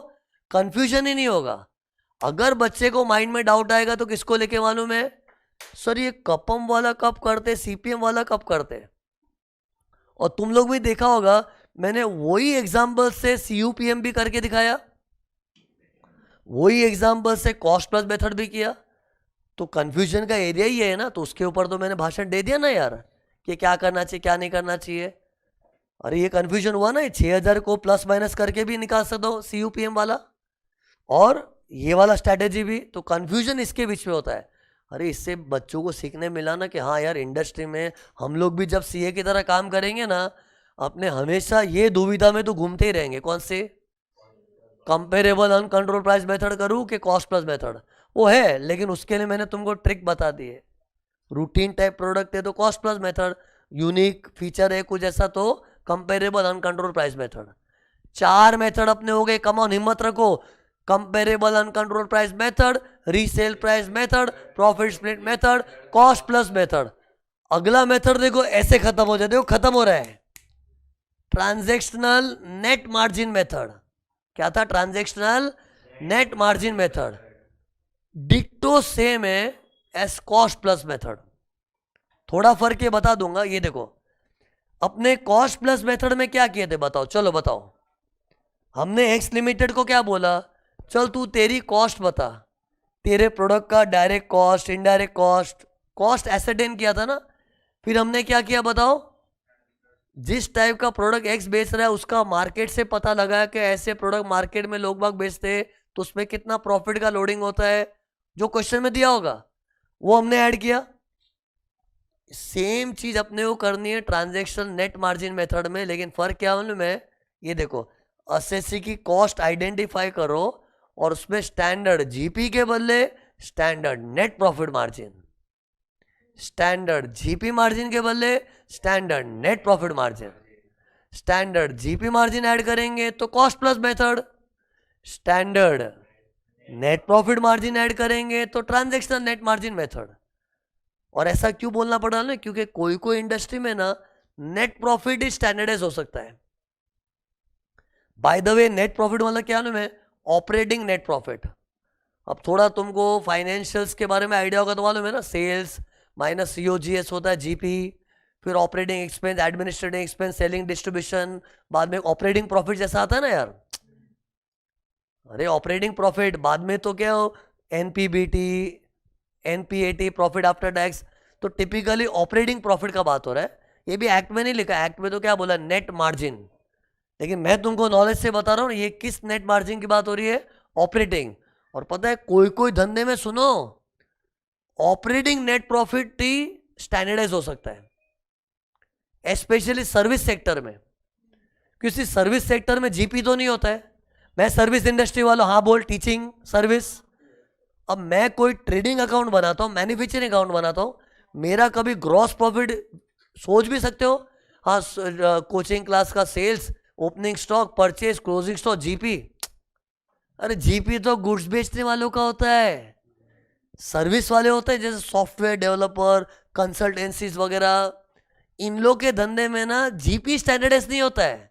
कंफ्यूजन ही नहीं होगा। अगर बच्चे को माइंड में डाउट आएगा तो किसको लेके मालूम है? सर ये कपम वाला कब करते, CPM वाला कब करते? और तुम लोग भी देखा होगा, मैंने वही एग्जाम्पल से CUPM भी करके दिखाया, वही एग्जाम्पल से कॉस्ट प्लस मेथड भी किया। तो कंफ्यूजन का एरिया ही है ना, तो उसके ऊपर तो मैंने भाषण दे दिया ना यार, कि क्या करना चाहिए क्या नहीं करना चाहिए। अरे ये कंफ्यूजन हुआ ना, 6000 को प्लस माइनस करके भी निकाल सकता हूँ CUPM वाला, और ये वाला स्ट्रैटेजी भी, तो कंफ्यूजन इसके बीच में होता है। अरे इससे बच्चों को सीखने मिला ना कि हाँ यार, इंडस्ट्री में हम लोग भी जब सीए की तरह काम करेंगे ना, अपने हमेशा ये दुविधा में तो घूमते ही रहेंगे, कौन से, कंपेरेबल अनकंट्रोल प्राइस मेथड करूँ कि कॉस्ट प्लस मेथड। वो है, लेकिन उसके लिए मैंने तुमको ट्रिक बता दी है। रूटीन टाइप प्रोडक्ट है तो cost plus method, unique feature है कुछ ऐसा तो comparable uncontrol price method. 4 method अपने हो गए, कम ऑन, हिम्मत रखो। Comparable uncontrol price method, resale price method, profit split method, cost plus method. अगला मेथड देखो ऐसे खत्म हो जाते हो, खत्म हो रहा है, ट्रांजैक्शनल नेट मार्जिन मेथड। क्या था? Transactional net margin method. डिक्टो सेम है एस कॉस्ट प्लस मेथड, थोड़ा फर्क ये बता दूंगा। ये देखो, अपने कॉस्ट प्लस मेथड में क्या किए थे बताओ, चलो बताओ। हमने एक्स लिमिटेड को क्या बोला, चल तू तेरी कॉस्ट बता, तेरे प्रोडक्ट का direct cost, indirect cost, cost एसेटेन किया था ना। फिर हमने क्या किया बताओ, जिस टाइप का प्रोडक्ट एक्स बेच रहा है उसका मार्केट से पता लगाया कि ऐसे प्रोडक्ट मार्केट में लोग बाग बेचते हैं तो उसमें कितना प्रॉफिट का लोडिंग होता है, जो क्वेश्चन में दिया होगा वो हमने ऐड किया। सेम चीज अपने को करनी है ट्रांजैक्शन नेट मार्जिन मेथड में, लेकिन फर्क क्या मालूम है? ये देखो, एसएससी की कॉस्ट आइडेंटिफाई करो और उसमें स्टैंडर्ड जीपी के बदले standard net profit margin, standard GP margin के बदले standard net profit margin. Standard GP margin add करेंगे तो cost plus method, standard net profit margin add करेंगे तो ट्रांजैक्शनल नेट मार्जिन मेथड। और ऐसा क्यों बोलना पड़ा ना, क्योंकि कोई कोई इंडस्ट्री में ना नेट प्रॉफिट ही स्टैंडर्डाइज हो सकता है। By the way, net profit मतलब क्या नाम है? Operating net profit. अब थोड़ा तुमको फाइनेंशियल्स के बारे में आइडिया होगा तो मालूम है ना, सेल्स माइनस सीओजीएस होता है जीपी, फिर operating expense, administrative expense, selling, distribution, बाद में ऑपरेटिंग प्रॉफिट जैसा आता है ना यार। अरे ऑपरेटिंग प्रॉफिट बाद में तो क्या हो, NPBT, NPAT, profit after tax. तो टिपिकली ऑपरेटिंग प्रॉफिट का बात हो रहा है, ये भी एक्ट में नहीं लिखा। एक्ट में तो क्या बोला, नेट मार्जिन, लेकिन मैं तुमको नॉलेज से बता रहा हूँ ये किस नेट मार्जिन की बात हो रही है, ऑपरेटिंग। और पता है कोई कोई धंधे में सुनो, ऑपरेटिंग नेट प्रॉफिट ही स्टैंडर्डाइज हो सकता है, स्पेशली सर्विस सेक्टर में। किसी सर्विस सेक्टर में जीपी तो नहीं होता है। मैं सर्विस इंडस्ट्री वाला, हाँ बोल, टीचिंग सर्विस। अब मैं कोई ट्रेडिंग अकाउंट बनाता हूँ, मैन्युफैक्चरिंग अकाउंट बनाता हूँ, मेरा कभी ग्रॉस प्रॉफिट, सोच भी सकते हो, हाँ, कोचिंग क्लास का sales, opening stock, purchase, closing stock, GP. अरे जीपी तो गुड्स बेचने वालों का होता है, सर्विस वाले होते हैं जैसे सॉफ्टवेयर डेवलपर, कंसल्टेंसीज वगैरह। इन लोग के धंधे में ना जीपी स्टैंडर्डाइज नहीं होता है,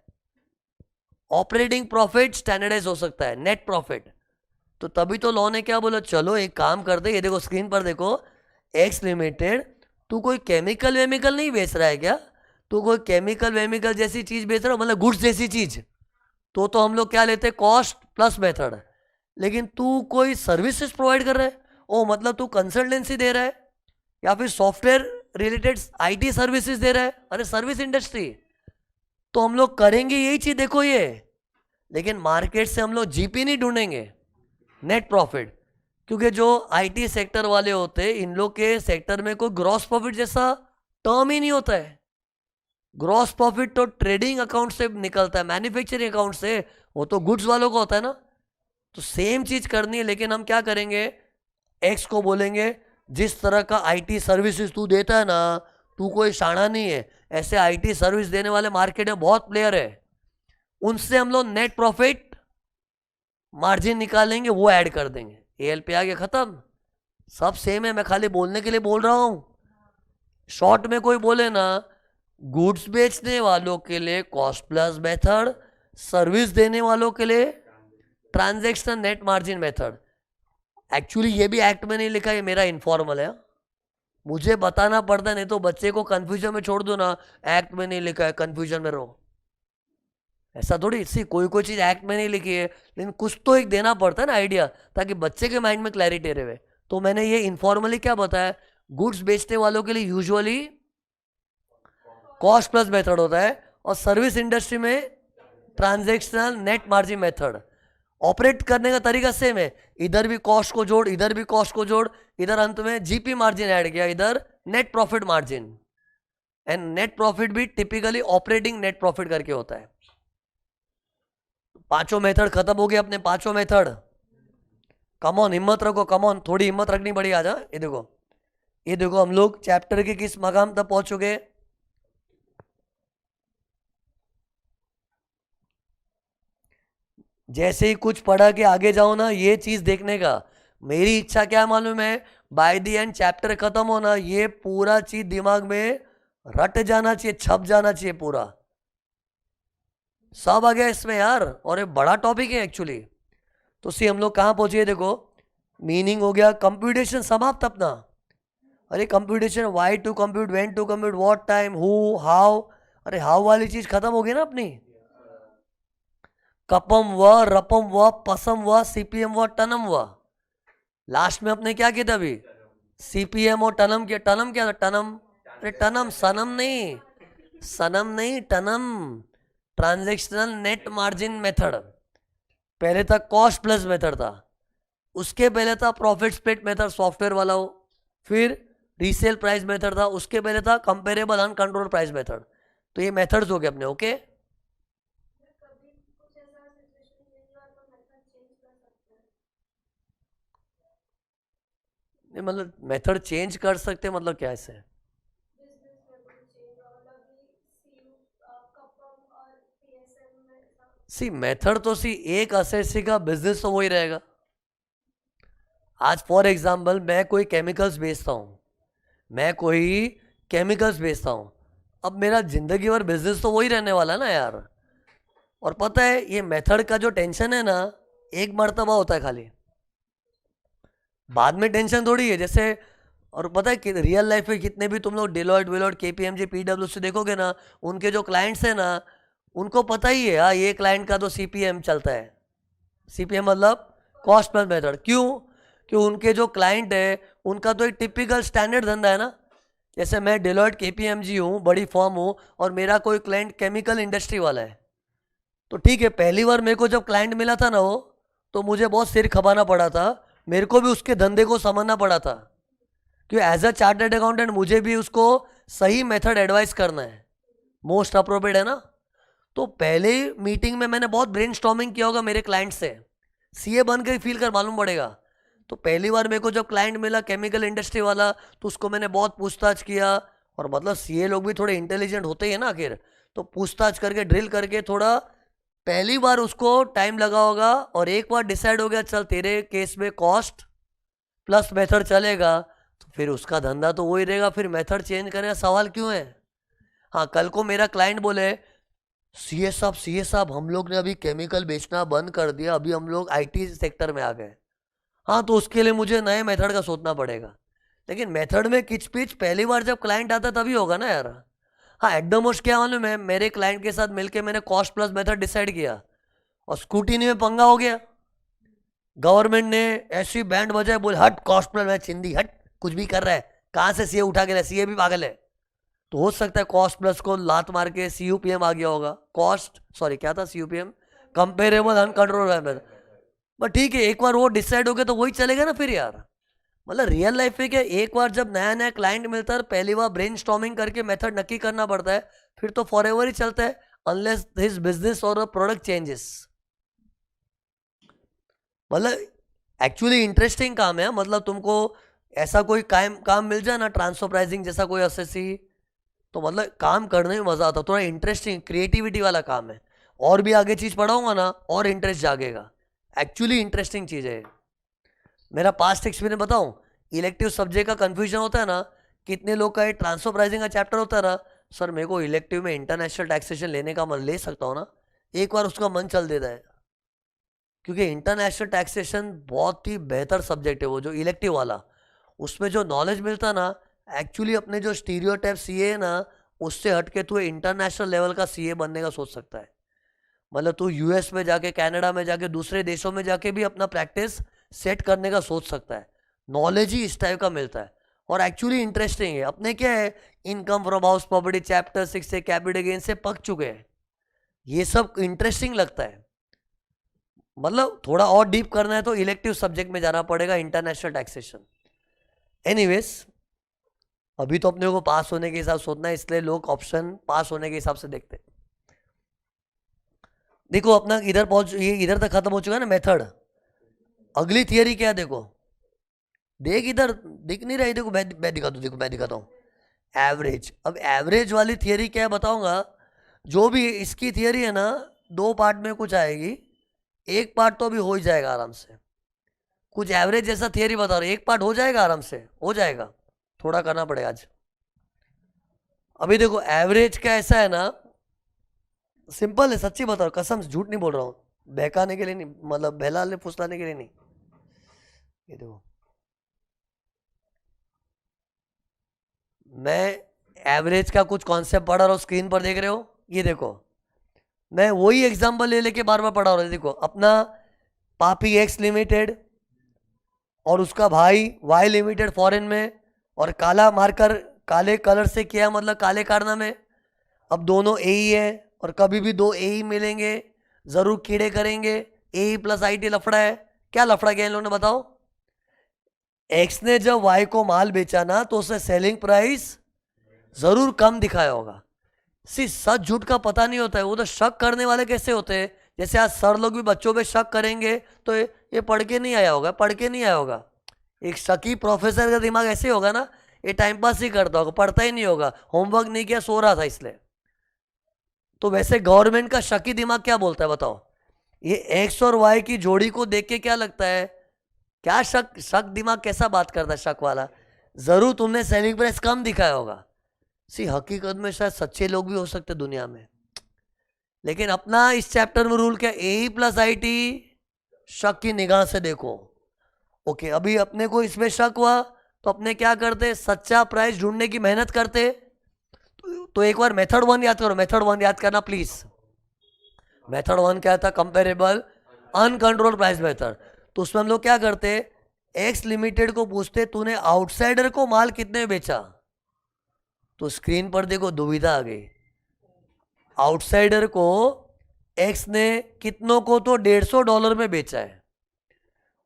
ऑपरेटिंग प्रॉफिट स्टैंडर्डाइज हो सकता है, नेट प्रॉफिट। तो तभी तो लॉ ने क्या बोला, चलो एक काम करते, ये देखो स्क्रीन पर देखो, एक्स लिमिटेड, तू कोई केमिकल वेमिकल नहीं बेच रहा है क्या? तू कोई केमिकल वेमिकल जैसी चीज बेच रहा है, मतलब गुड्स जैसी चीज, तो हम लोग क्या लेते हैं, कॉस्ट प्लस मेथड। लेकिन तू कोई सर्विसेज प्रोवाइड कर रहा है, ओ मतलब तू कंसल्टेंसी दे रहा है या फिर सॉफ्टवेयर रिलेटेड आईटी सर्विसेज दे रहा है, अरे सर्विस इंडस्ट्री, तो हम लोग करेंगे यही चीज, देखो ये। लेकिन मार्केट से हम लोग जीपी नहीं ढूंढेंगे, नेट प्रॉफिट, क्योंकि जो आईटी सेक्टर वाले होते हैं इन लोग के सेक्टर में कोई ग्रॉस प्रॉफिट जैसा टर्म ही नहीं होता है। ग्रॉस प्रॉफिट तो ट्रेडिंग अकाउंट से निकलता है, मैन्युफैक्चरिंग अकाउंट से, वो तो गुड्स वालों का होता है ना। तो सेम चीज करनी है, लेकिन हम क्या करेंगे, एक्स को बोलेंगे जिस तरह का आईटी सर्विसेज तू देता है ना, तू कोई शाना नहीं है, ऐसे आईटी सर्विस देने वाले मार्केट में बहुत प्लेयर है, उनसे हम लोग नेट प्रॉफिट मार्जिन निकालेंगे, वो ऐड कर देंगे। एएलपी आगे खत्म, सब सेम है, मैं खाली बोलने के लिए बोल रहा हूं। शॉर्ट में कोई बोले ना, गुड्स बेचने वालों के लिए कॉस्ट प्लस मेथड, सर्विस देने वालों के लिए transaction net margin method. Actually ये भी एक्ट में नहीं लिखा, ये मेरा इनफॉर्मल है, मुझे बताना पड़ता, नहीं तो बच्चे को कंफ्यूजन में छोड़ दो ना, एक्ट में नहीं लिखा है कंफ्यूजन में रहो, ऐसा थोड़ी। सी कोई कोई चीज एक्ट में नहीं लिखी है, लेकिन कुछ तो एक देना पड़ता है ना आइडिया, ताकि बच्चे के माइंड में क्लैरिटी रहे। तो मैंने ये इनफॉर्मली क्या बताया, गुड्स बेचने वालों के लिए यूजुअली कॉस्ट प्लस मेथड होता है, और सर्विस इंडस्ट्री में transactional net margin method. Operate करने का तरीका सेम है, इधर भी कॉस्ट को जोड़, इधर भी कॉस्ट को जोड़, इधर अंत में जीपी मार्जिन ऐड किया, इधर net profit margin, and net profit भी टिपिकली ऑपरेटिंग नेट प्रॉफिट करके होता है। पांचों मेथड खत्म हो गए अपने, पांचों मेथड। कमॉन हिम्मत रखो, कमॉन थोड़ी हिम्मत रखनी पड़ेगी आज। ये देखो, ये देखो हम लोग चैप्टर के किस मकाम तक पहुंच चुके। जैसे ही कुछ पढ़ा के आगे जाओ ना, ये चीज देखने का मेरी इच्छा क्या मालूम है, बाय द एंड चैप्टर खत्म होना, ये पूरा चीज दिमाग में रट जाना चाहिए, छप जाना चाहिए पूरा, सब आ गया इसमें यार। और ये बड़ा टॉपिक है एक्चुअली। तो सी हम लोग कहाँ पहुंचे, देखो मीनिंग हो गया, कंप्यूटेशन समाप्त अपना। अरे computation, why to compute, when to compute, what time, who, how, अरे हाउ वाली चीज खत्म हो गई ना अपनी। कपम व, रपम व, पसम व, सीपीएम व, टनम व। लास्ट में अपने क्या किया था अभी, सीपीएम और टनम किया। टनम क्या था, टनम, अरे टनम, सनम नहीं, सनम नहीं, टनम, ट्रांजैक्शनल नेट मार्जिन मेथड। पहले था कॉस्ट प्लस मेथड था, उसके पहले था प्रॉफिट स्प्लिट मेथड सॉफ्टवेयर वाला हो, फिर रीसेल प्राइस मेथड था, उसके पहले था कंपेरेबल अनकंट्रोल प्राइस मेथड। तो ये मेथड्स हो गए अपने, ओके। नहीं मतलब मेथड चेंज कर सकते, मतलब क्या ऐसे है? सी मेथड तो सी एक असेसी का बिजनेस तो वही रहेगा। आज फॉर एग्जाम्पल मैं कोई केमिकल्स बेचता हूँ, मैं कोई केमिकल्स बेचता हूँ, अब मेरा जिंदगी भर बिजनेस तो वही रहने वाला है ना यार। और पता है ये मेथड का जो टेंशन है ना, एक मर्तबा होता है खाली, बाद में टेंशन थोड़ी है। जैसे और पता है कि रियल लाइफ में कितने भी तुम लोग डिलॉयट विलॉयट केपीएमजी पीडब्ल्यूसी देखोगे ना, उनके जो क्लाइंट्स हैं ना, उनको पता ही है हाँ ये क्लाइंट का तो सीपीएम चलता है। सीपीएम मतलब कॉस्ट प्लस मेथड। क्यों? क्यों उनके जो क्लाइंट है उनका तो एक टिपिकल स्टैंडर्ड धंधा है ना। जैसे मैं डिलॉयट केपीएमजी हूँ, बड़ी फॉर्म हूँ, और मेरा कोई क्लाइंट केमिकल इंडस्ट्री वाला है, तो ठीक है पहली बार मेरे को जब क्लाइंट मिला था ना वो, तो मुझे बहुत सिर खपाना पड़ा था, मेरे को भी उसके धंधे को समझना पड़ा था, क्योंकि एज अ चार्टर्ड अकाउंटेंट मुझे भी उसको सही मेथड एडवाइस करना है, मोस्ट अप्रोप्रिएट है ना। तो पहले मीटिंग में मैंने बहुत ब्रेनस्टॉर्मिंग किया होगा मेरे क्लाइंट से, सीए बन के फील कर मालूम पड़ेगा। तो पहली बार मेरे को जब क्लाइंट मिला केमिकल इंडस्ट्री वाला, तो उसको मैंने बहुत पूछताछ किया, और मतलब सीए लोग भी थोड़े इंटेलिजेंट होते ही है ना आखिर, तो पूछताछ करके ड्रिल करके थोड़ा पहली बार उसको टाइम लगा होगा, और एक बार डिसाइड हो गया चल तेरे केस में कॉस्ट प्लस मेथड चलेगा, तो फिर उसका धंधा तो वही रहेगा, फिर मेथड चेंज करने का सवाल क्यों है। हाँ कल को मेरा क्लाइंट बोले सीए साहब हम लोग ने अभी केमिकल बेचना बंद कर दिया, अभी हम लोग आईटी सेक्टर में आ गए, हाँ तो उसके लिए मुझे नए मेथड का सोचना पड़ेगा। लेकिन मेथड में किच पिच पहली बार जब क्लाइंट आता तभी होगा ना यार। हाँ एट द मोस्ट क्या मालूम है, मेरे क्लाइंट के साथ मिलके मैंने कॉस्ट प्लस मेथड डिसाइड किया, और स्कूटीनी में पंगा हो गया। गवर्नमेंट ने ऐसी बैंड बजाए, बोले हट कॉस्ट प्लस, मैं चिंदी हट, कुछ भी कर रहा है, कहाँ से सीए उठा के लाए, सीए भी पागल है। तो हो सकता है कॉस्ट प्लस को लात मार के सीयूपीएम आ गया होगा, कॉस्ट सॉरी क्या था सीयूपीएम, कंपेरेबल अनकंट्रोल। बट ठीक है एक बार वो डिसाइड हो गया तो वही चलेगा ना फिर यार। मतलब रियल लाइफ में क्या, एक बार जब नया नया क्लाइंट मिलता है पहली बार ब्रेनस्टॉर्मिंग करके मेथड नक्की करना पड़ता है, फिर तो फॉर एवर ही चलता है, अनलेस हिज बिजनेस और प्रोडक्ट चेंजेस। मतलब एक्चुअली इंटरेस्टिंग काम है, मतलब तुमको ऐसा कोई काम मिल जाए ना, ट्रांसफर प्राइसिंग जैसा कोई एसएससी, तो मतलब काम करने में मजा आता है, थोड़ा इंटरेस्टिंग क्रिएटिविटी वाला काम है। और भी आगे चीज पढ़ाऊंगा ना और इंटरेस्ट जागेगा, एक्चुअली इंटरेस्टिंग चीज है। मेरा पास्ट एक्सपीरियंस बताऊं, इलेक्टिव सब्जेक्ट का कंफ्यूजन होता है ना, कितने लोग का ये ट्रांसफर प्राइसिंग का चैप्टर होता है ना, सर मेरे को इलेक्टिव में इंटरनेशनल टैक्सेशन लेने का मन, ले सकता हूँ ना, एक बार उसका मन चल देता है, क्योंकि इंटरनेशनल टैक्सेशन बहुत ही बेहतर सब्जेक्ट है वो जो इलेक्टिव वाला, उसमें जो नॉलेज मिलता है ना, एक्चुअली अपने जो स्टीरियोटाइप सीए है ना, उससे हटके तू इंटरनेशनल लेवल का सीए बनने का सोच सकता है। मतलब तू यूएस में जाके, कनाडा में जाके, दूसरे देशों में जाके भी अपना प्रैक्टिस सेट करने का सोच सकता है, नॉलेज ही इस टाइप का मिलता है, और एक्चुअली इंटरेस्टिंग है। अपने क्या है, income from house property chapter 6 से कैपिटल गेन से पक चुके हैं, ये सब इंटरेस्टिंग लगता है। मतलब थोड़ा और डीप करना है तो इलेक्टिव सब्जेक्ट में जाना पड़ेगा, इंटरनेशनल टैक्सेशन। एनीवेज, अभी तो अपने को पास होने के हिसाब से सोचना है, इसलिए लोग ऑप्शन पास होने के हिसाब से देखते हैं। देखो अपना इधर पहुंच, ये इधर तक खत्म हो चुका है ना मेथड। अगली थियरी क्या है देखो, देख इधर दिख नहीं रही, देखो मैं दिखाता हूँ, देखो मैं दिखाता हूँ। एवरेज, अब एवरेज वाली थियरी क्या है बताऊंगा। जो भी इसकी थियरी है ना, 2 पार्ट में कुछ आएगी, एक पार्ट तो अभी हो ही जाएगा आराम से। कुछ एवरेज जैसा थियरी बता रहा हूँ, एक पार्ट हो जाएगा आराम से, हो जाएगा, थोड़ा करना पड़ेगा आज। अभी देखो एवरेज का ऐसा है ना, सिंपल है, सच्ची बता रहा हूँ, कसम से झूठ नहीं बोल रहा हूँ, बहकाने के लिए नहीं, मतलब बहलाने फुसलाने के लिए नहीं। ये देखो, मैं एवरेज का कुछ कॉन्सेप्ट पढ़ा रहा हूँ, स्क्रीन पर देख रहे हो, ये देखो मैं वही एग्जांपल ले लेके बार बार पढ़ा रहा हूँ। देखो अपना पापी एक्स लिमिटेड और उसका भाई वाई लिमिटेड फॉरेन में, और काला मार्कर काले कलर से किया, मतलब काले कारनामे। अब दोनों ए ही है, और कभी भी 2 ए ही मिलेंगे जरूर कीड़े करेंगे। ए प्लस आई टी लफड़ा है। क्या लफड़ा किया इन लोगों ने बताओ। एक्स ने जब वाई को माल बेचा ना, तो उसे सेलिंग प्राइस जरूर कम दिखाया होगा। सच झूठ का पता नहीं होता है, वो तो शक करने वाले कैसे होते हैं। जैसे आज सर लोग भी बच्चों पे शक करेंगे, तो ये पढ़ के नहीं आया होगा, पढ़ के नहीं आया होगा। एक शकी प्रोफेसर का दिमाग ऐसे होगा ना, ये टाइम पास ही करता होगा, पढ़ता ही नहीं होगा, होमवर्क नहीं किया, सो रहा था इसलिए। तो वैसे गवर्नमेंट का शकी दिमाग क्या बोलता है बताओ। ये एक्स और वाई की जोड़ी को देख के क्या लगता है, क्या शक दिमाग कैसा बात करता है, शक वाला। जरूर तुमने सेलिंग प्राइस कम दिखाया होगा। हकीकत में शायद सच्चे लोग भी हो सकते दुनिया में, लेकिन अपना इस चैप्टर में रूल क्या, ए प्लस आई टी शक की निगाह से देखो। ओके, अभी अपने को इसमें शक हुआ तो अपने क्या करते, सच्चा प्राइस ढूंढने की मेहनत करते। तो एक बार मेथड 1 याद करो, मेथड 1 याद करना प्लीज। मेथड 1 क्या था, कंपेरेबल अनकंट्रोल प्राइस मेथड। तो उसमें हम लोग क्या करते, एक्स लिमिटेड को पूछते तूने आउटसाइडर को माल कितने में बेचा। तो स्क्रीन पर देखो दुविधा आ गई। आउटसाइडर को एक्स ने कितनों को तो $150 में बेचा है,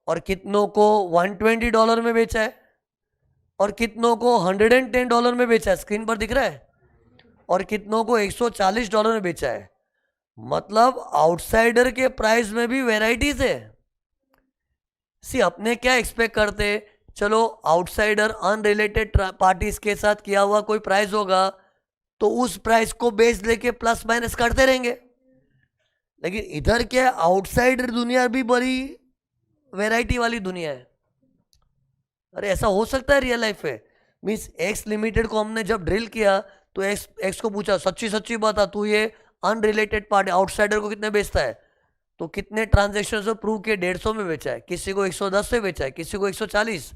और कितनों को $120 में बेचा है, और कितनों को $110 में बेचा है, स्क्रीन पर दिख रहा है, और कितनों को $140 में बेचा है। मतलब आउटसाइडर के प्राइस में भी वेराइटीज है। अपने क्या एक्सपेक्ट करते, चलो आउटसाइडर अनरिलेटेड पार्टीज के साथ किया हुआ कोई प्राइस होगा, तो उस प्राइस को बेस लेके प्लस माइनस करते रहेंगे। लेकिन इधर क्या, आउटसाइडर दुनिया भी बड़ी वैरायटी वाली दुनिया है। अरे ऐसा हो सकता है रियल लाइफ में। मीन्स एक्स लिमिटेड को हमने जब ड्रिल किया, तो एक्स को पूछा सच्ची सच्ची बता, तू ये अनरिलेटेड पार्टी आउटसाइडर को कितने बेचता है। तो कितने ट्रांजेक्शन प्रूव किए, 150 में बेचा है, किसी को 110 से बेचा है, किसी को 140।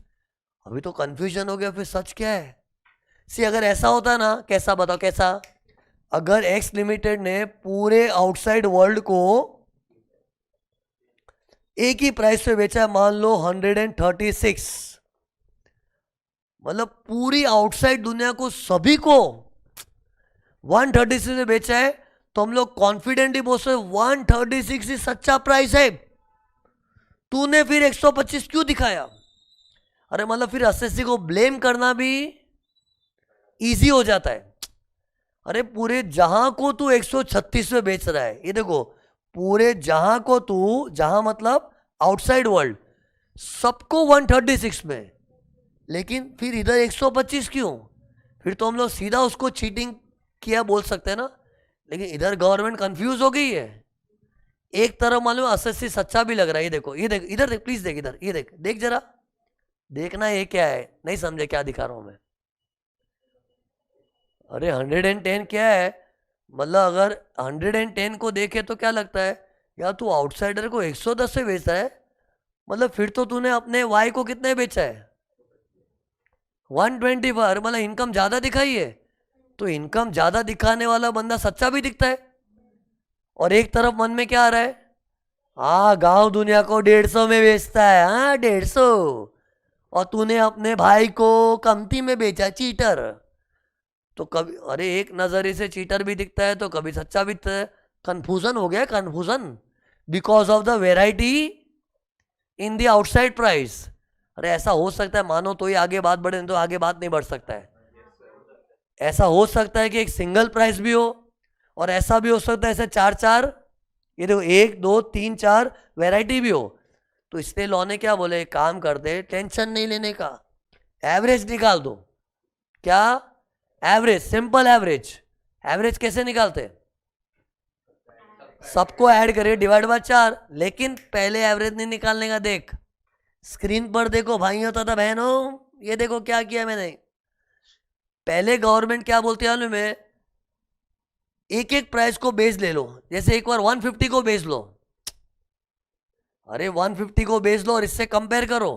अभी तो कंफ्यूजन हो गया, फिर सच क्या है। अगर ऐसा होता ना, कैसा बताओ कैसा, अगर एक्स लिमिटेड ने पूरे आउटसाइड वर्ल्ड को एक ही प्राइस पे बेचा है, मान लो 136, मतलब पूरी आउटसाइड दुनिया को सभी को 136 में बेचा है, तो हम लोग कॉन्फिडेंटली बोल सकते 136 ही सच्चा प्राइस है। तूने फिर 125 क्यों दिखाया। अरे मतलब फिर एसएससी को ब्लेम करना भी इजी हो जाता है। अरे पूरे जहां को तू 136 में बेच रहा है, ये देखो पूरे जहां को तू, जहां मतलब आउटसाइड वर्ल्ड, सबको 136 में, लेकिन फिर इधर 125 क्यों। फिर तो हम लोग सीधा उसको चीटिंग किया बोल सकते हैं ना। लेकिन इधर गवर्नमेंट कंफ्यूज हो गई है। एक तरफ मालूम एसएससी सच्चा भी लग रहा है, ये देखो, ये देख, इधर देख प्लीज, देख इधर, ये देख, देख जरा, देखना ये क्या है, नहीं समझे क्या दिखा रहा हूं मैं। अरे 110 क्या है, मतलब अगर 110 को देखे तो क्या लगता है यार, तू आउटसाइडर को 110 से बेच रहा है, मतलब फिर तो तूने अपने वाई को कितने बेचा है, 124, मतलब इनकम ज्यादा दिखाई है। तो इनकम ज्यादा दिखाने वाला बंदा सच्चा भी दिखता है। और एक तरफ मन में क्या आ रहा है, हाँ गांव दुनिया को 150 में बेचता है, हाँ 150, और तूने अपने भाई को कमती में बेचा, चीटर। तो कभी अरे एक नजरिए से चीटर भी दिखता है, तो कभी सच्चा भी दिखता है। कन्फ्यूजन हो गया, confusion. Because of the variety in the outside price. अरे ऐसा हो सकता है मानो तो ही आगे बात बढ़े, नहीं तो आगे बात नहीं बढ़ सकता है। ऐसा हो सकता है कि एक सिंगल प्राइस भी हो, और ऐसा भी हो सकता है ऐसे चार चार, ये देखो 1 2 3 4 वैरायटी भी हो। तो इसलिए लॉ ने क्या बोले, काम करते टेंशन नहीं लेने का, एवरेज निकाल दो। क्या? Average, simple average. एवरेज कैसे निकालते? सबको ऐड करिए, डिवाइड बाय 4। लेकिन पहले एवरेज नहीं निकालने का, देख स्क्रीन पर देखो भाइयों तथा बहनों, ये देखो क्या किया मैंने। पहले गवर्नमेंट क्या बोलती है मालूम है, एक एक प्राइस को बेस ले लो। जैसे एक बार 150 को बेस लो, अरे 150 को बेस लो और इससे कंपेयर करो,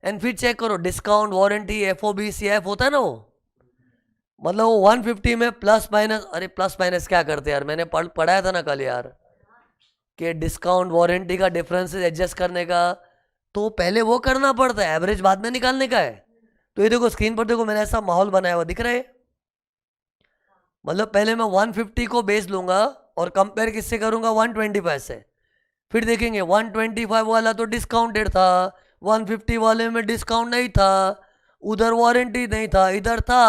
एंड फिर चेक करो डिस्काउंट, वारंटी, एफओबी, सीएफ होता है ना वो, मतलब वो 150 में प्लस माइनस। अरे प्लस माइनस क्या करते यार, मैंने पढ़ाया था ना कल यार, कि डिस्काउंट वारंटी का डिफरेंस एडजस्ट करने का, तो पहले वो करना पड़ता है, एवरेज बाद में निकालने का है। तो ये देखो स्क्रीन पर देखो, मैंने ऐसा माहौल बनाया हुआ दिख रहा है। मतलब पहले मैं 150 को बेस लूंगा और कंपेयर किससे करूंगा, 125 से। फिर देखेंगे 125 वाला तो डिस्काउंटेड था, 150 वाले में डिस्काउंट नहीं था, उधर वारंटी नहीं था, इधर था।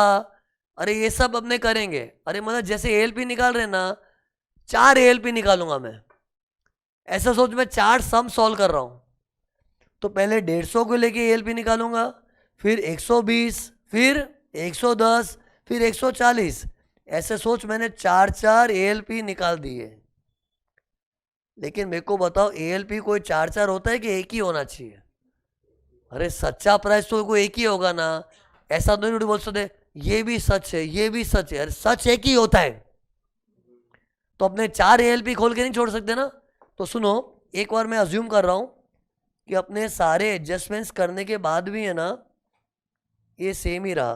अरे ये सब अपने करेंगे। अरे मतलब जैसे एएलपी निकाल रहे ना, 4 एएलपी निकालूंगा मैं, ऐसा सोच मैं 4 सम सॉल्व कर रहा हूं। तो पहले 150 को लेके एएलपी निकालूंगा, फिर 120, फिर 110, फिर 140। ऐसे सोच मैंने 4 एएलपी निकाल दिए। लेकिन मेरे को बताओ, एएलपी कोई 4 होता है कि एक ही होना चाहिए? अरे सच्चा प्राइस तो कोई एक ही होगा ना, ऐसा तो नहीं बोल सकते ये भी सच है ये भी सच है। अरे सच एक ही होता है, तो अपने 4 एएलपी खोल के नहीं छोड़ सकते ना। तो सुनो, एक बार मैं अज्यूम कर रहा हूं कि अपने सारे एडजस्टमेंट्स करने के बाद भी है ना ये सेम ही रहा।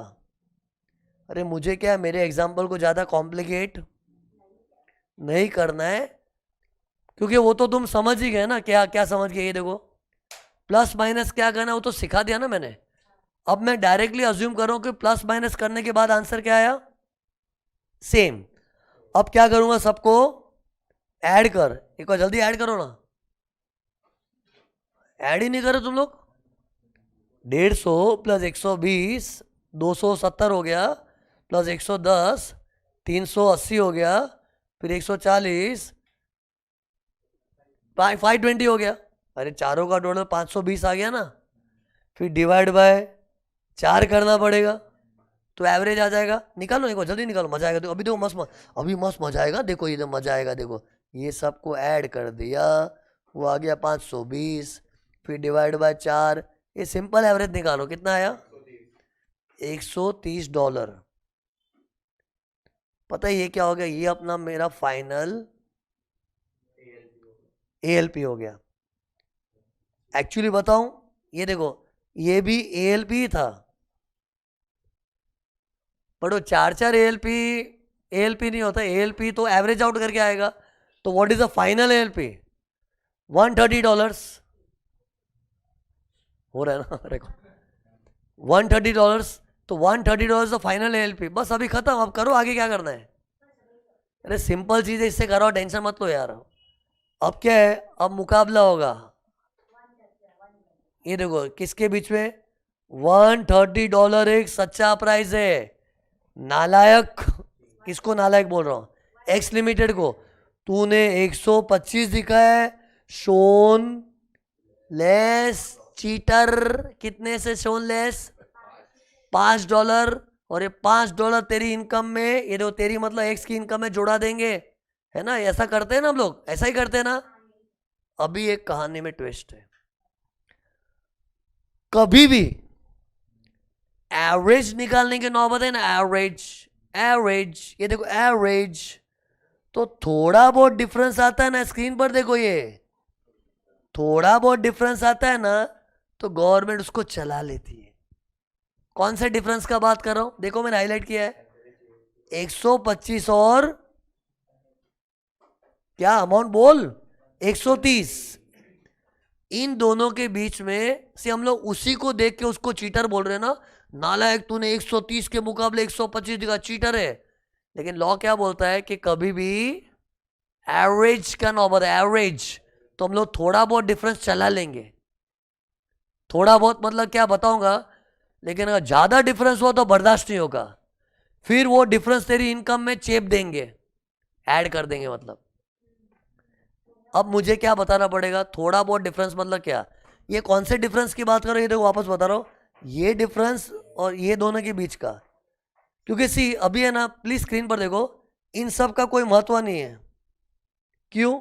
अरे मुझे क्या, मेरे एग्जाम्पल को ज़्यादा कॉम्प्लिकेट नहीं करना है, क्योंकि वो तो तुम समझ ही गए ना। क्या क्या समझ गए? ये देखो प्लस माइनस क्या करना वो तो सिखा दिया ना मैंने। अब मैं डायरेक्टली अज्यूम कर रहा हूं कि प्लस माइनस करने के बाद आंसर क्या आया, सेम। अब क्या करूंगा, सबको ऐड कर, एक बार जल्दी ऐड करो ना। ऐड ही नहीं करे तुम लोग। 150 प्लस 120 270 हो गया, प्लस 110 380 हो गया, फिर 140 520 हो गया। अरे चारों का टोटल 520 आ गया ना। फिर डिवाइड बाय 4 करना पड़ेगा, तो एवरेज आ जाएगा। निकालो देखो, जल्दी निकालो, मजा आएगा। देखो अभी देखो मस्त, अभी मस्त मजा आएगा। देखो ये मजा आएगा। देखो ये सबको ऐड कर दिया, वो आ गया 520, फिर डिवाइड बाय 4। ये सिंपल एवरेज निकालो, कितना आया, $130। पता है ये क्या हो गया, ये अपना मेरा फाइनल एएलपी हो गया। एक्चुअली बताऊं, ये देखो ये भी एएलपी था, पर वो 4 एएलपी एएलपी नहीं होता। एएलपी तो एवरेज आउट करके आएगा। तो what is the final ALP, $130 हो रहा है ना। देखो $130, तो $130 फाइनल एएलपी। बस अभी खत्म, अब करो आगे क्या करना है। अरे सिंपल चीज है, इससे करो, टेंशन मत लो यार। अब क्या है, अब मुकाबला होगा। ये देखो किसके बीच में, $130 एक सच्चा प्राइस है। नालायक, किसको नालायक बोल रहा हूं, एक्स लिमिटेड को। तूने 125 दिखाया है, शोन लेस, चीटर। कितने से शोन लेस, $5। और ये $5 तेरी इनकम में, ये देखो तेरी मतलब एक्स की इनकम में जोड़ा देंगे, है ना। ऐसा करते हैं ना हम लोग, ऐसा ही करते हैं ना। अभी एक कहानी में ट्विस्ट है, कभी भी एवरेज निकालने की नौबत है ना, एवरेज एवरेज, ये देखो एवरेज, तो थोड़ा बहुत डिफरेंस आता है ना। स्क्रीन पर देखो, ये थोड़ा बहुत डिफरेंस आता है ना, तो गवर्नमेंट उसको चला लेती है। कौन से डिफरेंस का बात कर रहा हूं, देखो मैंने हाईलाइट किया है, 125 और क्या अमाउंट बोल, 130। इन दोनों के बीच में से हम लोग उसी को देख के उसको चीटर बोल रहे हैं ना। नालायक, तूने 130 के मुकाबले 125 दिखा, चीटर है। लेकिन लॉ क्या बोलता है कि कभी भी एवरेज का नौबत है, एवरेज। तो हम लोग थोड़ा बहुत डिफरेंस चला लेंगे। थोड़ा बहुत मतलब क्या बताऊंगा, लेकिन अगर ज़्यादा डिफरेंस हुआ तो बर्दाश्त नहीं होगा, फिर वो डिफरेंस तेरी इनकम में चेप देंगे, ऐड कर देंगे मतलब। अब मुझे क्या बताना पड़ेगा, थोड़ा बहुत डिफरेंस मतलब क्या, ये कौन से डिफरेंस की बात करो, ये देखो वापस बता रहा हूँ, ये डिफरेंस और ये दोनों के बीच का। क्योंकि सी अभी है ना, प्लीज स्क्रीन पर देखो, इन सब का कोई महत्व नहीं है। क्यों?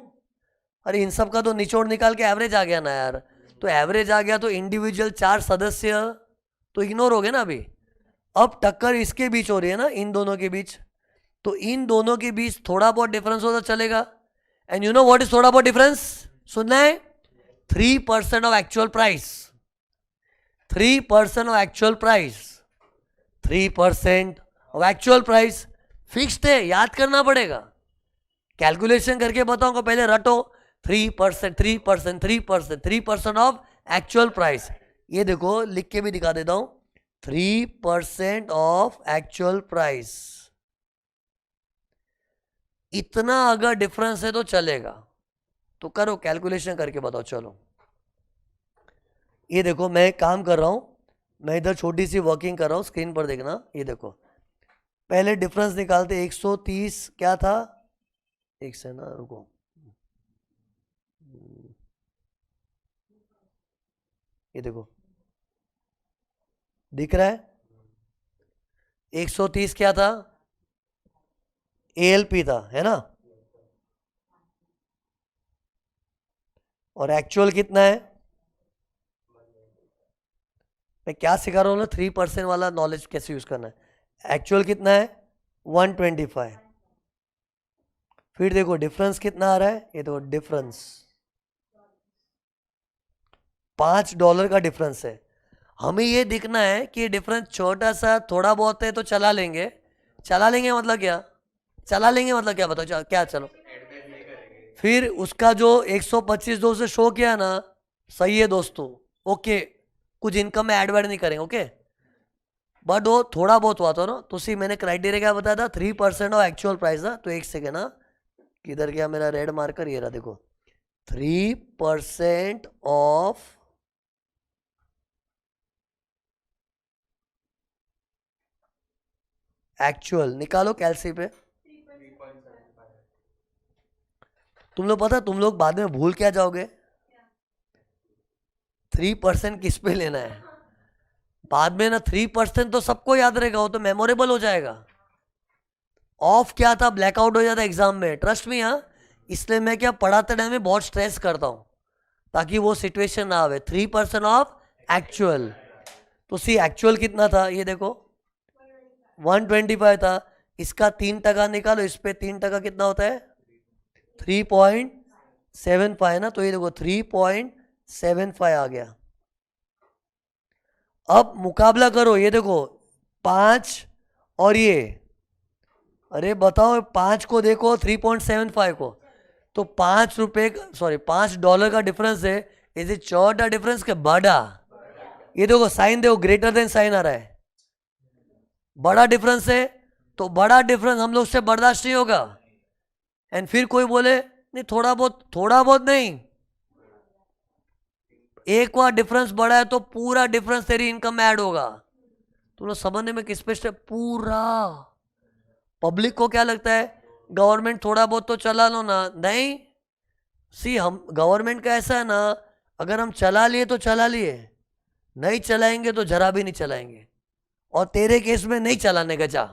अरे इन सब का तो निचोड़ निकाल के एवरेज आ गया ना यार। तो एवरेज आ गया तो इंडिविजुअल 4 सदस्य तो इग्नोर हो गए ना अभी। अब टक्कर इसके बीच हो रही है ना, इन दोनों के बीच। तो इन दोनों के बीच थोड़ा बहुत डिफरेंस हो तो चलेगा। And you know what is थोड़ा बहुत डिफरेंस? सुनना है, 3% of actual price. 3% of actual price, 3% of actual price fixed है, याद करना पड़ेगा। कैलकुलेशन करके बताऊंगा, पहले रटो। 3%, 3%, 3%, 3% ऑफ एक्चुअल प्राइस। ये देखो लिख के भी दिखा देता हूं, 3% ऑफ एक्चुअल प्राइस। इतना अगर डिफरेंस है तो चलेगा। तो करो कैलकुलेशन करके बताओ। चलो ये देखो मैं काम कर रहा हूं, मैं इधर छोटी सी वर्किंग कर रहा हूं, स्क्रीन पर देखना। ये देखो पहले डिफरेंस निकालते, 130 क्या था, एक से ना रुको, ये देखो दिख रहा है, 130 क्या था, एएलपी था, है ना। और एक्चुअल कितना है, मैं क्या सिखा रहा हूं ना, 3% वाला नॉलेज कैसे यूज करना है। एक्चुअल कितना है, 125। फिर देखो डिफरेंस कितना आ रहा है, ये देखो डिफरेंस $5 का डिफरेंस है। हमें ये दिखना है कि डिफरेंस छोटा सा थोड़ा बहुत है तो चला लेंगे। चला लेंगे मतलब क्या, चला लेंगे मतलब क्या बताओ, क्या चलो। फिर उसका जो 125 दो से शो किया ना, सही है दोस्तों, ओके, कुछ इनकम में एड नहीं करेंगे, ओके। बट वो थोड़ा बहुत हुआ था ना, तो सी मैंने क्राइटेरिया क्या बताया था, 3% ऑफ एक्चुअल प्राइस ना। तो एक सेकेंड ना, किधर गया मेरा रेड मार्कर, ये रहा देखो, 3% ऑफ एक्चुअल, निकालो कैलसी पे। तुम लोग पता, तुम लोग बाद में भूल क्या जाओगे, 3% किस पे लेना है। बाद में ना 3% तो सबको याद रहेगा, वो तो मेमोरेबल हो जाएगा। ऑफ क्या था, ब्लैकआउट हो जाता एग्जाम में, ट्रस्ट मी। हाँ, इसलिए मैं क्या पढ़ाते टाइम में बहुत स्ट्रेस करता हूँ, ताकि वो सिचुएशन ना आवे। 3% ऑफ एक्चुअल, तो सी एक्चुअल कितना था, ये देखो 125 था। इसका 3% निकालो, इस पे 3% कितना होता है, 3.75 ना। तो ये देखो 3.75 आ गया। अब मुकाबला करो, ये देखो 5 और ये, अरे बताओ 5 को देखो 3.75 को, तो ₹5 सॉरी $5 का डिफरेंस है। इज इट छोटा डिफरेंस के बड़ा? ये देखो साइन देखो, ग्रेटर देन साइन आ रहा है, बड़ा डिफरेंस है। तो बड़ा डिफरेंस हम लोग से बर्दाश्त नहीं होगा। एंड फिर कोई बोले नहीं थोड़ा बहुत, थोड़ा बहुत नहीं, एक बार डिफरेंस बढ़ा है तो पूरा डिफरेंस तेरी इनकम में ऐड होगा। तुम लोग समझने में किस पे पूरा। पब्लिक को क्या लगता है, गवर्नमेंट थोड़ा बहुत तो चला लो ना, नहीं। सी हम गवर्नमेंट का ऐसा है ना, अगर हम चला लिए तो चला लिए, नहीं चलाएंगे तो जरा भी नहीं चलाएंगे। और तेरे केस में नहीं चलाने का चाह,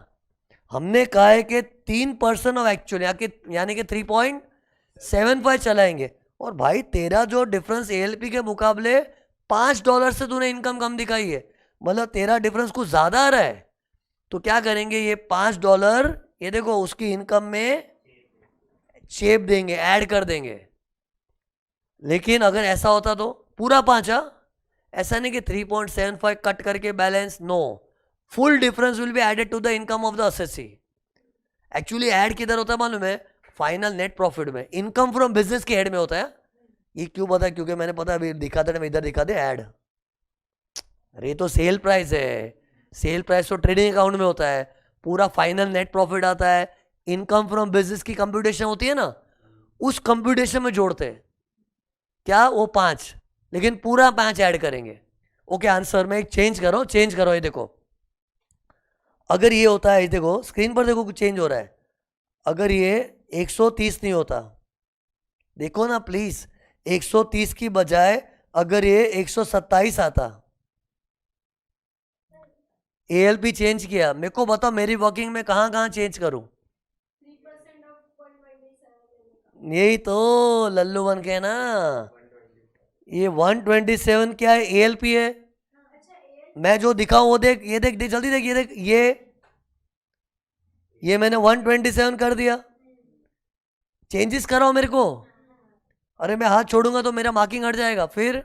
हमने कहा है कि 3% ऑफ एक्चुअल यानी कि 3.75 चलाएंगे। और भाई तेरा जो डिफरेंस एएलपी के मुकाबले $5 से तूने इनकम कम दिखाई है, मतलब तेरा डिफरेंस कुछ ज्यादा आ रहा है। तो क्या करेंगे, ये $5 ये देखो उसकी इनकम में चेप देंगे, ऐड कर देंगे। लेकिन अगर ऐसा होता तो पूरा 5, ऐसा नहीं कि 3.75 कट करके balance, no, full difference will be added to the income of the assessee. Actually add किधर होता है मालूम है, फाइनल नेट प्रॉफिट में, इनकम फ्रॉम बिजनेस के हेड में होता है। ये क्यों पता है, क्योंकि मैंने पता अभी दिखाते मैं इधर दिखा दे ऐड। अरे तो सेल प्राइस है, सेल प्राइस तो ट्रेडिंग अकाउंट में होता है, पूरा फाइनल नेट प्रॉफिट आता है। इनकम फ्रॉम बिजनेस की कंप्यूटेशन होती है ना, उस कंप्यूटेशन में जोड़ते हैं। क्या वो 5, लेकिन पूरा 5 ऐड करेंगे। ओके आंसर में एक चेंज करो ये देखो, अगर ये होता है, ये देखो स्क्रीन पर देखो कुछ चेंज हो रहा है। अगर ये 130 नहीं होता, देखो ना प्लीज, 130 की बजाय अगर ये 127 आता, एएलपी चेंज किया, मेरे को बताओ मेरी वर्किंग में कहाँ कहाँ चेंज करूं? यही तो लल्लू बन के ना, ये 127 क्या है? एएलपी है। मैं जो दिखाऊं वो देख, ये देख, जल्दी देख, ये देख, ये मैंने 127 कर दिया। चेंजेस कराओ मेरे को। अरे मैं हाथ छोड़ूंगा तो मेरा मार्किंग हट जाएगा, फिर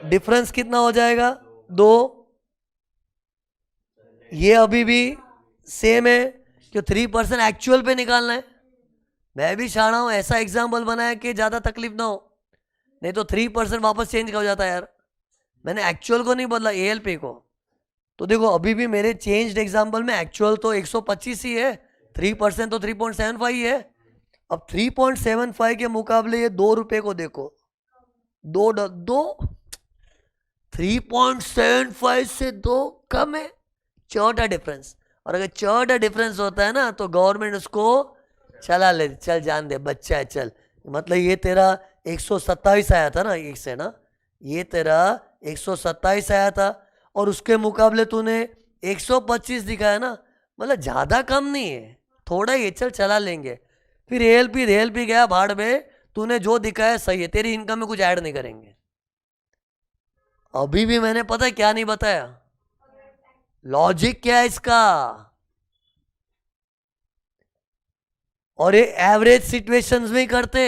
डिफरेंस कितना हो जाएगा? 2। ये अभी भी सेम है, क्यों 3% एक्चुअल पे निकालना है। मैं भी शाना हूं, ऐसा एग्जाम्पल बनाया कि ज्यादा तकलीफ ना हो, नहीं तो 3% वापस चेंज हो जाता है यार। मैंने एक्चुअल को नहीं बदला, एएलपी को। तो देखो अभी भी मेरे चेंज्ड एग्जाम्पल में एक्चुअल तो 125 ही है, 3% तो 3.75 ही है। अब 3.75 के मुकाबले ये 2 रुपए को देखो, 3.75 से 2 कम है, चौथा डिफरेंस। और अगर चौथा डिफरेंस होता है ना तो गवर्नमेंट उसको चला ले, चल जान दे बच्चा है चल। मतलब ये तेरा 127 आया था ना, एक से ना, ये तेरा 127 आया था और उसके मुकाबले तूने 125 दिखाया ना, मतलब ज़्यादा कम नहीं है, थोड़ा ही, चल चला लेंगे। फिर एएलपी गया भाड़ में, तूने जो दिखाया सही है, तेरी इनकम में कुछ ऐड नहीं करेंगे। अभी भी मैंने पता है क्या नहीं बताया, लॉजिक क्या है इसका। और ये एवरेज सिचुएशंस में ही करते।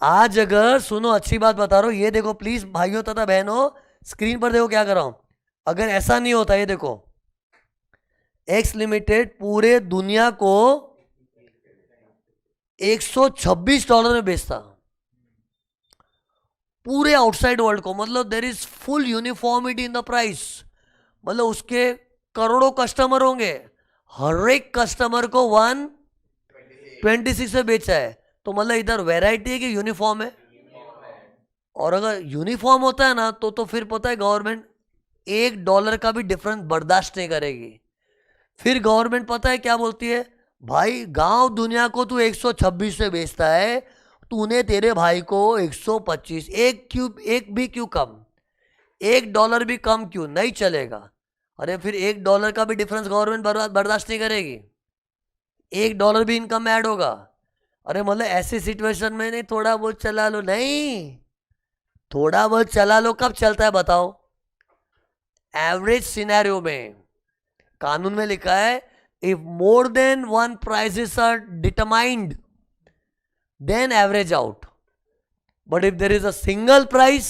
आज अगर सुनो, अच्छी बात बता रहा हूं, ये देखो प्लीज भाइयों तथा बहनों, स्क्रीन पर देखो क्या कर रहा हूं। अगर ऐसा नहीं होता, ये देखो एक्स लिमिटेड पूरे दुनिया को $126 में बेचता, पूरे आउटसाइड वर्ल्ड को, मतलब there is full uniformity in the price. मतलब उसके करोड़ों कस्टमर होंगे, हर एक कस्टमर को 126 से बेचा है। तो मतलब इधर वैरायटी है कि यूनिफॉर्म है? और अगर यूनिफॉर्म होता है ना तो फिर पता है गवर्नमेंट $1 का भी डिफरेंस बर्दाश्त नहीं करेगी। फिर गवर्नमेंट पता है क्या बोलती है, भाई गांव दुनिया को तू 126 से बेचता है, तूने तेरे भाई को 125, एक भी क्यों कम, $1 भी कम क्यों नहीं चलेगा? अरे फिर $1 का भी डिफरेंस गवर्नमेंट बर्दाश्त नहीं करेगी, $1 भी इनकम में ऐड होगा। अरे मतलब ऐसी सिचुएशन में नहीं थोड़ा बहुत चला लो, नहीं थोड़ा बहुत चला लो कब चलता है बताओ? एवरेज सिनेरियो में कानून में लिखा है, if more than 1 prices are determined then average out, but if there is a single price,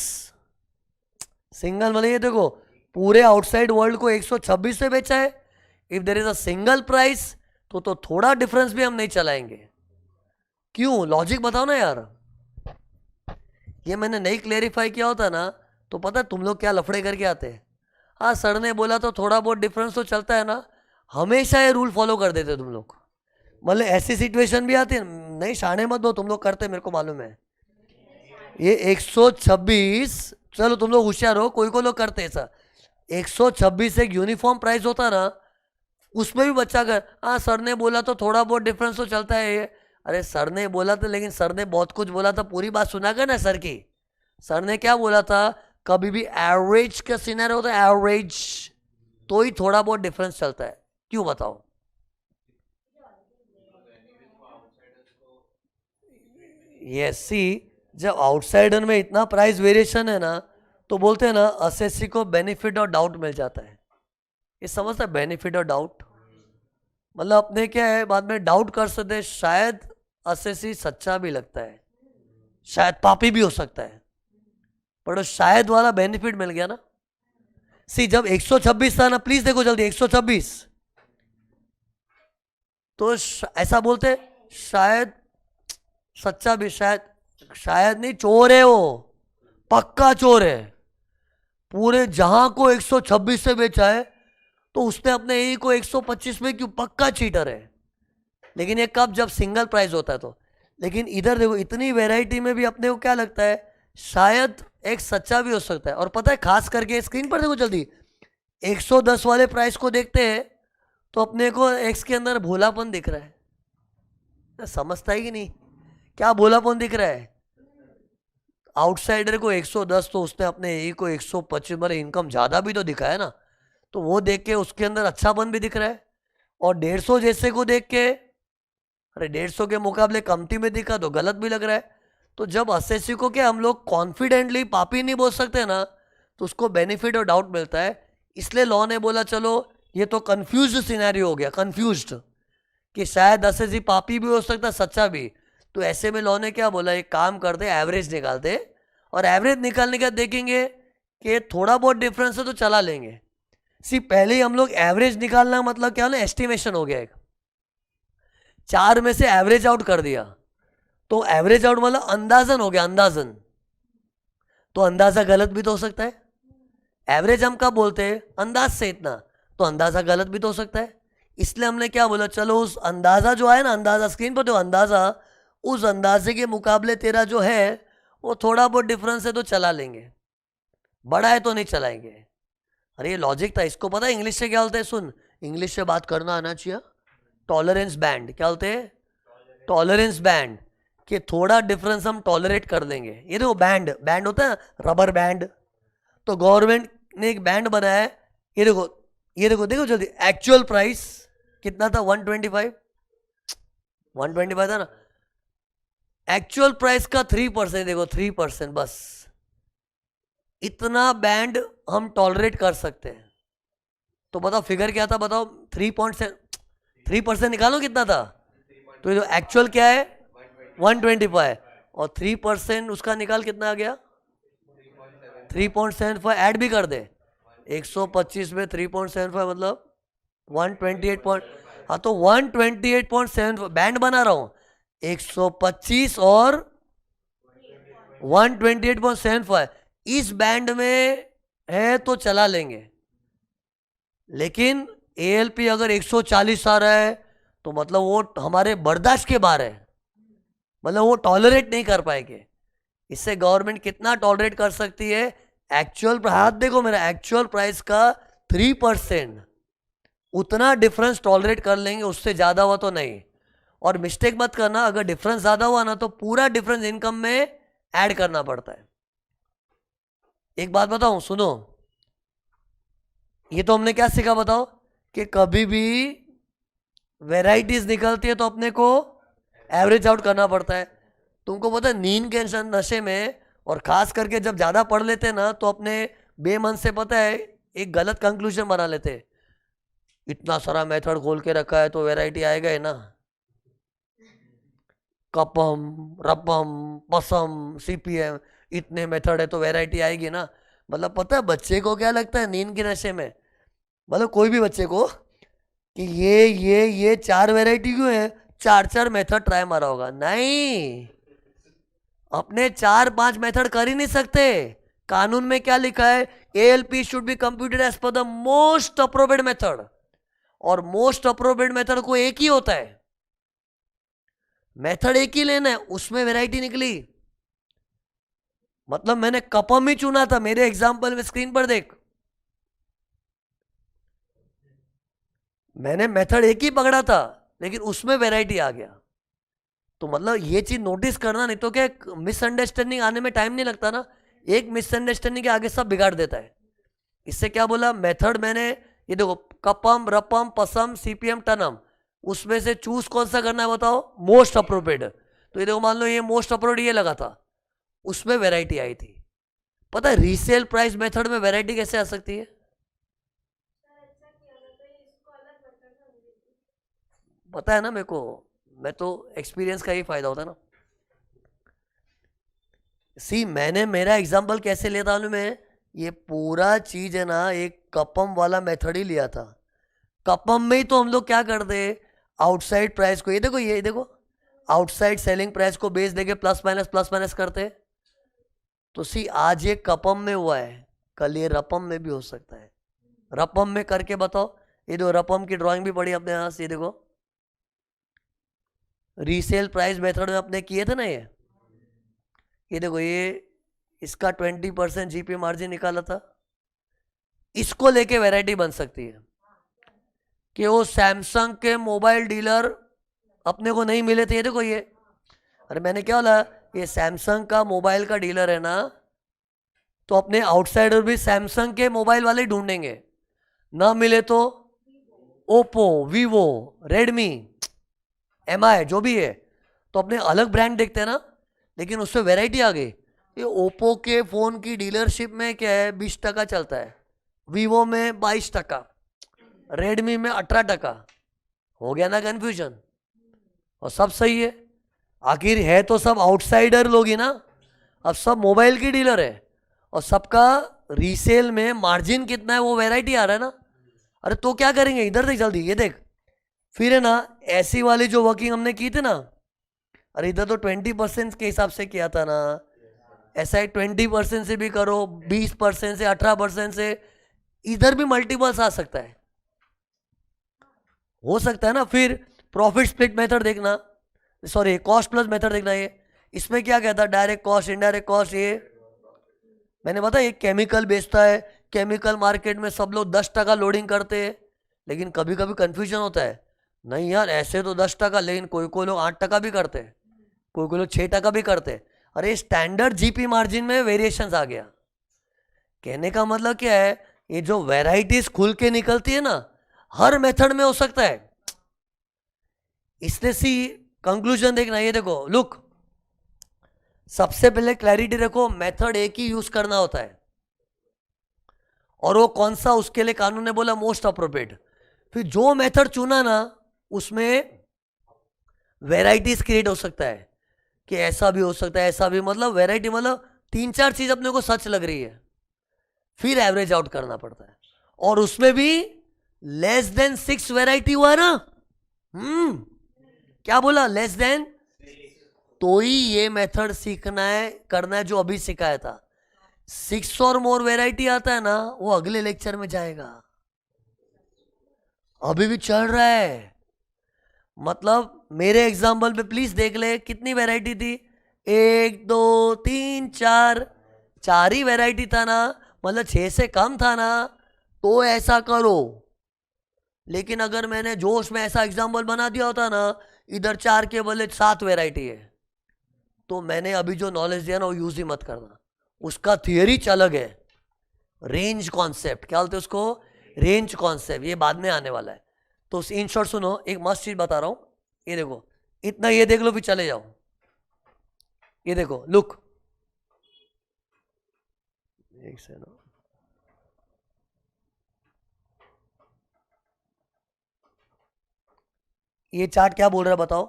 single मतलब ये देखो पूरे आउटसाइड वर्ल्ड को 126 से बेचा है, if there is a single price तो थोड़ा डिफरेंस भी हम नहीं चलाएंगे। क्यों? लॉजिक बताओ ना यार। ये मैंने नहीं क्लेरिफाई किया होता ना तो पता तुम लोग क्या लफड़े करके आते हैं। हाँ सर ने बोला तो थोड़ा बहुत डिफरेंस तो चलता है ना, हमेशा ये रूल फॉलो कर देते तुम लोग। मतलब ऐसी सिचुएशन भी आती है, नहीं शाने मत दो, तुम लोग करते मेरे को मालूम है। ये 126, चलो तुम लोग होशियार हो, कोई लोग करते ऐसा। 126 एक यूनिफॉर्म प्राइस होता ना, उसमें भी बच्चा कर, हाँ सर ने बोला तो थोड़ा बहुत डिफरेंस तो चलता है ये। अरे सर ने बोला था, लेकिन सर ने बहुत कुछ बोला था, पूरी बात सुना कर ना सर की। सर ने क्या बोला था, कभी भी एवरेज का सिनेरियो होता है, एवरेज तो ही थोड़ा बहुत डिफरेंस चलता है। क्यों बताओ? ये सी, जब आउटसाइडर में इतना प्राइस वेरिएशन है ना तो बोलते हैं ना असेसी को बेनिफिट और डाउट मिल जाता है। ये समझता है बेनिफिट और डाउट? मतलब अपने क्या है, बाद में डाउट कर सकते हैं, शायद असेसी सच्चा भी लगता है, शायद पापी भी हो सकता है, पर शायद वाला बेनिफिट मिल गया ना। सी जब 126 था ना, प्लीज देखो जल्दी, 126 तो ऐसा बोलते शायद सच्चा भी, शायद नहीं, चोर है वो, पक्का चोर है। पूरे जहां को 126 से बेचा है तो उसने अपने यही को 125 में क्यों, पक्का चीटर है। लेकिन ये कब, जब सिंगल प्राइस होता है तो। लेकिन इधर देखो इतनी वैरायटी में भी अपने को क्या लगता है शायद एक सच्चा भी हो सकता है। और पता है खास करके स्क्रीन पर देखो जल्दी 110 वाले प्राइस को देखते हैं तो अपने को एक्स के अंदर भोलापन दिख रहा है। समझता है कि नहीं क्या भोलापन दिख रहा है? आउटसाइडर को 110 तो उसने अपने ए को 125 मेरे इनकम ज़्यादा भी तो दिखा है ना, तो वो देख के उसके अंदर अच्छापन भी दिख रहा है। और 150 जैसे को देख के अरे 150 के मुकाबले कमती में दिखा तो गलत भी लग रहा है। तो जब एसएससी को क्या हम लोग कॉन्फिडेंटली पापी नहीं बोल सकते ना, तो उसको बेनिफिट और डाउट मिलता है। इसलिए लॉ ने बोला चलो ये तो कंफ्यूज सिनेरियो हो गया, कंफ्यूज्ड कि शायद एसएससी पापी भी हो सकता सच्चा भी। तो ऐसे में लॉ ने क्या बोला एक काम करते एवरेज निकालते और एवरेज निकालने के बाद देखेंगे कि थोड़ा बहुत डिफरेंस है तो चला लेंगे। पहले ही हम लोग एवरेज निकालना मतलब क्या ना एस्टिमेशन हो गया एक, 4 में से एवरेज आउट कर दिया तो एवरेज आउट मतलब अंदाजन हो गया, अंदाजन। तो अंदाजा गलत भी तो हो सकता है। एवरेज हम कब बोलते हैं अंदाज से इतना, तो अंदाजा गलत भी तो हो सकता है। इसलिए हमने क्या बोला चलो उस अंदाजा जो है ना, अंदाजा स्क्रीन पर जो अंदाजा, उस अंदाजे के मुकाबले तेरा जो है वो थोड़ा बहुत डिफरेंस है तो चला लेंगे, बड़ा है तो नहीं चलाएंगे। अरे ये लॉजिक था। इसको पता है इंग्लिश से क्या बोलते हैं? सुन, इंग्लिश से बात करना आना चाहिए। टॉलरेंस बैंड क्या बोलते हैं? टॉलरेंस बैंड, कि थोड़ा डिफरेंस हम टॉलरेट कर लेंगे। ये देखो बैंड, बैंड होता है रबर बैंड, तो गवर्नमेंट ने एक बैंड बनाया है। ये देखो, ये देखो, देखो जल्दी, एक्चुअल प्राइस कितना था? 125, 125 था ना। एक्चुअल प्राइस का 3%, देखो 3%, बस इतना बैंड हम टॉलरेट कर सकते हैं। तो बताओ फिगर क्या था? बताओ 3% निकालो कितना था। तो ये एक्चुअल क्या है 125 और 3% उसका निकाल कितना आ गया 3.75। ऐड भी कर दे 125 में 3.75 मतलब 128 पॉइंट, हाँ तो 128.7 बैंड बना रहा हूँ 125 और 128.75 इस बैंड में है तो चला लेंगे। लेकिन एएलपी अगर 140 आ रहा है तो मतलब वो हमारे बर्दाश्त के बाहर है, मतलब वो टॉलरेट नहीं कर पाएंगे। इससे गवर्नमेंट कितना टॉलरेट कर सकती है? एक्चुअल हाथ देखो मेरा, एक्चुअल प्राइस का 3% उतना डिफरेंस टॉलरेट कर लेंगे, उससे ज़्यादा हुआ तो नहीं। और मिस्टेक मत करना, अगर डिफरेंस ज़्यादा हुआ ना तो पूरा डिफरेंस इनकम में ऐड करना पड़ता है। एक बात बताऊं, सुनो, ये तो हमने क्या सीखा बताओ कि कभी भी वेराइटीज निकलती है तो अपने को एवरेज आउट करना पड़ता है। तुमको पता है नींद के नशे में और खास करके जब ज़्यादा पढ़ लेते हैं ना तो अपने बेमन से पता है एक गलत कंक्लूजन बना लेते हैं। इतना सारा मेथड खोल के रखा है तो वैरायटी आएगा ही ना, कपम रपम पसम सीपीएम, इतने मेथड है तो वैरायटी आएगी ना। मतलब पता है बच्चे को क्या लगता है नींद के नशे में, मतलब कोई भी बच्चे को कि ये 4 वैरायटी क्यों है, 4 मेथड ट्राई मारा होगा। नहीं, अपने 4-5 मेथड कर ही नहीं सकते। कानून में क्या लिखा है? ALP should be computed as per the most appropriate method, और मोस्ट अप्रोप्रिएट मेथड को एक ही होता है, मेथड एक ही लेना है, उसमें वैरायटी निकली। मतलब मैंने कपम ही चुना था मेरे एग्जांपल में, स्क्रीन पर देख, मैंने मेथड एक ही पकड़ा था लेकिन उसमें वैरायटी आ गया। तो मतलब ये चीज नोटिस करना, नहीं तो क्या मिसअंडरस्टैंडिंग आने में टाइम नहीं लगता ना, एक मिसअंडरस्टैंडिंग के आगे सब बिगाड़ देता है। इससे क्या बोला मेथड मैंने, ये देखो कपम रपम पसम सीपीएम टनम, उसमें से चूज कौन सा करना है बताओ? Most appropriate. तो ये देखो मान लो ये मोस्ट अप्रोप्रिएट ये लगा था, उसमें वैरायटी आई थी। पता है रीसेल प्राइस मेथड में वैरायटी कैसे आ सकती है? पता है ना मेरे को, मैं तो एक्सपीरियंस का ही फायदा होता है ना। मैंने मेरा एग्जांपल कैसे लेता हूँ मैं, ये पूरा चीज है ना एक कपम वाला मेथड ही लिया था। कपम में ही तो हम लोग क्या करते, आउटसाइड प्राइस को, ये देखो आउटसाइड सेलिंग प्राइस को बेस देके प्लस माइनस करते। तो आज ये कपम में हुआ है, कल ये रपम में भी हो सकता है। रपम में करके बताओ, ये देखो रपम की ड्राइंग भी पड़ी अपने यहाँ से, ये देखो रीसेल प्राइस मेथड में अपने किए थे ना ये देखो, ये इसका 20% जीपी मार्जिन निकाला था। इसको लेके वैरायटी बन सकती है कि वो सैमसंग के मोबाइल डीलर अपने को नहीं मिले थे। ये देखो ये, अरे मैंने क्या बोला, ये सैमसंग का मोबाइल का डीलर है ना, तो अपने आउटसाइडर भी सैमसंग के मोबाइल वाले ढूंढेंगे, ना मिले तो ओप्पो, वीवो, रेडमी, एमआई जो भी है, तो अपने अलग ब्रांड देखते हैं ना। लेकिन उससे वैरायटी आ गई। ये ओप्पो के फ़ोन की डीलरशिप में क्या है, 20% चलता है, वीवो में 22%, रेडमी में 18%। हो गया ना कन्फ्यूजन? और सब सही है, आखिर है तो सब आउटसाइडर लोग ही ना। अब सब मोबाइल की डीलर है और सबका रीसेल में मार्जिन कितना है वो वैरायटी आ रहा है ना। अरे तो क्या करेंगे, इधर देख जल्दी, ये देख, फिर है ना ऐसी वाली जो वर्किंग हमने की थी ना, अरे इधर तो 20% के हिसाब से किया था ना, ऐसा है 20% से भी करो, 20% से, 18% से, इधर भी मल्टीपल्स आ सकता है, हो सकता है ना। फिर प्रॉफिट स्प्लिट मेथड देखना, सॉरी कॉस्ट प्लस मेथड देखना। ये इसमें क्या कहता है, डायरेक्ट कॉस्ट, इनडायरेक्ट कॉस्ट। ये मैंने बताया ये केमिकल बेचता है, केमिकल मार्केट में सब लोग 10% लोडिंग करते हैं, लेकिन कभी कभी कंफ्यूजन होता है, नहीं यार ऐसे तो 10%, लेकिन कोई कोई लोग 8% भी करते हैं, कोई कोई लोग 6% भी करते हैं। अरे स्टैंडर्ड जीपी मार्जिन में वेरिएशंस आ गया। कहने का मतलब क्या है, ये जो वैरायटीज खुल के निकलती है ना, हर मेथड में हो सकता है। इसलिए सी कंक्लूजन देखना, ये देखो लुक, सबसे पहले क्लैरिटी रखो, मेथड एक ही यूज करना होता है, और वो कौन सा, उसके लिए कानून ने बोला मोस्ट अप्रोप्रिएट। फिर जो मेथड चुना ना, उसमें वेराइटीज क्रिएट हो सकता है कि ऐसा भी हो सकता है, ऐसा भी, मतलब वेराइटी, मतलब 3-4 चीज अपने को सच लग रही है, फिर एवरेज आउट करना पड़ता है। और उसमें भी लेस देन 6 वेराइटी हुआ ना, क्या बोला, लेस देन, तो ही ये मेथड सीखना है, करना है जो अभी सिखाया था। 6 और मोर वेराइटी आता है ना, वो अगले लेक्चर में जाएगा, अभी भी चल रहा है। मतलब मेरे एग्जाम्पल पे प्लीज देख ले, कितनी वैरायटी थी, 1 2 3 4, 4 ही वैरायटी था ना, मतलब 6 से कम था ना, तो ऐसा करो। लेकिन अगर मैंने जोश में ऐसा एग्जाम्पल बना दिया होता ना, इधर 4 के बदले 7 वैरायटी है, तो मैंने अभी जो नॉलेज दिया ना वो यूज ही मत करना। उसका थियरी अलग है, रेंज कॉन्सेप्ट, क्या बोलते हैं उसको, रेंज कॉन्सेप्ट, ये बाद में आने वाला है। तो इन शॉर्ट सुनो, एक मस्त चीज बता रहा हूं, ये देखो, इतना ये देख लो फिर चले जाओ। ये देखो लुक, एक सेकंड, ये चार्ट क्या बोल रहा है बताओ।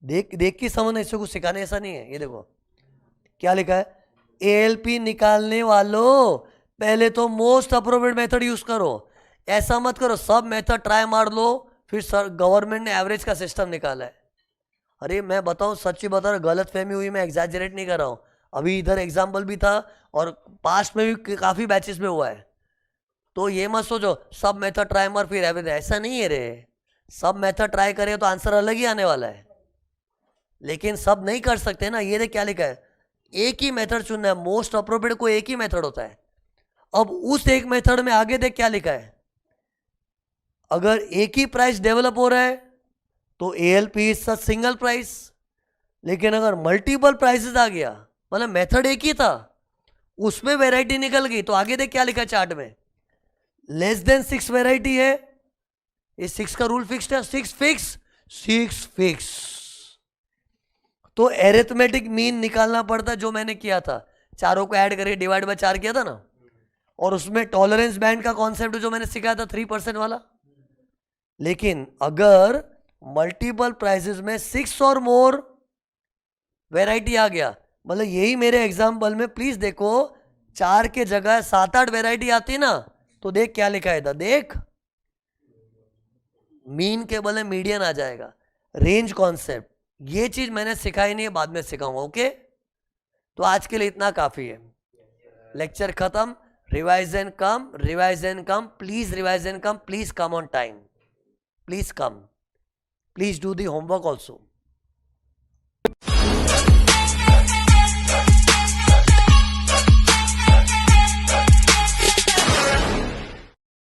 देख देख के समझना, इससे कुछ सिखाने ऐसा नहीं है। ये देखो क्या लिखा है, एएलपी निकालने वालों पहले तो मोस्ट अप्रोप्रिएट मेथड यूज करो। ऐसा मत करो सब मेथड ट्राई मार लो, फिर सर गवर्नमेंट ने एवरेज का सिस्टम निकाला है। अरे मैं बताऊं, सच्ची बता रहा, गलत फहमी हुई, मैं एग्जैजरेट नहीं कर रहा हूं। अभी इधर एग्जाम्पल भी था और पास्ट में भी काफी बैचेस में हुआ है। तो ये मत सोचो सब मेथड ट्राई मार फिर एवरेज, ऐसा नहीं है रे। सब मेथड ट्राई करे तो आंसर अलग ही आने वाला है, लेकिन सब नहीं कर सकते ना। ये देख क्या लिखा है, एक ही मेथड चुनना है, मोस्ट अप्रोप्रिएट को एक ही मेथड होता है। अब उस एक मेथड में आगे देख क्या लिखा है, अगर एक ही प्राइस डेवलप हो रहा है तो एएलपी इज सिंगल प्राइस, लेकिन अगर मल्टीपल प्राइसेस आ गया, मतलब मेथड एक ही था, उसमें वैरायटी निकल गई, तो आगे देख क्या लिखा है चार्ट में, लेस देन 6 वैरायटी है, ये 6 का रूल फिक्स्ड है, 6 फिक्स, 6 फिक्स। तो एरिथमेटिक मीन निकालना पड़ता है, जो मैंने किया था, चारों को ऐड करके डिवाइड बाय 4 किया था ना, और उसमें टॉलरेंस बैंड का कॉन्सेप्ट जो मैंने सिखाया था 3% वाला। लेकिन अगर मल्टीपल प्राइसेस में 6 और मोर वैरायटी आ गया, मतलब यही मेरे एग्जाम्पल में प्लीज देखो, 4 के जगह 7-8 वैरायटी आती ना, तो देख क्या लिखा है, देख मीन के बदले मीडियन आ जाएगा, रेंज कॉन्सेप्ट। ये चीज मैंने सिखाई नहीं है, बाद में सिखाऊंगा, ओके। तो आज के लिए इतना काफी है, लेक्चर खत्म। Revise and come, revise and come. Please revise and come. Please come on time. Please come. Please do the homework also.